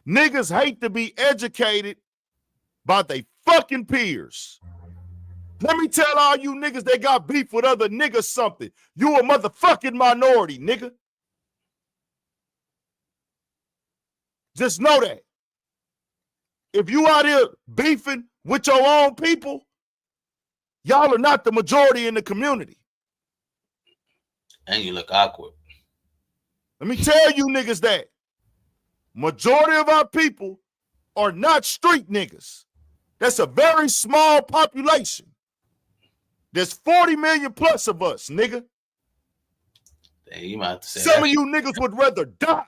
Niggas hate to be educated by their fucking peers. Let me tell all you niggas that got beef with other niggas something. You a motherfucking minority, nigga. Just know that. If you out here beefing with your own people, y'all are not the majority in the community. And you look awkward. Let me tell you niggas that. Majority of our people are not street niggas. That's a very small population. There's 40 million plus of us, nigga. Dang, you might have to say Some of you niggas would rather die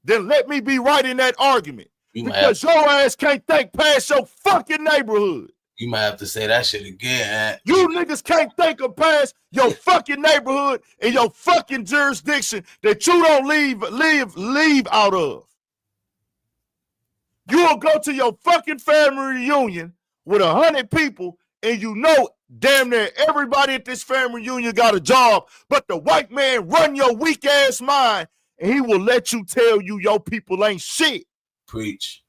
than let me be right in that argument. Because your ass can't think past your fucking neighborhood. You might have to say that shit again. You niggas can't think of past your fucking neighborhood and your fucking jurisdiction that you don't leave out of. You will go to your fucking family reunion with 100 people and you know damn near everybody at this family reunion got a job, but the white man run your weak ass mind and he will let you tell you your people ain't shit. Preach.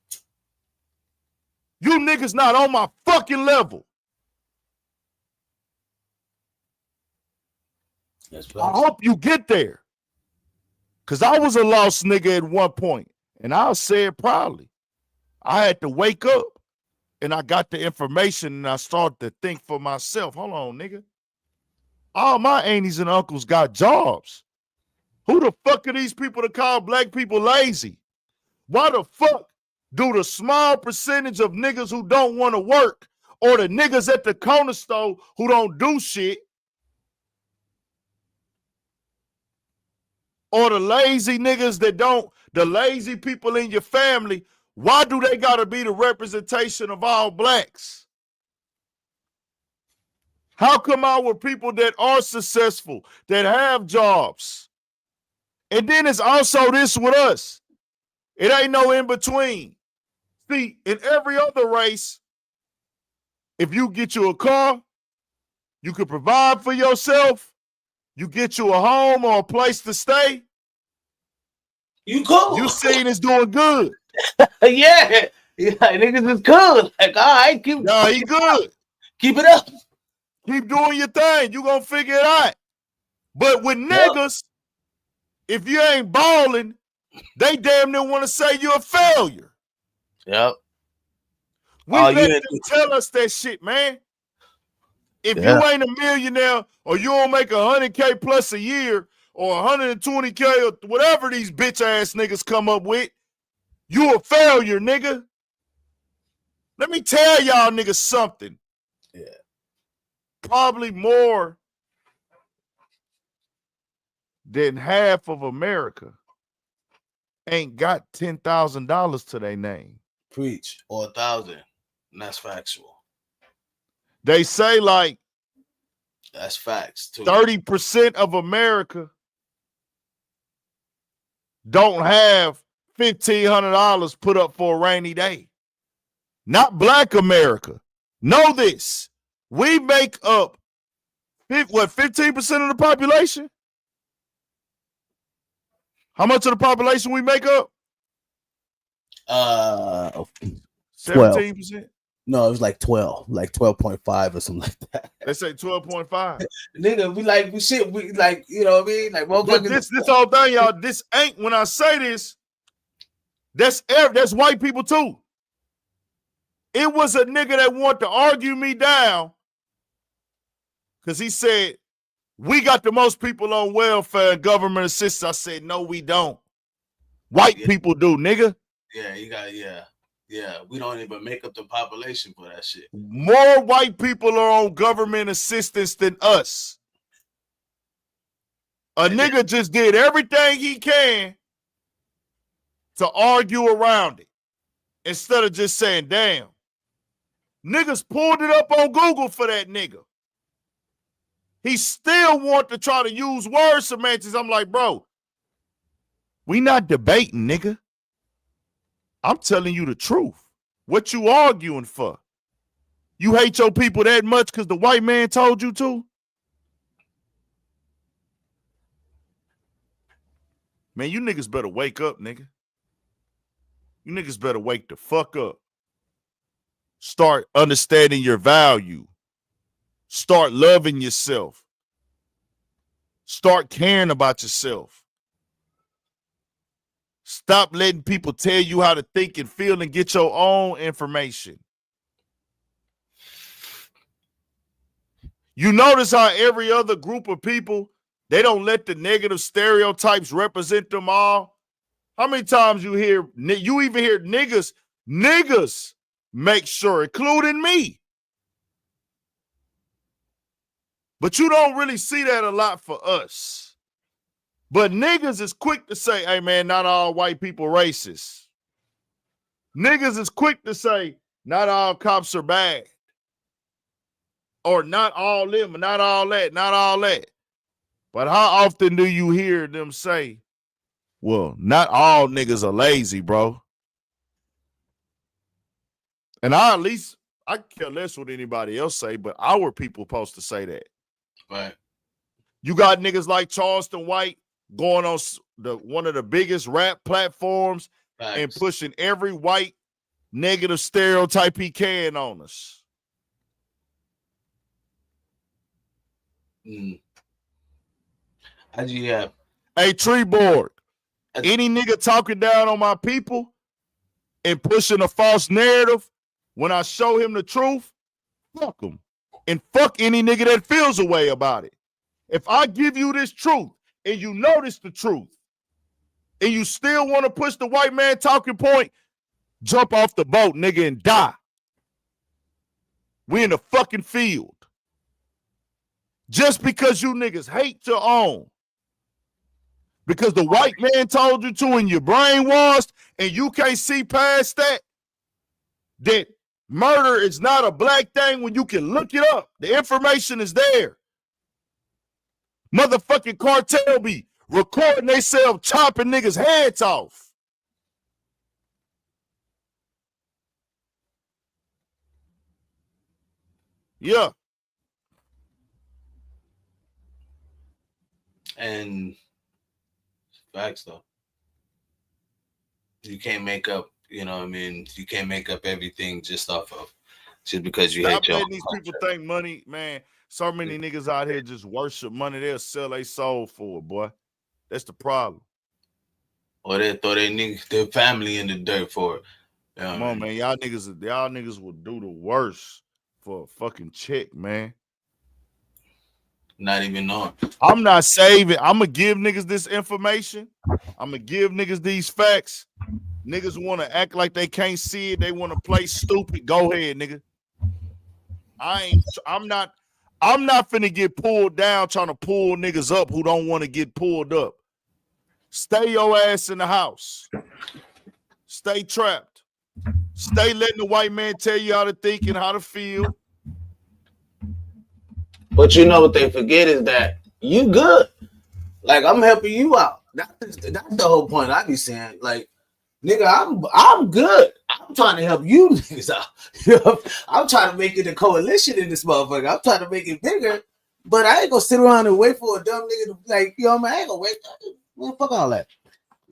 You niggas not on my fucking level. I hope you get there. Because I was a lost nigga at one point, and I'll say it proudly. I had to wake up, and I got the information, and I started to think for myself. Hold on, nigga. All my aunties and uncles got jobs. Who the fuck are these people that call black people lazy? Why the fuck do the small percentage of niggas who don't want to work or the niggas at the corner store who don't do shit or the lazy niggas that don't, the lazy people in your family, why do they got to be the representation of all blacks? How come our people that are successful, that have jobs? And then it's also this with us. It ain't no in between. See, in every other race, if you get you a car, you can provide for yourself, you get you a home or a place to stay. You cool. You seen it's doing good. Yeah, niggas is good. Like, all right, he good. Keep it up. Keep doing your thing. You gonna figure it out. But with niggas, if you ain't balling, they damn near want to say you're a failure. Yep. We let them tell us that shit, man. If you ain't a millionaire or you don't make 100K plus a year or 120K or whatever these bitch ass niggas come up with, you a failure, nigga. Let me tell y'all niggas something. Yeah. Probably more than half of America ain't got $10,000 to their name. Preach. Or 1,000. And that's factual. They say like that's facts too. 30% of America don't have $1,500 put up for a rainy day. Not black America. Know this. We make up 15% of the population? How much of the population we make up? 17%? No, it was like 12, like 12.5 or something like that. They say 12.5. Nigga, we like, you know what I mean? Like, but this whole thing, y'all, this ain't, when I say this, that's white people too. It was a nigga that wanted to argue me down because he said, we got the most people on welfare and government assistance. I said, no, we don't. White people do, nigga. Yeah, you got, yeah, we don't even make up the population for that shit. More white people are on government assistance than us. A nigga just did everything he can to argue around it instead of just saying, damn, niggas pulled it up on Google for that nigga. He still want to try to use word semantics. I'm like, bro, we not debating, nigga. I'm telling you the truth. What you arguing for? You hate your people that much because the white man told you to? Man, you niggas better wake up, nigga. You niggas better wake the fuck up. Start understanding your value. Start loving yourself. Start caring about yourself. Stop letting people tell you how to think and feel and get your own information. You notice how every other group of people, they don't let the negative stereotypes represent them all? How many times you even hear niggas make sure, including me. But you don't really see that a lot for us. But niggas is quick to say, hey, man, not all white people racist. Niggas is quick to say, not all cops are bad. Or not all them, not all that, not all that. But how often do you hear them say, well, not all niggas are lazy, bro? And I care less what anybody else say, but our people supposed to say that. Right. You got niggas like Charleston White going on one of the biggest rap platforms and pushing every white negative stereotype he can on us. Hey, Treeborg, any nigga talking down on my people and pushing a false narrative, when I show him the truth, fuck him. And fuck any nigga that feels a way about it. If I give you this truth and you notice the truth and you still want to push the white man talking point, jump off the boat, nigga, and die. We in the fucking field. Just because you niggas hate your own. Because the white man told you to and you're brainwashed and you can't see past that murder is not a black thing when you can look it up. The information is there. Motherfucking cartel be recording themselves chopping niggas' heads off. Yeah. And facts though. You can't make up, you know what I mean? You can't make up everything just because you hate your letting these people think money, man. So many niggas out here just worship money. They'll sell their soul for it, boy. That's the problem. Or they throw their family in the dirt for it. Come on, man. Y'all niggas will do the worst for a fucking check, man. Not even knowing. I'm not saving. I'm going to give niggas this information. I'm going to give niggas these facts. Niggas want to act like they can't see it. They want to play stupid. Go ahead, nigga. I'm not finna get pulled down trying to pull niggas up who don't want to get pulled up. Stay your ass in the house. Stay trapped. Stay letting the white man tell you how to think and how to feel. But you know what they forget is that you good. Like, I'm helping you out. That's the whole point I be saying. Like, nigga, I'm good. I'm trying to help you niggas out. You know? I'm trying to make it a coalition in this motherfucker. I'm trying to make it bigger. But I ain't gonna sit around and wait for a dumb nigga to, like, you know what I mean? I ain't gonna wait. Man, fuck all that.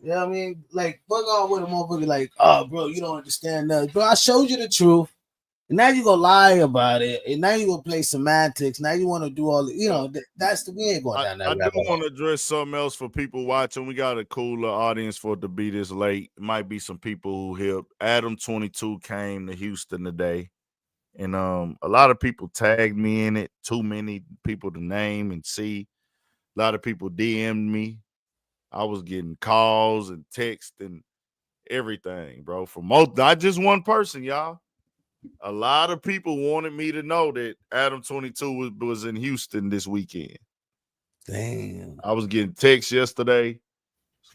You know what I mean? Like, fuck all with a motherfucker like, oh, bro, you don't understand that. Bro, I showed you the truth. And now you gonna lie about it, and now you gonna play semantics. Now you want to do all the, you know, we ain't going down that. I do want to address something else for people watching. We got a cooler audience for it to be this late. It might be some people who helped. Adam 22 came to Houston today, and a lot of people tagged me in it. Too many people to name and see. A lot of people DM'd me. I was getting calls and texts and everything, bro. From not just one person, y'all. A lot of people wanted me to know that Adam 22 was in Houston this weekend. Damn. I was getting texts yesterday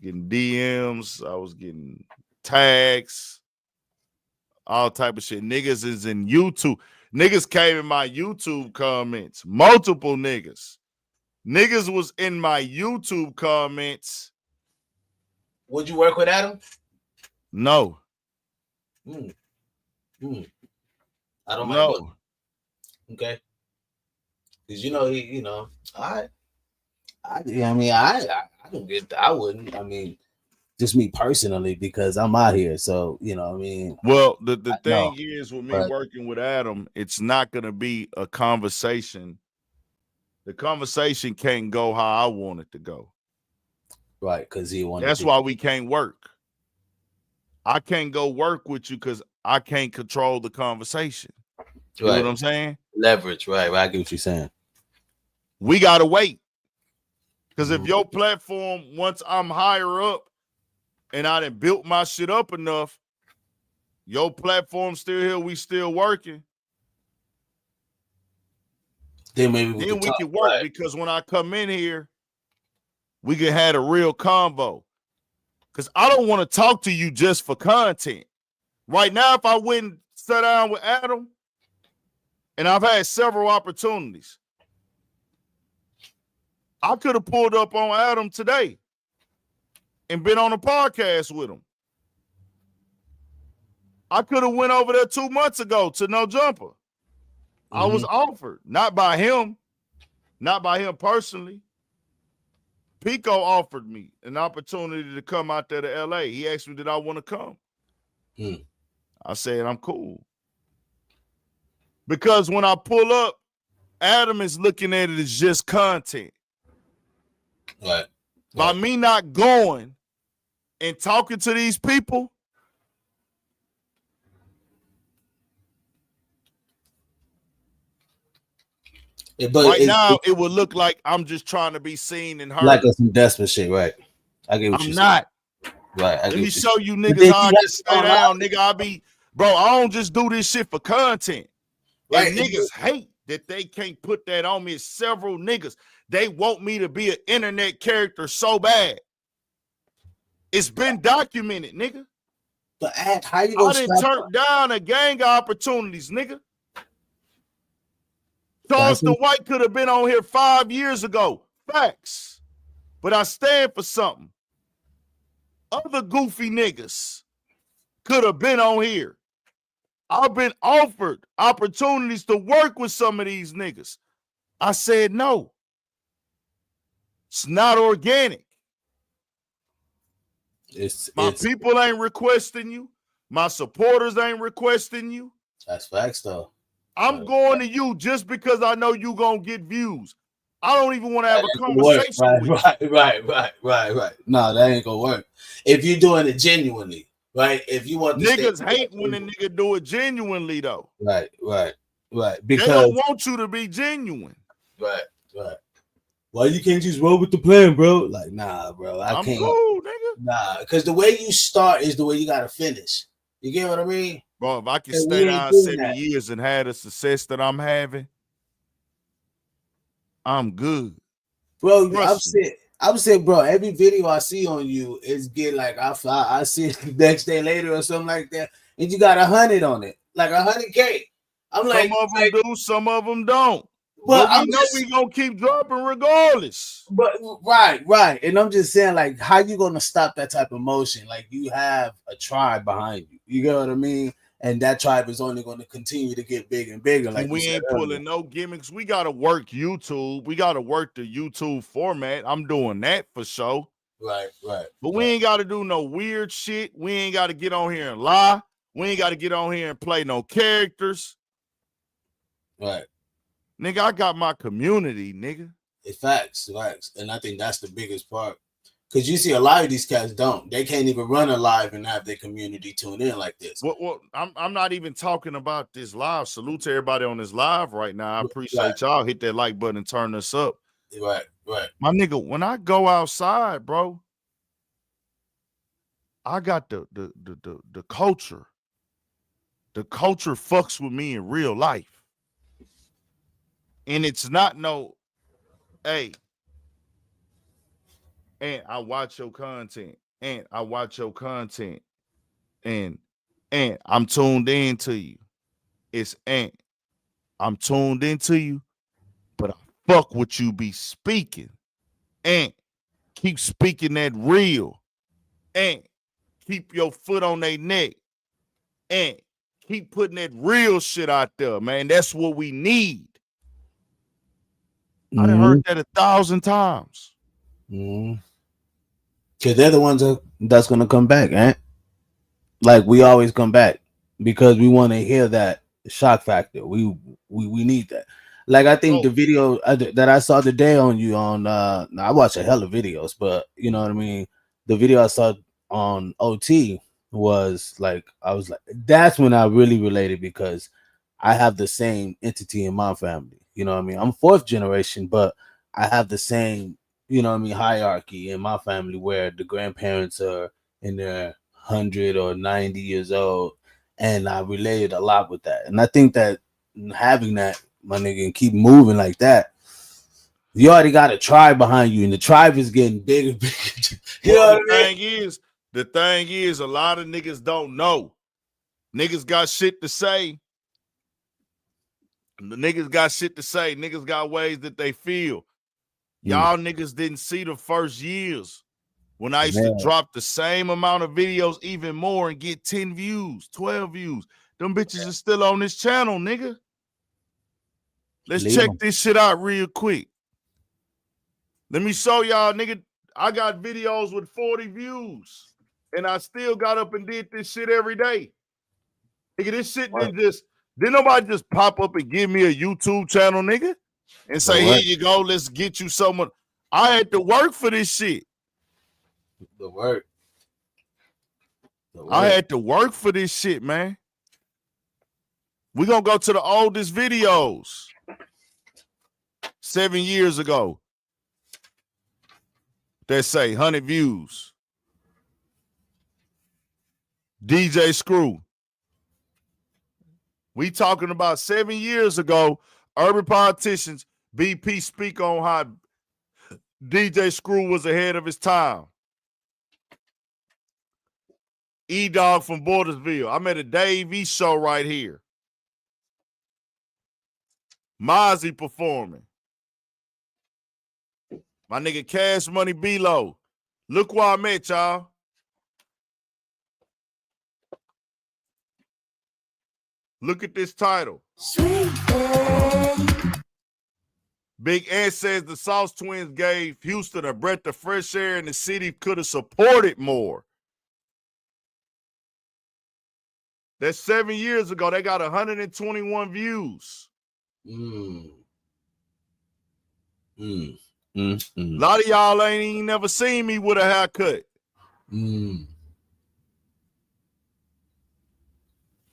getting DMs. I was getting tags. All type of shit. Niggas is in YouTube. Niggas came in my YouTube comments. Multiple niggas. Niggas was in my YouTube comments. Would you work with Adam? No. I don't know. Like okay. Because he, I don't get. I wouldn't. I mean, just me personally, because I'm out here. So Well, the thing is with me working with Adam, it's not gonna be a conversation. The conversation can't go how I want it to go. Right, because he wanted. That's why we can't work. I can't go work with you because I can't control the conversation. You know what I'm saying? Leverage, right? I get what you're saying. We gotta wait. Because if your platform, once I'm higher up and I done built my shit up enough, your platform still here, we still working. Then maybe we can work because when I come in here, we can have a real convo. Because I don't want to talk to you just for content. Right now, if I went and sat down with Adam, and I've had several opportunities, I could have pulled up on Adam today and been on a podcast with him. I could have went over there 2 months ago to No Jumper. I was offered, not by him personally. Pico offered me an opportunity to come out there to LA. He asked me, did I want to come? I said, I'm cool. Because when I pull up, Adam is looking at it as just content. Right. By me not going and talking to these people, right now it would look like I'm just trying to be seen and heard. Like some desperate shit, right? I get what I'm you're not. saying. Right. Let me show you niggas how I just stay down, nigga. I don't just do this shit for content. Right. And niggas hate that they can't put that on me. It's several niggas. They want me to be an internet character so bad. It's been documented, nigga. But how you gonna didn't turn down a gang of opportunities, nigga. Charleston White could have been on here 5 years ago. Facts. But I stand for something. Other goofy niggas could have been on here. I've been offered opportunities to work with some of these niggas. I said no. It's not organic. My people ain't requesting you. My supporters ain't requesting you. That's facts, though. I'm going to you just because I know you gonna get views. I don't even want to have a conversation with you. Right. No, that ain't gonna work. If you're doing it genuinely, right? If you want niggas hate when a nigga do it genuinely, though. Right. Because they don't want you to be genuine. Right. Well, you can't just roll with the plan, bro. Like, nah, bro. I'm can't. Cool, nigga. Nah, because the way you start is the way you gotta finish. You get what I mean? Bro, if I can stay down 7 years and have the success that I'm having, I'm good. Bro, I'm saying, bro, every video I see on you is get like I see it the next day later or something like that, and you got 100 on it, like 100K. I'm like, some of them do, some of them don't. But we know we gonna keep dropping regardless. But right, and I'm just saying, like, how you gonna stop that type of motion? Like, you have a tribe behind you. You get what I mean? And that tribe is only going to continue to get bigger and bigger. Like we ain't pulling no gimmicks. We got to work YouTube. We got to work the YouTube format. I'm doing that for sure. Right. But we ain't got to do no weird shit. We ain't got to get on here and lie. We ain't got to get on here and play no characters. Right. Nigga, I got my community, nigga. It's facts. And I think that's the biggest part. Because you see a lot of these cats don't. They can't even run a live and have their community tune in like this. Well, I'm not even talking about this live. Salute to everybody on this live right now. I appreciate y'all. Hit that like button and turn us up. Right. My nigga, when I go outside, bro, I got the culture. The culture fucks with me in real life. And it's not no, hey, And I watch your content. And I watch your content. And I'm tuned in to you. It's Ant. I'm tuned into you, but I fuck what you be speaking. And keep speaking that real. And keep your foot on their neck. And keep putting that real shit out there, man. That's what we need. I done heard that 1,000 times. Because they're the ones that's going to come back, eh? Like we always come back because we want to hear that shock factor. We need that. Like I think the video that I saw today on you on I watch a hell of videos, but you know what I mean. The video I saw on OT was like I was like that's when I really related because I have the same entity in my family. You know what I mean? I'm fourth generation, but I have the same, you know what I mean, hierarchy in my family where the grandparents are in their 100 or 90 years old, and I related a lot with that. And I think that having that, my nigga, and keep moving like that, you already got a tribe behind you, and the tribe is getting bigger. You know what I mean? The thing is, a lot of niggas don't know. Niggas got shit to say. The niggas got shit to say. Niggas got ways that they feel. Y'all niggas didn't see the first years when I used to drop the same amount of videos, even more, and get 10 views, 12 views. Them bitches are still on this channel, nigga. Let's check this shit out real quick. Let me show y'all, nigga. I got videos with 40 views, and I still got up and did this shit every day. Nigga, this shit didn't nobody just pop up and give me a YouTube channel, nigga, and say, here you go, let's get you someone. I had to work for this shit. The work. I had to work for this shit, man. We're going to go to the oldest videos. 7 years ago. That say 100 views. DJ Screw. We talking about 7 years ago. Urban Politicians, BP speak on how DJ Screw was ahead of his time. E-Dog from Bordersville. I'm at a Dave E show right here. Mozzie performing. My nigga Cash Money B-Lo. Look where I'm at, y'all. Look at this title. Big Ant says the Sauce Twins gave Houston a breath of fresh air and the city could have supported more. That's 7 years ago. They got 121 views. A lot of y'all ain't even never seen me with a haircut.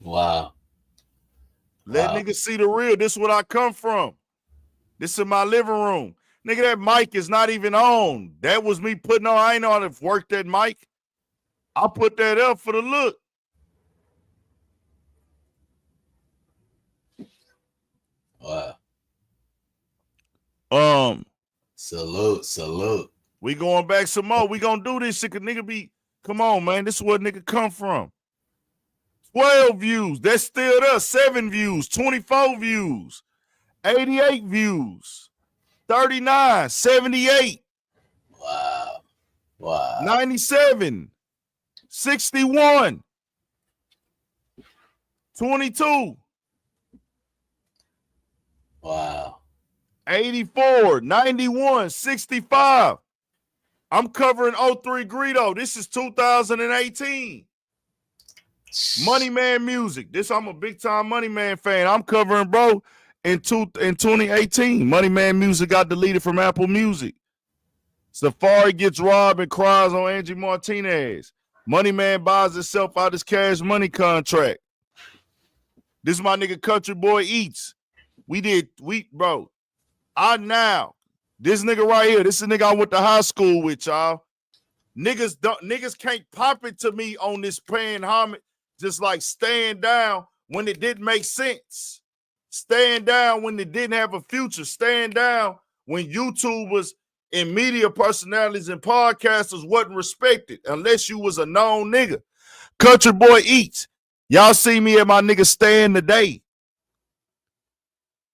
Wow. Let niggas see the real. This is what I come from. This is my living room. Nigga, that mic is not even on. That was me putting on. I ain't know how to work that mic. I put that up for the look. Wow. Salute. We going back some more. We gonna do this shit, cause nigga be, come on, man. This is where nigga come from. 12 views. That's still there. 7 views. 24 views. 88 views. 39. 78. Wow. 97. 61. 22. Wow. 84, 91, 65. I'm covering 03 Greedo. This is 2018. Money Man Music. I'm a big time Money Man fan. I'm covering, bro, in 2018. Money Man Music got deleted from Apple Music. Safari gets robbed and cries on Angie Martinez. Money Man buys himself out his Cash Money contract. This is my nigga Country Boy Eats. Bro. This nigga right here, this is a nigga I went to high school with, y'all. Niggas can't pop it to me on this paying homage, just like staying down when it didn't make sense. Staying down when it didn't have a future. Staying down when YouTube was and media personalities and podcasters wasn't respected unless you was a known nigga. Country Boy Eats. Y'all see me at my nigga stand today.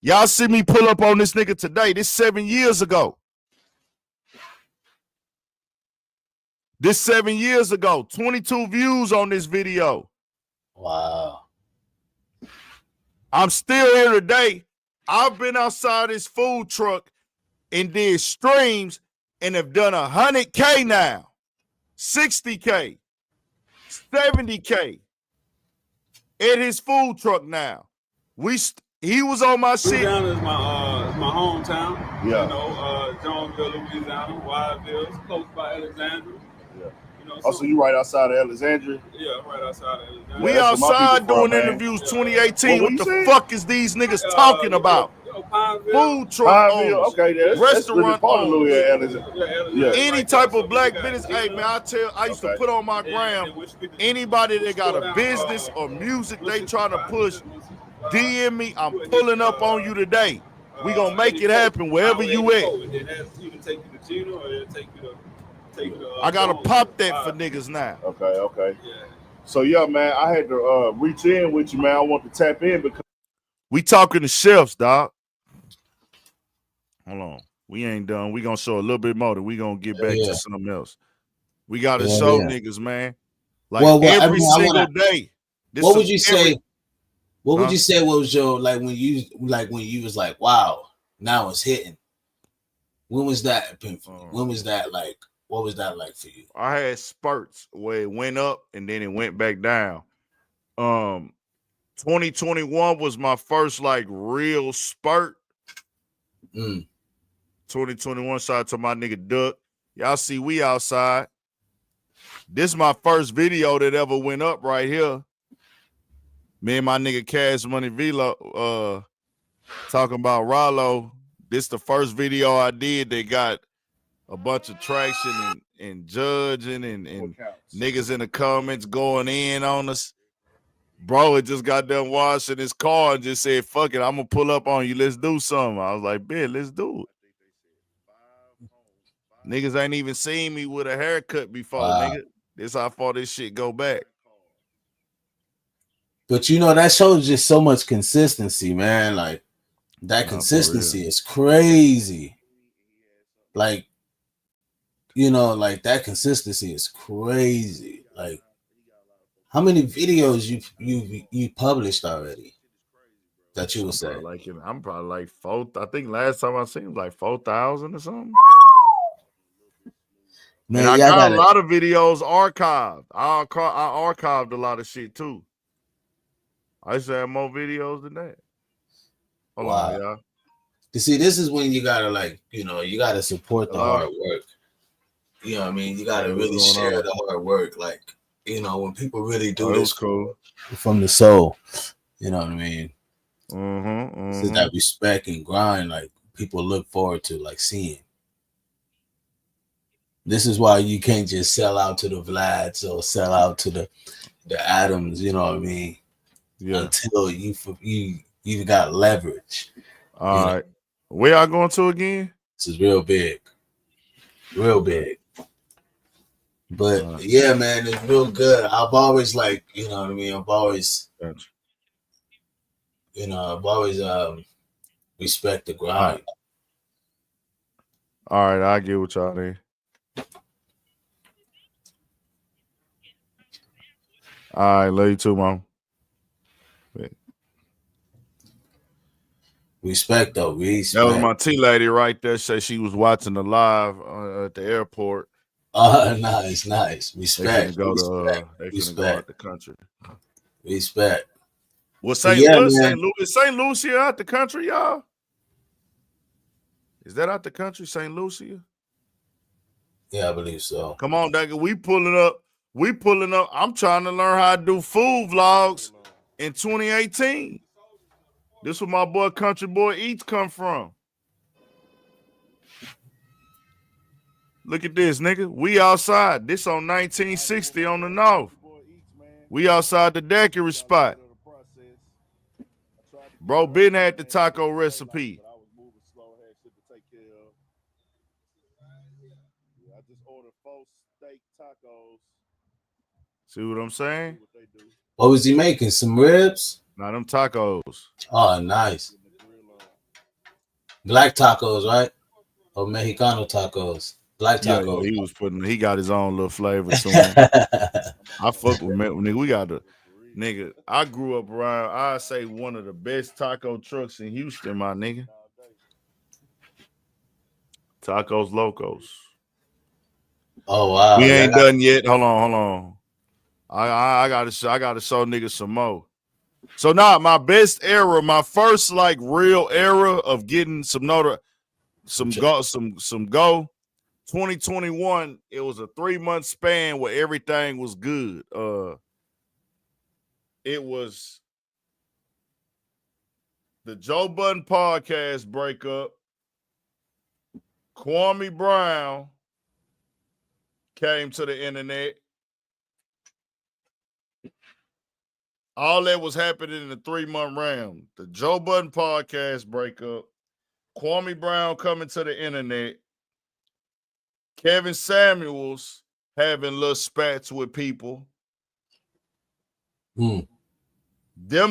Y'all see me pull up on this nigga today. This 7 years ago. This 7 years ago. 22 views on this video. Wow. I'm still here today. I've been outside this food truck and did streams and have done 100K now, 60K, 70K at his food truck now. He was on my shit. Louisiana is my hometown. Yeah. You know, Jonesville, Louisiana, Wildville, it's close by Alexandria. Yeah. You know, So you right outside of Alexandria? Yeah, I'm right outside of Alexandria. We outside doing interviews 2018. What the fuck is these niggas talking about? Food truck owners, okay, restaurant owners, Yeah. any type of black business. Hey man, I used to put on my gram. Anybody that got a business or music they trying to push, DM me. I'm pulling up on you today. We gonna make it happen wherever you at. I gotta pop that for niggas now. Okay. So yeah, man, I had to reach in with you, man. I want to tap in because we talking to chefs, dog. Hold on. We ain't done. We gonna show a little bit more. Then we gonna get back to something else. We gotta show niggas, man. Like every single day. What would you say? What would you say was your when you was like, wow, now it's hitting? When was that? When was that like? What was that like for you? I had spurts where it went up and then it went back down. 2021 was my first like real spurt. 2021, shout out to my nigga Duck. Y'all see we outside. This is my first video that ever went up right here. Me and my nigga Cash Money Velo talking about Rollo. This the first video I did that got a bunch of traction and judging and niggas in the comments going in on us. Bro, it just got done washing his car and just said, fuck it, I'm gonna pull up on you. Let's do something. I was like, man, let's do it. Niggas ain't even seen me with a haircut before, nigga. This how far this shit go back. But you know, that shows just so much consistency, man. Like that consistency is crazy. Like, you know, like that consistency is crazy. Like, how many videos you published already that you would say? I'm probably like 4. I think last time I seen like 4,000 or something. Man, I got a lot of videos archived. I archived a lot of shit too. I used to have more videos than that. Hold on, y'all. You see, this is when you gotta you gotta support the hard work. You know what I mean? You gotta really share the hard work. Like, you know, when people really do this from the soul, you know what I mean? This is that respect and grind, like people look forward to, like seeing. This is why you can't just sell out to the Vlads or sell out to the Adams, you know what I mean? Yeah. Until you got leverage. All right. Where y'all going to again? This is real big. Real big. But yeah, man, it's real good. I've always you know what I mean? I've always respect the grind. All right, I get what y'all there. All right, love you too, Mom. Respect though, respect. That was my tea lady right there. Said she was watching the live at the airport. Nice. Respect. They finna go out the country. Respect. Well, St. Lucia out the country, y'all? Is that out the country, St. Lucia? Yeah, I believe so. Come on, Dagger. We pulling up. I'm trying to learn how to do food vlogs in 2018. This where my boy Country Boy Eats come from. Look at this, nigga. We outside. This on 1960 on the north. We outside the daiquiri spot. Bro, been had the taco recipe. See what I'm saying? What was he making? Some ribs? Now them tacos. Oh, nice. Black tacos, right? Or Mexicano tacos. Black tacos. Yeah, he got his own little flavor to him. I fuck with nigga. We got the nigga. I grew up around, I say one of the best taco trucks in Houston, my nigga. Tacos Locos. Oh wow. We ain't done yet. Hold on. I gotta show niggas some more. So now my best era, my first like real era of getting some go. 2021, it was a 3-month span where everything was good. It was the Joe Budden podcast breakup. Kwame Brown came to the internet. All that was happening in the 3-month round. The Joe Budden podcast breakup. Kwame Brown coming to the internet. Kevin Samuels having little spats with people. Them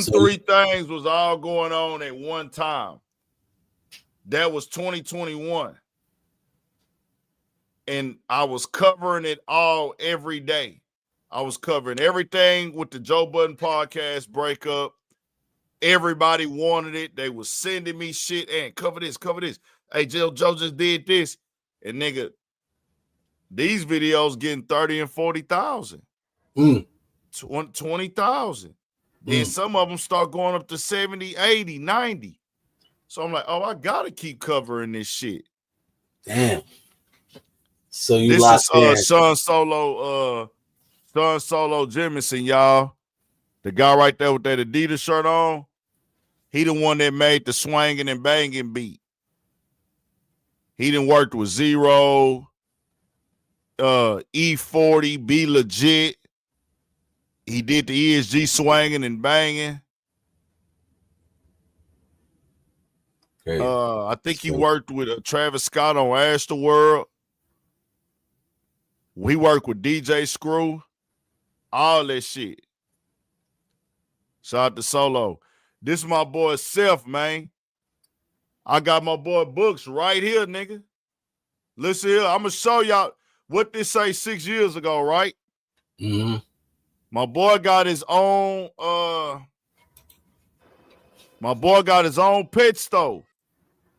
three things was all going on at one time. That was 2021. And I was covering it all every day. I was covering everything with the Joe Budden podcast breakup. Everybody wanted it. They was sending me shit and cover this. Hey, Joe just did this. And nigga, these videos getting 30 and 40,000. 20,000. Then some of them start going up to 70, 80, 90. So I'm like, oh, I gotta keep covering this shit. Damn. So you this is Sean Solo Jemison, y'all. The guy right there with that Adidas shirt on. He the one that made the swanging and banging beat. He done worked with Zero, E40, Be Legit. He did the ESG swanging and banging. I think he worked with Travis Scott on Astroworld. We worked with DJ Screw. All that shit. Shout out to Solo. This is my boy Seth, man. I got my boy Books right here, nigga. Listen here. I'm going to show y'all what this say 6 years ago, right? Mm-hmm. My boy got his own pet store.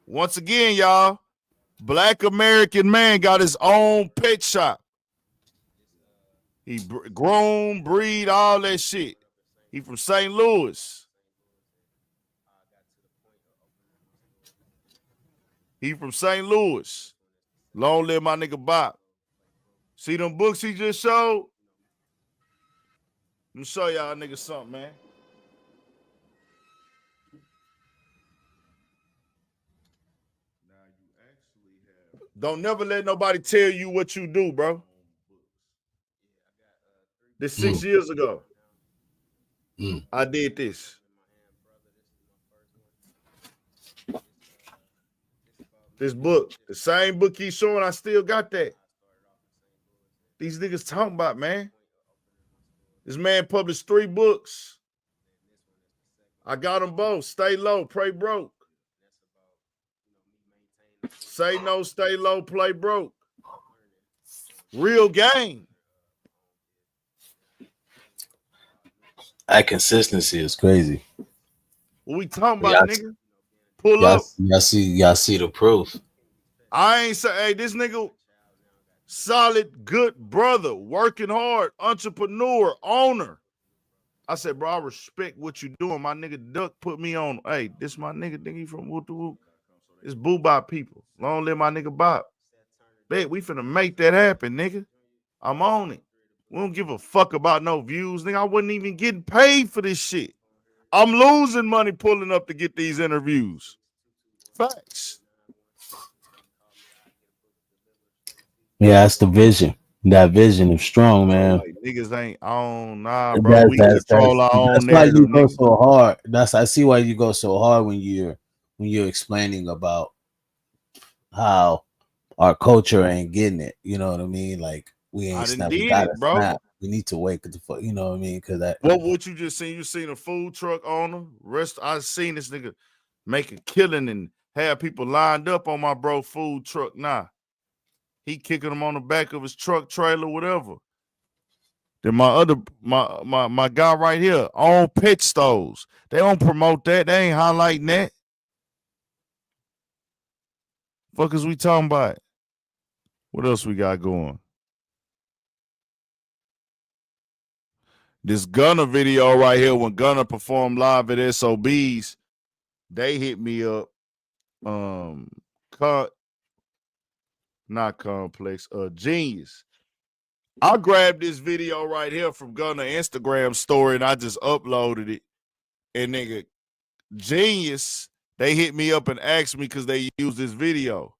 Once again, y'all, Black American man got his own pet shop. He groom, breed, all that shit. He from St. Louis. Long live my nigga Bob. See them books he just showed? Let me show y'all niggas something, man. Don't never let nobody tell you what you do, bro. This 6 years ago. I did this. This book, the same book he's showing, I still got that. These niggas talking about, man. This man published 3 books. I got them both. Stay low, pray broke. Say no, stay low, play broke. Real game. That consistency is crazy. What we talking about, nigga? Pull up. Y'all see the proof. I ain't say, hey, this nigga, solid, good brother, working hard, entrepreneur, owner. I said, bro, I respect what you doing. My nigga Duck put me on. Hey, this my nigga, he from Whoop to Whoop. It's Boo Bop people. Long live my nigga Bop. Bet we finna make that happen, nigga. I'm on it. We don't give a fuck about no views, nigga. I wasn't even getting paid for this shit. I'm losing money pulling up to get these interviews. Facts. Yeah, that's the vision. That vision is strong, man. Like, niggas ain't on, nah, bro. We control our own narrative. That's why you go so hard. I see why you go so hard when you're explaining about how our culture ain't getting it. You know what I mean? Like we ain't snap. We gotta snap. We need to wake the fuck. You know what I mean? Because that. What you just seen? You seen a food truck owner? I seen this nigga make a killing and have people lined up on my bro food truck. Nah, he kicking them on the back of his truck, trailer, whatever. Then my guy right here on pet stores. They don't promote that. They ain't highlighting that. Fuck is we talking about? What else we got going? This Gunna video right here, when Gunna performed live at SOBs, they hit me up. Not Complex, Genius. I grabbed this video right here from Gunna Instagram story and I just uploaded it. And nigga, Genius, they hit me up and asked me because they used this video.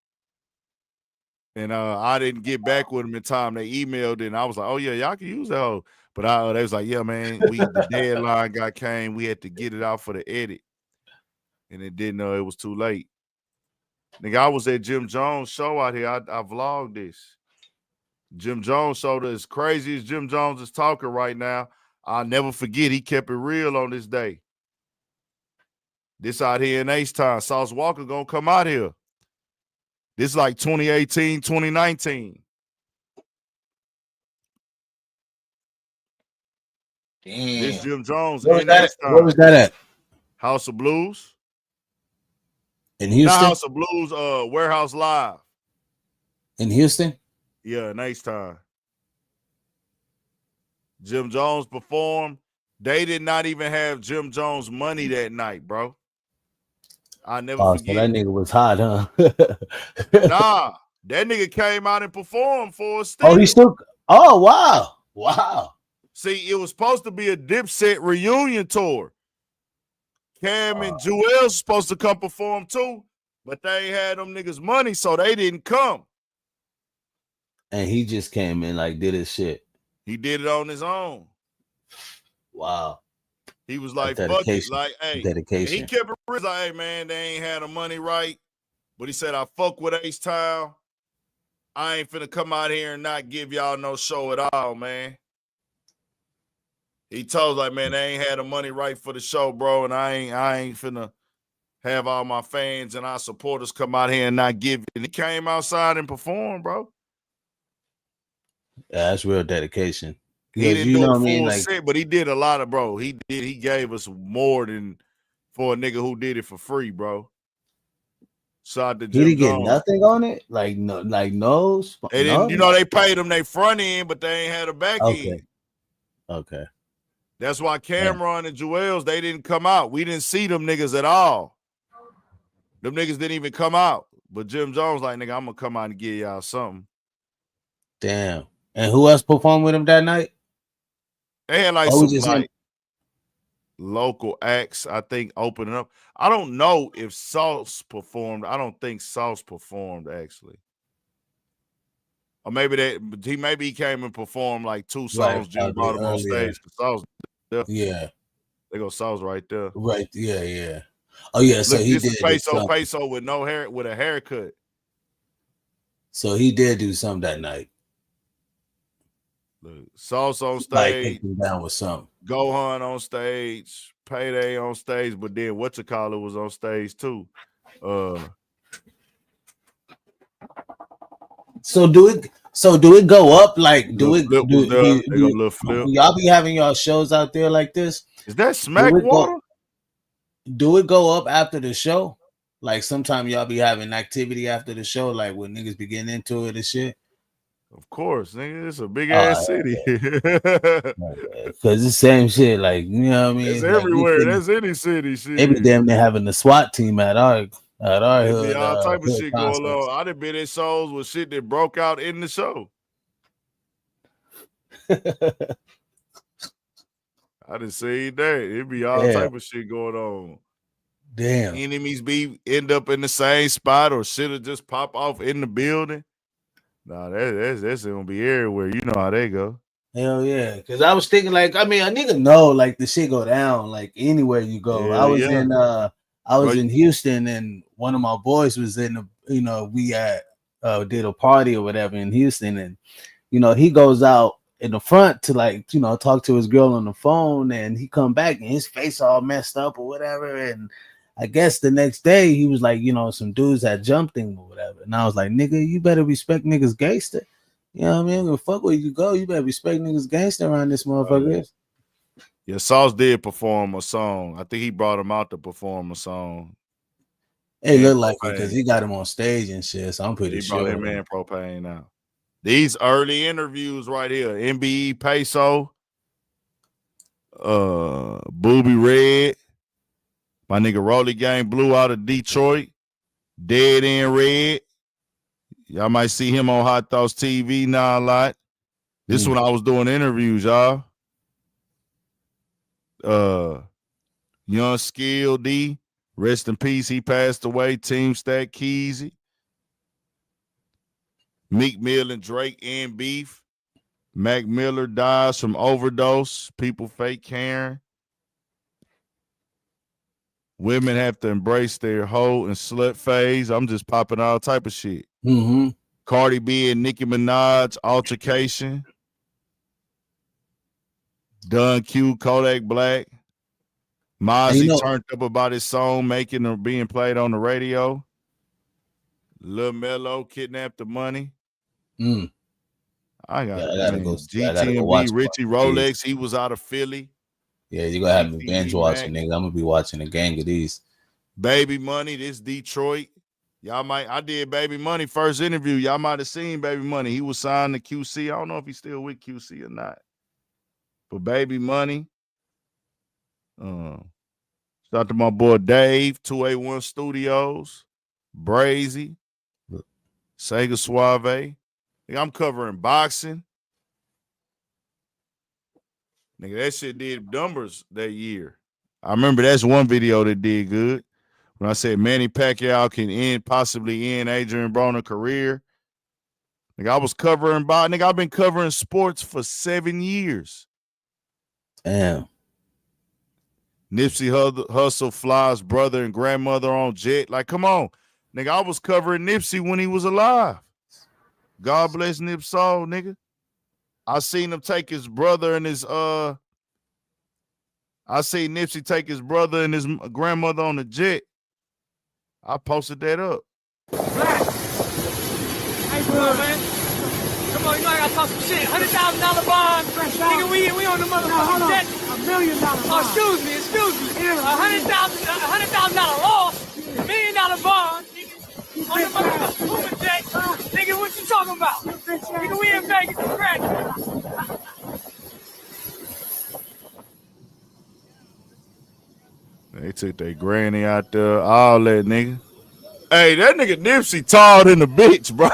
And I didn't get back with them in time. They emailed and I was like, oh yeah, y'all can use that hoe. But they was like, yeah, man, the deadline came. We had to get it out for the edit. And it didn't know it was too late. Nigga, I was at Jim Jones' show out here. I vlogged this. Jim Jones showed us crazy as Jim Jones is talking right now. I'll never forget he kept it real on this day. This out here in H-Town. Sauce Walka gonna come out here. This like 2018, 2019. Damn. This Jim Jones. Where was that at? House of Blues. In Houston? Not House of Blues, Warehouse Live. In Houston? Yeah, in H-Town. Jim Jones performed. They did not even have Jim Jones money that night, bro. I never forget. So that nigga was hot, huh? Nah, that nigga came out and performed for us. Oh, he still. Oh, wow. Wow. See, it was supposed to be a Dipset reunion tour. Cam and Jewel supposed to come perform too, but they ain't had them niggas money, so they didn't come. And he just came in, like, did his shit. He did it on his own. Wow. He was like, fuck it. Like, hey, dedication. He kept it real. Like, hey, man, they ain't had the money right. But he said, I fuck with H-Town. I ain't finna come out here and not give y'all no show at all, man. He told like, man, they ain't had the money right for the show, bro, and I ain't finna have all my fans and our supporters come out here and not give it. And he came outside and performed, bro. Yeah, that's real dedication. He didn't do a full set, but he did a lot of, bro. He gave us more than for a nigga who did it for free, bro. Shout to Jim He didn't get Jones. nothing on it? Like no. They didn't, you know, they paid them their front end, but they ain't had a back end. Okay. That's why Cameron and Jewels, they didn't come out. We didn't see them niggas at all. Them niggas didn't even come out. But Jim Jones like, nigga, I'm going to come out and give y'all something. Damn. And who else performed with him that night? They had like some local acts, I think, opening up. I don't know if Sauce performed. I don't think Sauce performed, actually. Or maybe he came and performed like two songs. Jim brought him on stage. Sauce, yeah, they go Sauce right there. Right, yeah. Oh yeah, so look, he this did is Peso with no hair, with a haircut. So he did do something that night. Look, Sauce on Like stage, down with something. Gohan on stage, Payday on stage, but then Whatchacallit was on stage too. So do it go up? Like do y'all be having y'all shows out there like this? Is that Smack Water? Do it go up after the show? Like sometime y'all be having activity after the show, like when niggas be getting into it and shit. Of course, nigga, it's a big ass city. Cause the same shit, like you know what I mean. It's like, everywhere. That's any city. Shit. Maybe damn near having the SWAT team at our hood. All type of shit going on. I done been in shows with shit that broke out in the show. I done seen that. It be all type of shit going on. Damn. Enemies end up in the same spot or shit'll just pop off in the building. Nah, that's gonna be everywhere. You know how they go. Hell yeah. Cause I was thinking like, I mean, a nigga know like the shit go down like anywhere you go. I was in Houston and one of my boys was in the, we at did a party or whatever in Houston, and he goes out in the front to talk to his girl on the phone, and he come back and his face all messed up or whatever. And I guess the next day he was like, some dudes had jumped him or whatever. And I was like, nigga, you better respect niggas gangster. You know what I mean? Fuck where you go, you better respect niggas gangster around this motherfucker. Yeah, Sauce did perform a song. I think he brought him out to perform a song. It looked like it because he got him on stage and shit. So I'm pretty sure. He brought him in Propane now. These early interviews right here, MBE Peso, Booby Red, my nigga Rolly Gang Blue out of Detroit, Dead End Red. Y'all might see him on Hot Thoughts TV now a lot. This is when I was doing interviews, y'all. Young Skill D, rest in peace. He passed away. Team Stack Keezy. Meek Mill and Drake and beef. Mac Miller dies from overdose. People fake caring. Women have to embrace their hoe and slut phase. I'm just popping all type of shit. Mm-hmm. Cardi B and Nicki Minaj altercation. Dun Q, Kodak Black. Mozzie turned up about his song making or being played on the radio. Lil Mello kidnapped the money. I gotta go. GTMB, Richie Rolex, he was out of Philly. Yeah, you're gonna have me binge watching, nigga. I'm gonna be watching a gang of these. Baby Money, this Detroit. I did Baby Money first interview. Y'all might have seen Baby Money. He was signed to QC. I don't know if he's still with QC or not. But Baby Money. Shout out to my boy Dave, 2A1 Studios, Brazy, Sega Suave. I'm covering boxing. Nigga, that shit did numbers that year. I remember that's one video that did good. When I said Manny Pacquiao can possibly end Adrian Broner's career. Nigga, I was covering boxing. Nigga, I've been covering sports for 7 years. Damn. Nipsey Hussle flies brother and grandmother on jet. Like, come on. Nigga, I was covering Nipsey when he was alive. God bless Nip soul, nigga. I seen him take his brother and his I seen Nipsey take his brother and his grandmother on the jet. I posted that up. Black. Hey, bro, man. Come on, you know I gotta talk some shit. $100,000 bond. Nigga, we on the motherfucking jet. $1 million bond. Oh, excuse me. $100,000 loss. $1 million bond. On the motherfucking moving jet. Nigga, what you talking about? Nigga, we in Vegas to crash. They took their granny out there, all that, nigga. Hey, that nigga Nipsey tall than the bitch, bro.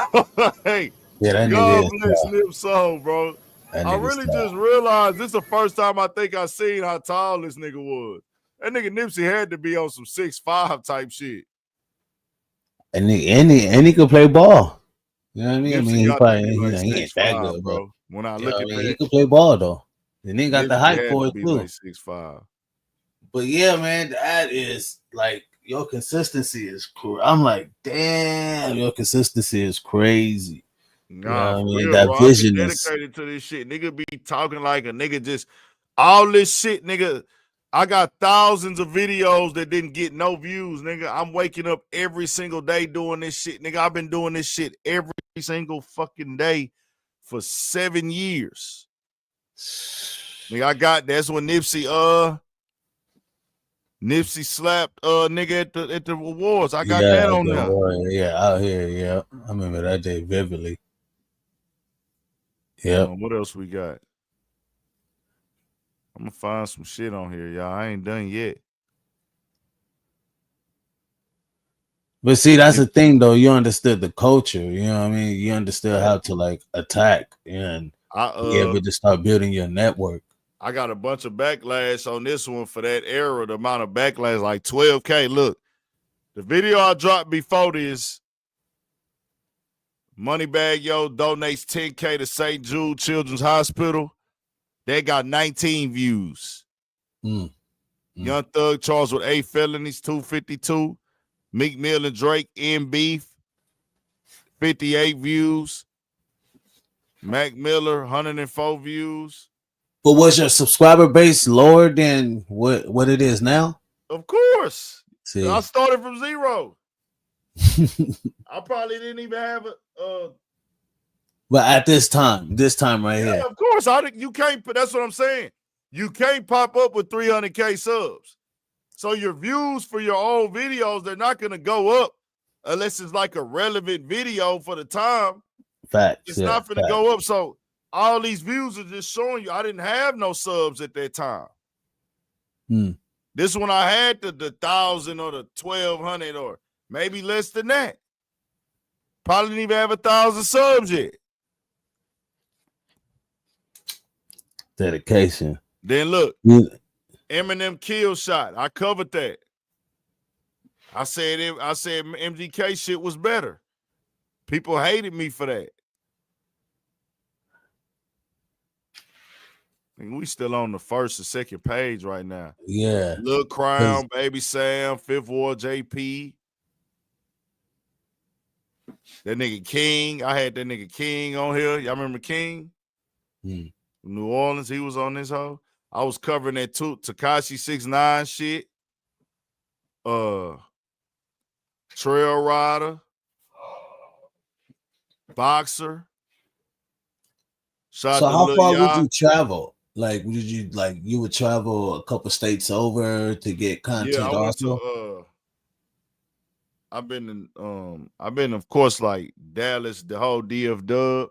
Hey, yeah, that God nigga bless Nip soul, bro. I really just realized this is the first time I think I seen how tall this nigga was. That nigga Nipsey had to be on some 6'5" type shit. And he could play ball. You know what I mean? Nipsey he ain't that 6'5", good, bro. When I look at that, he could play ball though. And he got Nipsey the height had for to it be too. like 6'5". But yeah, man, that is like your consistency is cool. I'm like, damn, your consistency is crazy. Nah, you know what I mean? real, That bro. vision I'm is dedicated to this shit. Nigga be talking like a nigga just all this shit, nigga. I got thousands of videos that didn't get no views, nigga. I'm waking up every single day doing this shit, nigga. I've been doing this shit every single fucking day for 7 years. Nigga, that's when Nipsey slapped nigga at the awards. I got that on there. Yeah, out here, yeah. I remember that day vividly. Yeah. What else we got? I'm gonna find some shit on here, y'all. I ain't done yet. But see, that's the thing, though. You understood the culture. You know what I mean? You understood how to like attack and be able to start building your network. I got a bunch of backlash on this one for that era. The amount of backlash, like 12K. Look, the video I dropped before this, Moneybag Yo donates 10K to St. Jude Children's Hospital. They got 19 views. Young Thug charged with 8 felonies, 252. Meek Mill and Drake in beef. 58 views. Mac Miller, 104 views. But was your subscriber base lower than what it is now? Of course. See. I started from 0. I probably didn't even have a. But at this time right here. Of course, you can't. That's what I'm saying. You can't pop up with 300K subs. So your views for your old videos, they're not going to go up unless it's like a relevant video for the time. Facts. It's not going to go up. So all these views are just showing you I didn't have no subs at that time. This one I had the 1,000 or the 1,200 or maybe less than that. Probably didn't even have 1,000 subs yet. Dedication. Then look, Eminem kill shot. I covered that. I said MGK shit was better. People hated me for that. And we still on the first and second page right now. Yeah. Lil Crown, Baby Sam, Fifth Ward JP. That nigga King. I had that nigga King on here. Y'all remember King? New Orleans, he was on this hoe. I was covering that Tekashi 6ix9ine shit. Trail Rider. Boxer. So how far would you travel? Like, you would travel a couple states over to get content? Yeah, I went to, I've been of course like Dallas, the whole DF Dub.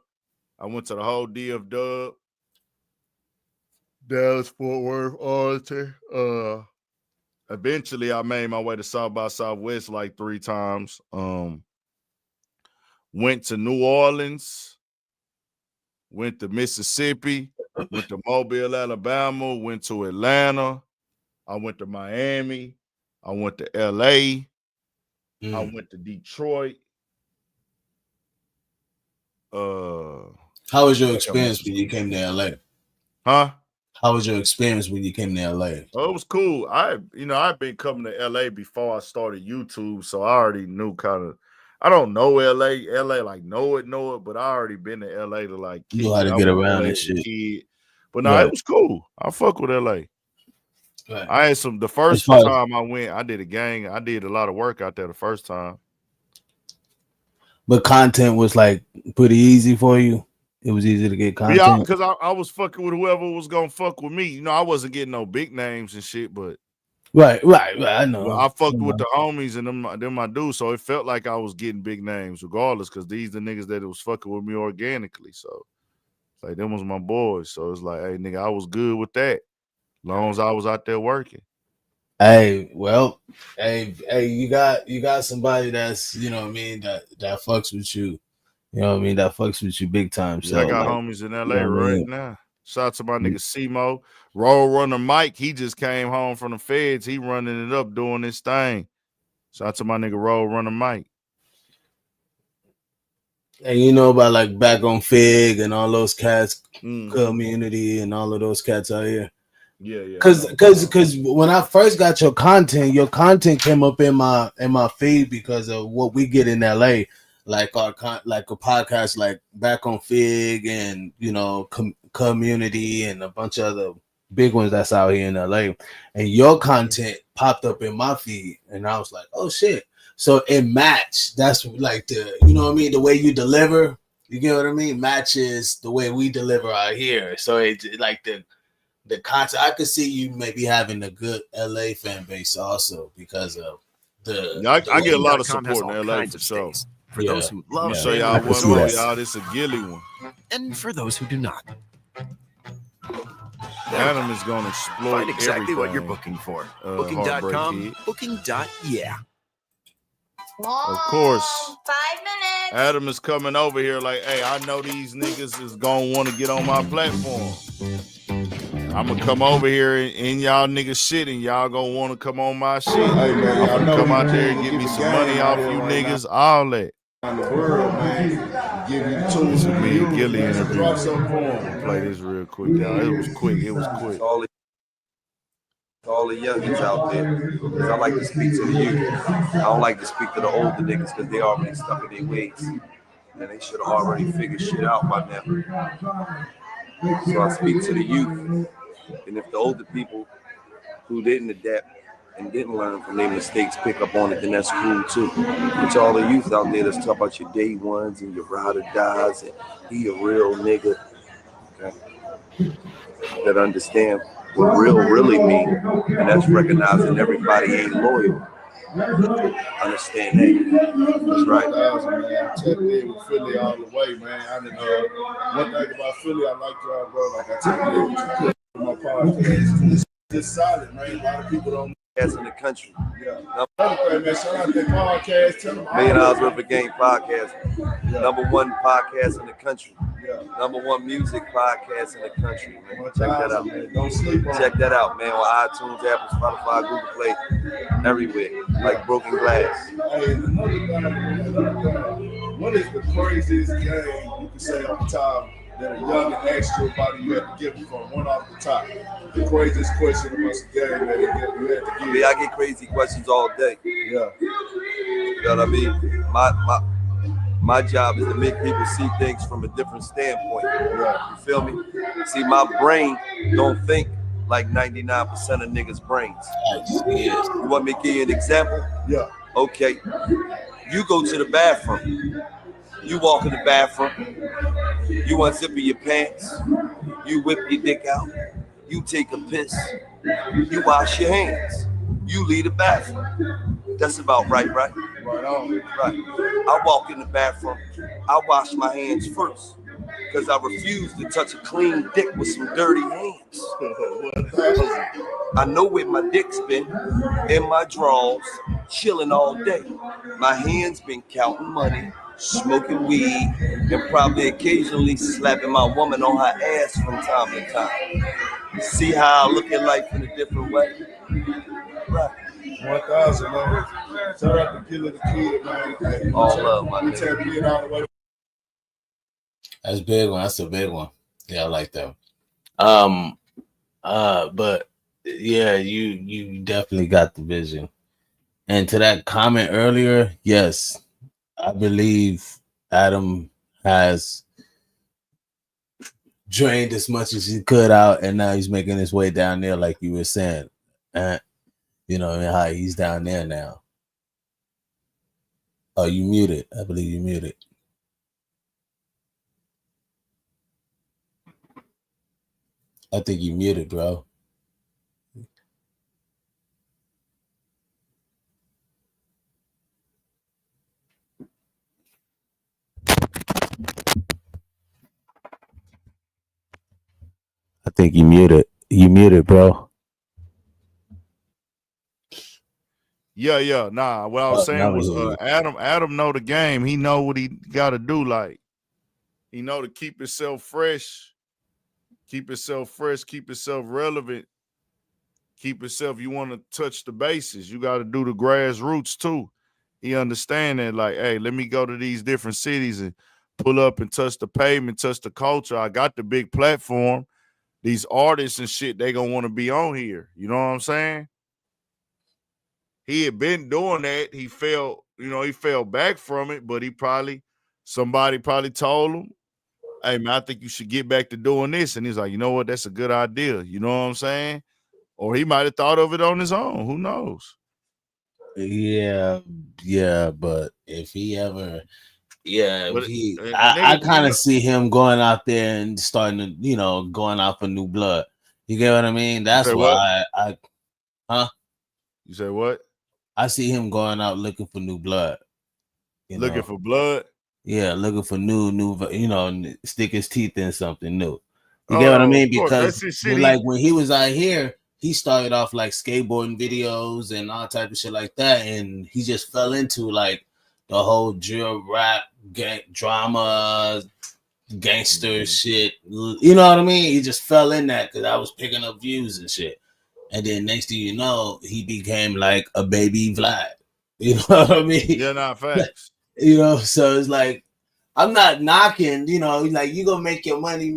I went to the whole DF Dub. Dallas, Fort Worth, Arlington. Eventually I made my way to South by Southwest like 3 times. Went to New Orleans, went to Mississippi, went to Mobile, Alabama, went to Atlanta, I went to Miami, I went to LA, I went to Detroit. How was your experience when you came to LA? Huh? How was your experience when you came to LA? Oh, it was cool. I've been coming to LA before I started YouTube, so I already knew kind of. I don't know LA like know it, but I already been to LA to like you know how to get around and shit. But no, it was cool. I fuck with LA. Right. I had the first time I went, I did a gang. I did a lot of work out there the first time. But content was like pretty easy for you. It was easy to get content. Yeah, because I was fucking with whoever was gonna fuck with me. You know, I wasn't getting no big names and shit, but right. I know. But I fucked with the homies and them my dudes, so it felt like I was getting big names regardless, because these the niggas that was fucking with me organically. So like them was my boys. So it's like, hey nigga, I was good with that. As long as I was out there working. Hey, well, hey, you got somebody that's, you know what I mean, that fucks with you. You know what I mean? That fucks with you big time. So yeah, I got homies in LA right now. Shout out to my nigga C-Mo. Roll Runner Mike, he just came home from the feds. He running it up, doing this thing. Shout out to my nigga Roll Runner Mike. And you know about like Back on Fig and all those cats, Community and all of those cats out here. Yeah. Because when I first got your content came up in my feed because of what we get in LA, like a podcast like Back on Fig and Community and a bunch of other big ones that's out here in LA. And your content popped up in my feed, and I was like, oh shit. So it matched. That's like the way you deliver. You get what I mean? Matches the way we deliver out here. So it's like the content. I could see you maybe having a good LA fan base also because of the. Yeah, I get a lot of support in LA for sure. For those who love, show y'all one more, y'all. This a Gilly one, and for those who do not, Adam is gonna exploit find exactly everything. What you're booking for. Booking.com. Booking.yeah. Of course, 5 minutes. Adam is coming over here like, hey, I know these niggas is gonna want to get on my platform. I'm gonna come over here in y'all niggas shit, and y'all gonna want to come on my shit. Hey, man, I'm gonna come out there and get me some money off you niggas. All that. In the world, man, give you tools. This is me and Gilly interview. Play this real quick, y'all. It was quick. All the youngins out there, because I like to speak to the youth. I don't like to speak to the older niggas because they already stuck in their ways. and they should have already figured shit out by now. So I speak to the youth, and if the older people who didn't adapt and didn't learn from their mistakes pick up on it, then that's cool too. But to all the youth out there, let's talk about your day ones and your ride or dies, and he a real nigga, okay? That understand what real really mean, and that's recognizing everybody ain't loyal. Understand that. That's right. Man, tapped in with Philly all the way, man. I didn't one thing about Philly, I like y'all, bro. Like I tapped in with you my podcast. It's just solid, man. A lot of people don't know. In the country. Yeah. Another thing, man, shout out that podcast. Tell them $1 Million Worth of Game podcast. Yeah. #1 podcast in the country. Yeah. #1 music podcast in the country, man. Check that out. Man. Don't sleep on Check that out, man. On iTunes, Apple, Spotify, Google Play, everywhere. Like Broken Glass. Hey, another thing. What is the craziest game you can say off the top that a young and asked you about it, you had to give them from one off the top? The craziest question about the game that you had to give. Yeah, I get crazy questions all day. Yeah. You know what I mean? My job is to make people see things from a different standpoint. Yeah. You feel me? See, my brain don't think like 99% of niggas' brains. Yes. You want me to give you an example? Yeah. Okay. You go to the bathroom. You walk in the bathroom. You unzip your pants. You whip your dick out. You take a piss. You wash your hands. You leave the bathroom. That's about right? Right on. Right. I walk in the bathroom. I wash my hands first because I refuse to touch a clean dick with some dirty hands. I know where my dick's been, in my drawers, chilling all day. My hands been counting money, smoking weed, and probably occasionally slapping my woman on her ass from time to time. See how I look at life in a different way? Right. 1,000, man. Shout out to Killer the Kid, man. Hey, all love, my nigga. All the way. That's a big one. That's a big one. Yeah, I like that. But yeah, you definitely got the vision. And to that comment earlier, yes, I believe Adam has drained as much as he could out, and now he's making his way down there, like you were saying. You know how he's down there now. Oh, you muted. I believe you muted. I think you muted, bro. I think you muted. You muted, bro. Yeah. Nah, what I was saying was Adam know the game. He know what he got to do. Like, he know to keep himself fresh, keep himself relevant, keep himself. You want to touch the bases, you got to do the grassroots too. He understand that, like, hey, let me go to these different cities and pull up and touch the pavement, touch the culture. I got the big platform. These artists and shit, they gonna want to be on here. You know what I'm saying? He had been doing that. He fell back from it, but somebody probably told him, hey, man, I think you should get back to doing this. And he's like, you know what? That's a good idea. You know what I'm saying? Or he might have thought of it on his own. Who knows? Yeah, but if he ever, I kind of see him going out there and starting to, going out for new blood. You get what I mean? That's why You say what? I see him going out looking for new blood. Looking for blood? Yeah, looking for new, stick his teeth in something new. You get what I mean? Because like when he was out here, he started off like skateboarding videos and all type of shit like that, and he just fell into like the whole drill rap drama gangster shit. You know what I mean? He just fell in that because I was picking up views and shit. And then next thing you know, he became like a baby Vlad. You know what I mean? Yeah, not facts. So it's like, I'm not knocking, like you gonna make your money,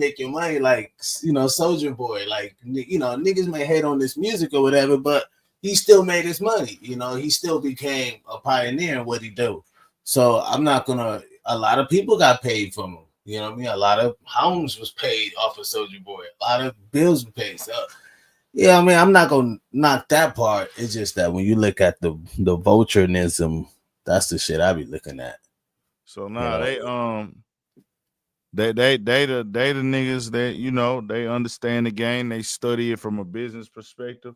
like, Soulja Boy, like, niggas may hate on this music or whatever, but he still made his money. He still became a pioneer in what he do. So I'm not gonna a lot of people got paid from him. You know what I mean? A lot of homes was paid off of Soulja Boy. A lot of bills were paid. So, yeah, I mean, I'm not gonna knock that part. It's just that when you look at the vultureism, that's the shit I be looking at. So now they the niggas that, you know, they understand the game. They study it from a business perspective.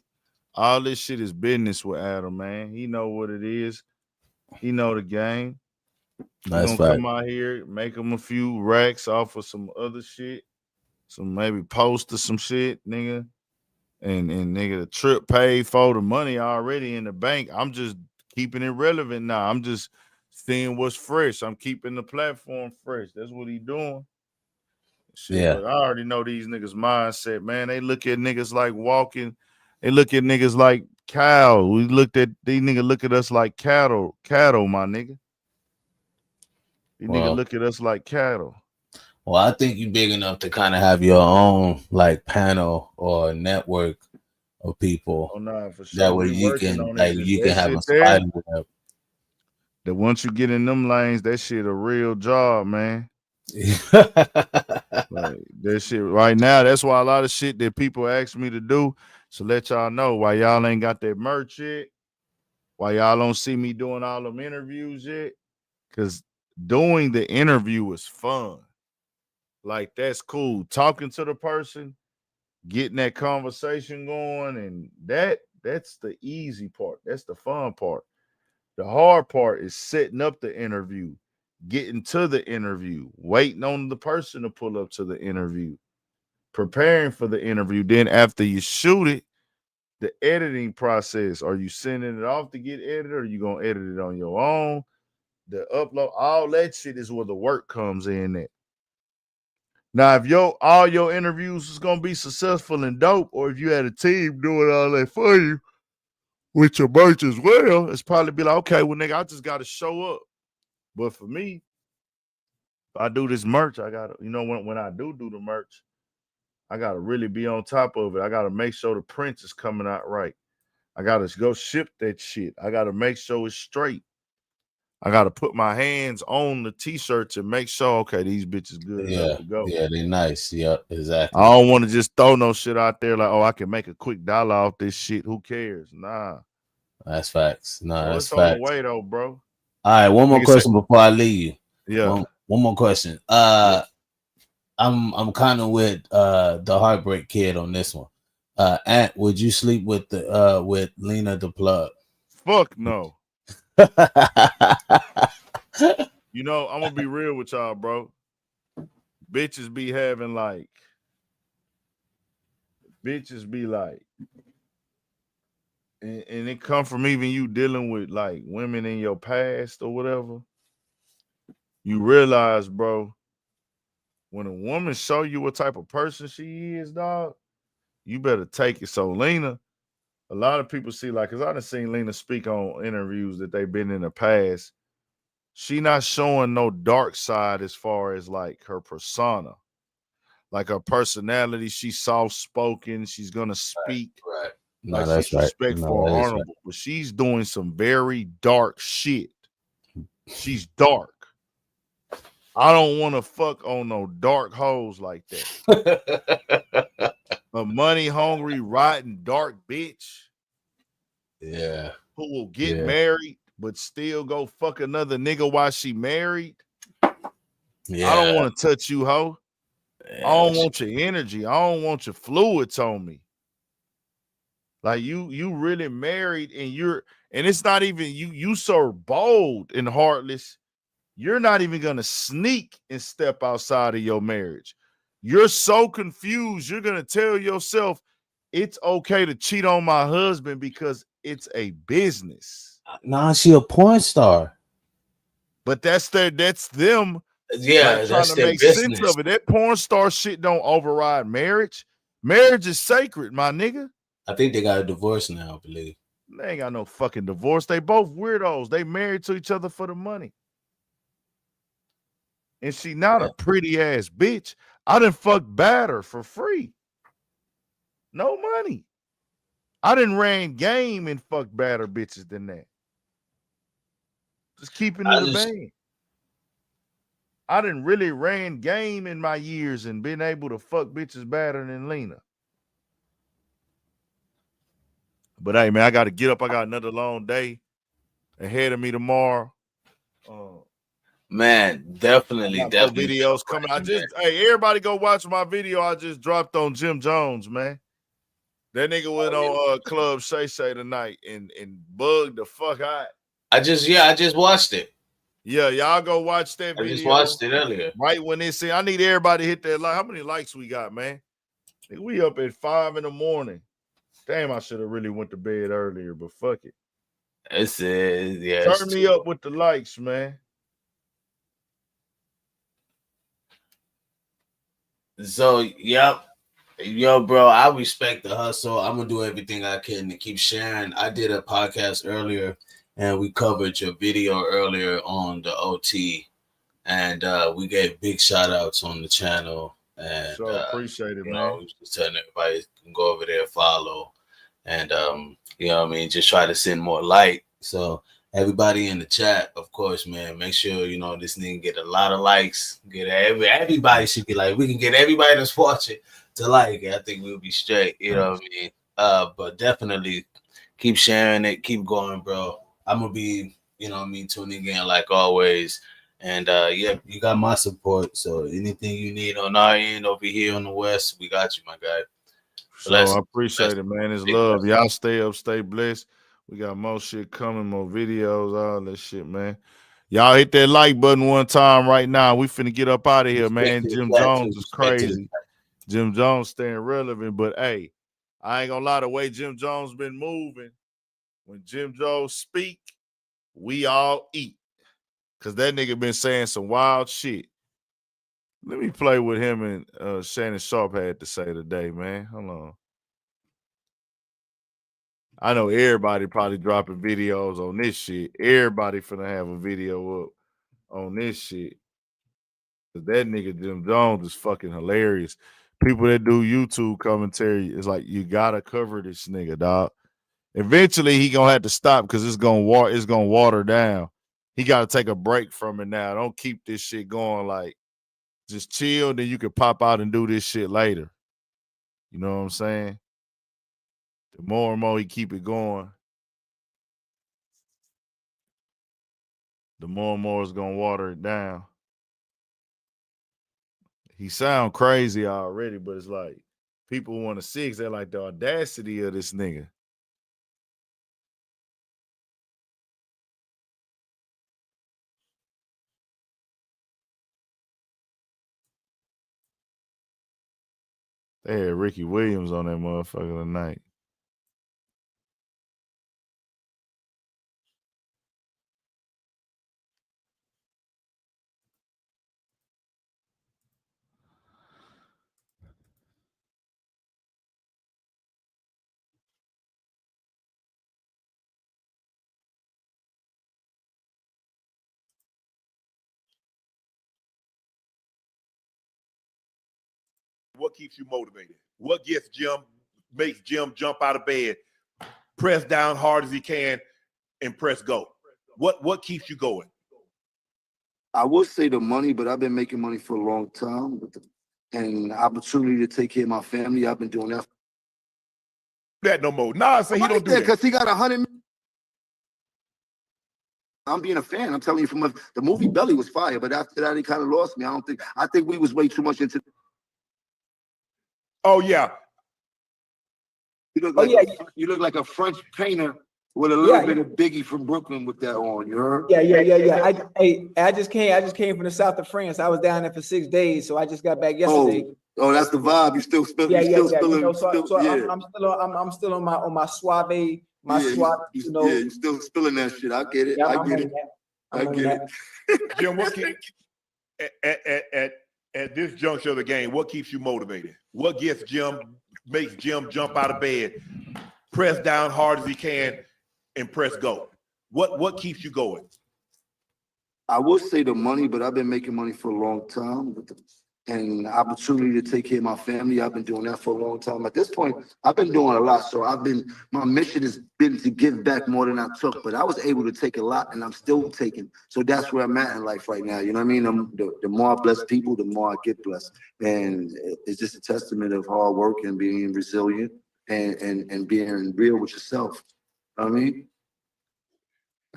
All this shit is business with Adam, man. He know what it is. He know the game. That's gonna come out here, make him a few racks off of some other shit, some maybe post or some shit, nigga. And nigga, the trip paid for, the money already in the bank. I'm just keeping it relevant now. I'm just seeing what's fresh. I'm keeping the platform fresh. That's what he doing. Shit, Yeah. but I already know these niggas' mindset, man. They look at niggas like walking. They look at niggas like cow. We looked at these niggas look at us like cattle, my nigga. These niggas look at us like cattle. Well, I think you're big enough to kind of have your own like panel or network of people. Oh no, for sure. That way you can have a spot with them. That once you get in them lanes, that shit a real job, man. Like that shit right now. That's why a lot of shit that people ask me to do. So let y'all know why y'all ain't got that merch yet. Why y'all don't see me doing all them interviews yet? Because doing the interview is fun. Like that's cool. Talking to the person, getting that conversation going, and that's the easy part. That's the fun part. The hard part is setting up the interview, getting to the interview, waiting on the person to pull up to the interview, preparing for the interview. Then after you shoot it, the editing process. Are you sending it off to get edited, or are you gonna edit it on your own? The upload, all that shit is where the work comes in at. Now, if all your interviews is gonna be successful and dope, or if you had a team doing all that for you with your merch as well, it's probably be like, okay, well, nigga, I just gotta show up. But for me, if I do this merch, I gotta, you know, when I do the merch, I gotta really be on top of it. I gotta make sure the print is coming out right. I gotta go ship that shit. I gotta make sure it's straight. I gotta put my hands on the t-shirts and make sure, okay, these bitches good enough to go. Yeah, they nice. Yeah, exactly. I don't want to just throw no shit out there like, oh, I can make a quick dollar off this shit. Who cares? Nah. That's facts. Nah, that's it's facts. on the way though, bro. All right, one more question before I leave you. Yeah. One more question. I'm kind of with the Heartbreak Kid on this one. Ant, would you sleep with Lena the Plug? Fuck no. You know, I'm gonna be real with y'all, bro. Bitches be like, and it come from even you dealing with like women in your past or whatever. You realize, bro, when a woman show you what type of person she is, dog, you better take it. So Lena, a lot of people see, like, because I done seen Lena speak on interviews that they've been in the past. She not showing no dark side as far as like her persona. Like her personality, she's soft-spoken. She's gonna speak. Right. No, Like that's she's respectful, honorable. Right. But she's doing some very dark shit. She's dark. I don't want to fuck on no dark hoes like that. A money-hungry, rotten, dark bitch. Yeah. Who will get married but still go fuck another nigga while she married. Yeah. I don't want to touch you, hoe. Yeah, I don't want your energy. I don't want your fluids on me. Like you really married and it's not even you so bold and heartless. You're not even gonna sneak and step outside of your marriage. You're so confused. You're gonna tell yourself it's okay to cheat on my husband because it's a business. Nah, she a porn star. But that's them. Yeah, like, that's trying to make business. sense of it. That porn star shit don't override marriage. Marriage is sacred, my nigga. I think they got a divorce now, I believe. They ain't got no fucking divorce. They both weirdos. They married to each other for the money. And she not a pretty ass bitch. I done fucked batter for free. No money. I done ran game and fucked batter bitches than that. Just keeping it a bang. I done really ran game in my years and been able to fuck bitches better than Lena. But hey, man, I got to get up. I got another long day ahead of me tomorrow. Man, definitely. Videos coming. Hey, everybody go watch my video I just dropped on Jim Jones, man. That nigga went on Club Shay Shay tonight and bugged the fuck out. I just watched it. Yeah, y'all go watch that video. I just watched it earlier. Right when they say, I need everybody to hit that like. How many likes we got, man? We up at 5 a.m. Damn, I should have really went to bed earlier, but fuck it. Turn me up with the likes, man. So, yep. Yo, bro, I respect the hustle. I'm going to do everything I can to keep sharing. I did a podcast earlier, and we covered your video earlier on the OT, and we gave big shout-outs on the channel. And so appreciate it, man. Just telling everybody can go over there, follow, and, you know what I mean, just try to send more light. So everybody in the chat, of course, man, make sure, you know, this nigga get a lot of likes. Get everybody should get like, we can get everybody that's watching to like it. I think we'll be straight, you know what I mean? But definitely keep sharing it, keep going, bro. I'm gonna be, you know what I mean, tuning in like always. And yeah, you got my support. So anything you need on our end over here on the West, we got you, my guy. So I appreciate it, man. It's love. Y'all stay up, stay blessed. We got more shit coming, more videos, all that shit, man. Y'all hit that like button one time right now. We finna get up out of here, man. Jim Jones is crazy. Jim Jones staying relevant, but hey, I ain't gonna lie, the way Jim Jones been moving, when Jim Jones speak, we all eat. Cause that nigga been saying some wild shit. Let me play with him and Shannon Sharpe had to say today, man. Hold on. I know everybody probably dropping videos on this shit. Everybody finna have a video up on this shit. Cause that nigga Jim Jones is fucking hilarious. People that do YouTube commentary, it's like, you gotta cover this nigga, dog. Eventually he gonna have to stop because it's gonna water down. He gotta take a break from it now. Don't keep this shit going. Like, just chill, then you can pop out and do this shit later. You know what I'm saying? The more and more he keep it going, the more and more it's gonna water it down. He sound crazy already, but it's like people want to see, they're like the audacity of this nigga. They had Ricky Williams on that motherfucker tonight. What keeps you motivated? What makes Jim jump out of bed, press down hard as he can, and press go? What keeps you going? I would say the money, but I've been making money for a long time, and the opportunity to take care of my family. I've been doing that. That no more. Nah, say he don't do that because he got 100 million. I'm being a fan. I'm telling you, the movie Belly was fire, but after that, he kind of lost me. I think we was way too much into. Oh yeah. You look like a French painter with a little bit of Biggie from Brooklyn with that on. You heard? Yeah. I just came from the south of France. I was down there for 6 days, so I just got back yesterday. Oh, that's the vibe. You still spilling? Yeah. I'm still on my suave. Suave. You know. Yeah, you still spilling that shit. I get it. I get it. Jim, what at this juncture of the game, what keeps you motivated? What makes Jim jump out of bed, press down hard as he can, and press go? What keeps you going? I would say the money, but I've been making money for a long time. and the opportunity to take care of my family. I've been doing that for a long time. At this point, I've been doing a lot. So my mission has been to give back more than I took, but I was able to take a lot and I'm still taking. So that's where I'm at in life right now. You know what I mean? The more I bless people, the more I get blessed. And it's just a testament of hard work and being resilient and being real with yourself. You know what I mean?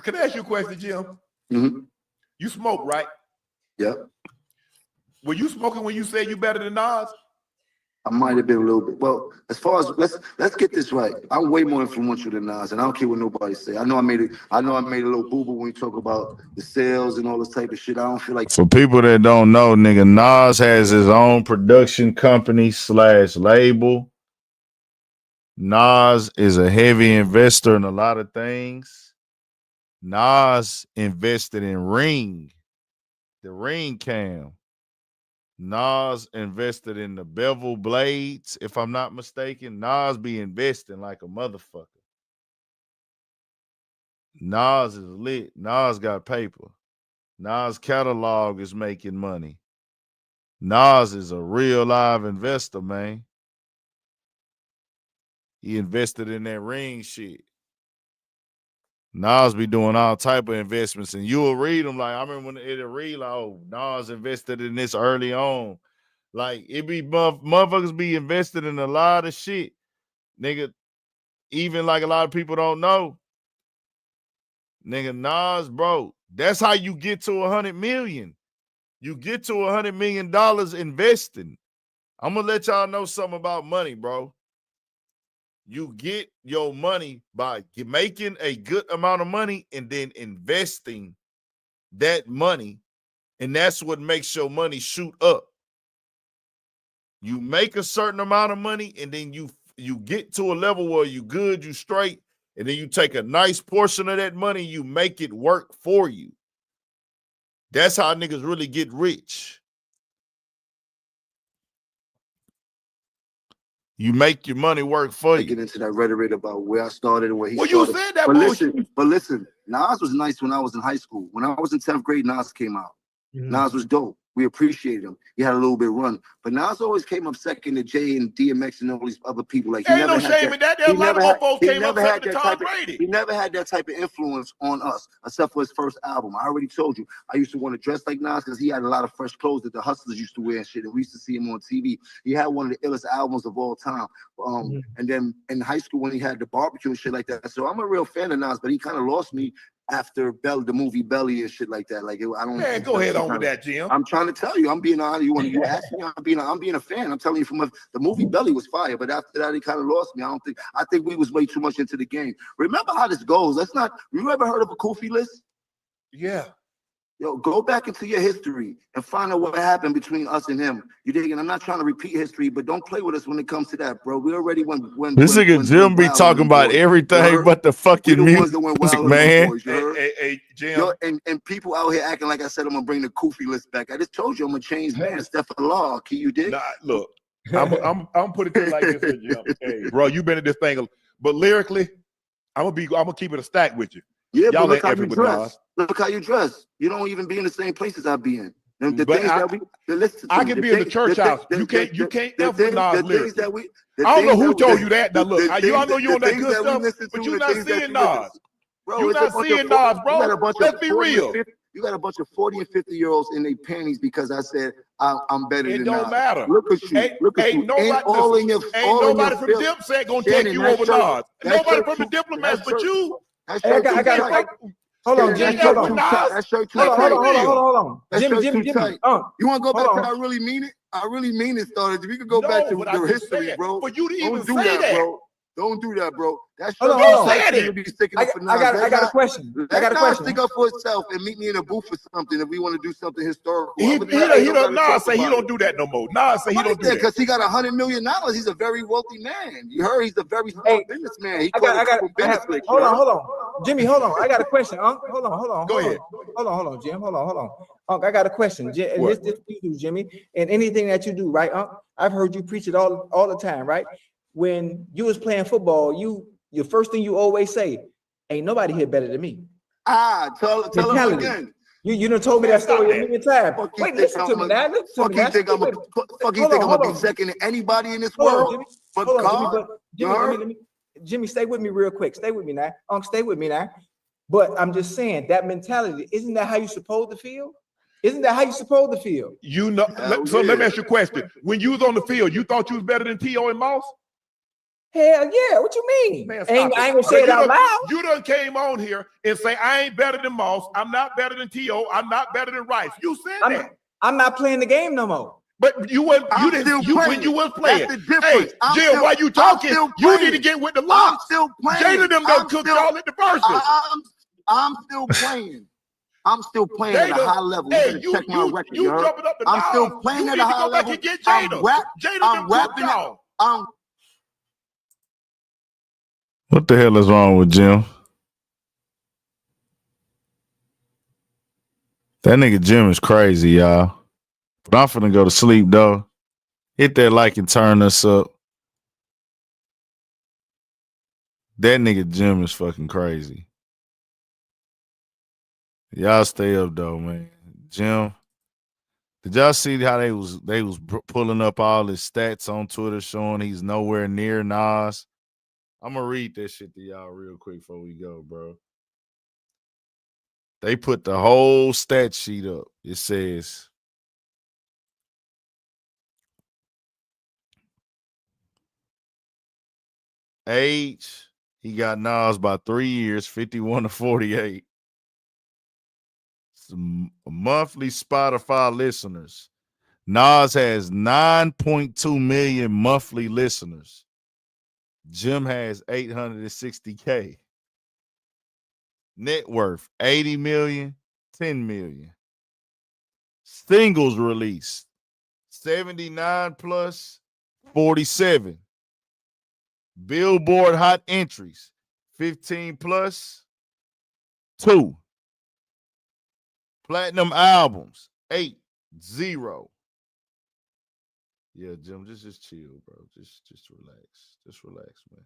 Can I ask you a question, Jim? Mm-hmm. You smoke, right? Yeah. Were you smoking when you said you better than Nas? I might have been a little bit. Well, as far as let's get this right. I'm way more influential than Nas, and I don't care what nobody say. I know I made a little boo-boo when you talk about the sales and all this type of shit. I don't feel like. For people that don't know, nigga, Nas has his own production company / label. Nas is a heavy investor in a lot of things. Nas invested in Ring, the Ring cam. Nas invested in the bevel blades, if I'm not mistaken. Nas be investing like a motherfucker. Nas is lit. Nas got paper. Nas catalog is making money. Nas is a real live investor, man. He invested in that Ring shit. Nas be doing all type of investments, and you'll read them. Like, I remember when it'll read like, oh, Nas invested in this early on. Like, it be motherfuckers be invested in a lot of shit. Nigga, even like a lot of people don't know. Nigga, Nas, bro, that's how you get to 100 million. You get to $100 million investing. I'm gonna let y'all know something about money, bro. You get your money by making a good amount of money and then investing that money, and that's what makes your money shoot up. You make a certain amount of money, and then you get to a level where you good, you straight, and then you take a nice portion of that money, you make it work for you. That's how niggas really get rich. You make your money work for you. Get into that rhetoric about where I started and where he started. You said that bullshit. But listen, Nas was nice when I was in high school. When I was in 10th grade, Nas came out. Mm-hmm. Nas was dope. We appreciated him. He had a little bit of run. But Nas always came up second to Jay and DMX and all these other people. Like, ain't no shame in that. There a lot of mofos came up second to Tom Brady. He never had that type of influence on us, except for his first album. I already told you. I used to want to dress like Nas because he had a lot of fresh clothes that the hustlers used to wear and shit. And we used to see him on TV. He had one of the illest albums of all time. And then in high school when he had the barbecue and shit like that. So I'm a real fan of Nas, but he kind of lost me after the movie Belly and shit like that. Like, I don't. Man, go ahead on with that, Jim. I'm trying to tell you, I'm being honest. You ask me, I'm being a fan. I'm telling you, the movie Belly was fire, but after that, he kind of lost me. I think we was way too much into the game. Remember how this goes. You ever heard of a Kofi list? Yeah. Yo, go back into your history and find out what happened between us and him. You dig? And I'm not trying to repeat history, but don't play with us when it comes to that, bro. We already went. This nigga Jim be talking about everything but the fucking music, man. Hey, Jim. Yo, and people out here acting like I said I'm gonna bring the Kofi list back. I just told you I'm gonna change man. Stephen Law. Can you dig? Nah, look, I'm put it to you like this, Jim. Hey, bro, you been in this thing, but lyrically, I'm gonna keep it a stack with you. Yeah, but look how you dress. Look how you dress. You don't even be in the same places I be in. The things that we listen to. I can be in the church house. You can't ever Nas lyrics. I don't know who told you that. Now look, y'all know you on that good stuff, but you're not seeing Nas. You're not seeing Nas, bro. Let's be real. You got a bunch of 40 and 50-year-olds in their panties because I said I'm better than Nas. It don't matter. Look at you. Look at you. Nobody from Dipset gonna take you over Nas. Nobody from the Diplomats but you. I got hold on, Jimmy. Hold on. Hold on. Jimmy. You want to go back to I really mean it? I really mean it, started. We could go back to the history, bro. But you didn't even say that, bro. Don't do that, bro. That's hold on. I got a question. Stick up for itself and meet me in a booth or something if we want to do something historical. Nas say he don't do that no more. Nas say he don't do that because he got $100 million. He's a very wealthy man. You heard he's a very smart businessman. Hold on, Jimmy. Hold on. I got a question. Hold on. Go ahead. Hold on, Jim. Hold on. I got a question. This you do, Jimmy, and anything that you do, right? I've heard you preach it all the time, right? When you was playing football, your first thing you always say, ain't nobody here better than me. Tell him again. You done told me that story a million times. Wait, listen to me now. Listen to me now. Fuck you think I'm gonna be second to anybody in this world? Hold on, Jimmy. Jimmy, stay with me real quick. Stay with me now. Stay with me now. But I'm just saying that mentality, isn't that how you supposed to feel? Isn't that how you supposed to feel? You know, so let me ask you a question. When you was on the field, you thought you was better than T.O. and Moss? Hell yeah, what you mean? Man, I ain't gonna say it out loud. You done came on here and say, I ain't better than Moss, I'm not better than T.O., I'm not better than Rice. You said that. I'm not playing the game no more. But you weren't when you was playing. Hey, Jim, while you talking, you need to get with the law. I'm still playing. Jalen them done cooked y'all at the verses. I'm still playing. I'm still playing at a high level. Hey, you check my record. You jumping up and I'm still playing at a high level. I'm rapping it. What the hell is wrong with Jim? That nigga Jim is crazy, y'all. But I'm finna go to sleep, though. Hit that like and turn us up. That nigga Jim is fucking crazy. Y'all stay up, though, man. Jim, did y'all see how they was pulling up all his stats on Twitter showing he's nowhere near Nas? I'm going to read that shit to y'all real quick before we go, bro. They put the whole stat sheet up. It says, age, he got Nas by 3 years, 51 to 48. Some monthly Spotify listeners. Nas has 9.2 million monthly listeners. Jim has 860K. Net worth, 80 million, 10 million. Singles released, 79 plus, 47. Billboard hot entries, 15 plus, 2. Platinum albums, 8, 0. Yeah, Jim, just chill, bro. Just relax. Just relax, man.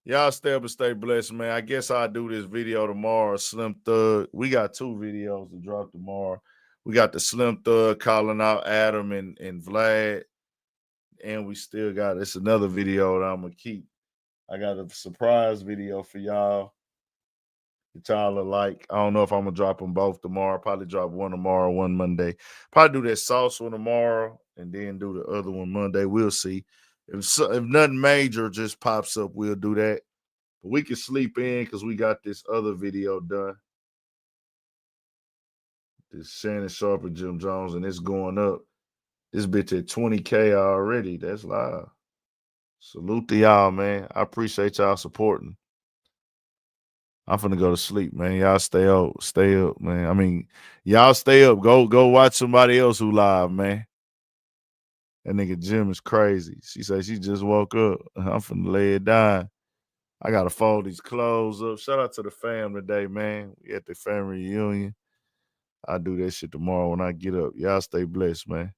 Y'all stay up and stay blessed, man. I guess I'll do this video tomorrow. Slim Thug. We got 2 videos to drop tomorrow. We got the Slim Thug calling out Adam and Vlad. And we still got it's another video that I'm gonna keep. I got a surprise video for y'all. That y'all are like. I don't know if I'm gonna drop them both tomorrow. Probably drop one tomorrow, one Monday. Probably do that sauce one tomorrow and then do the other one Monday. We'll see. If nothing major just pops up, we'll do that. But we can sleep in because we got this other video done. This Shannon Sharpe and Jim Jones, and it's going up. This bitch at 20K already. That's live. Salute to y'all, man. I appreciate y'all supporting. I'm finna go to sleep, man. Y'all stay up, man. I mean, y'all stay up. Go watch somebody else who live, man. That nigga Jim is crazy. She said she just woke up. I'm finna lay it down. I gotta fold these clothes up. Shout out to the fam today, man. We at the family reunion. I'll do that shit tomorrow when I get up. Y'all stay blessed, man.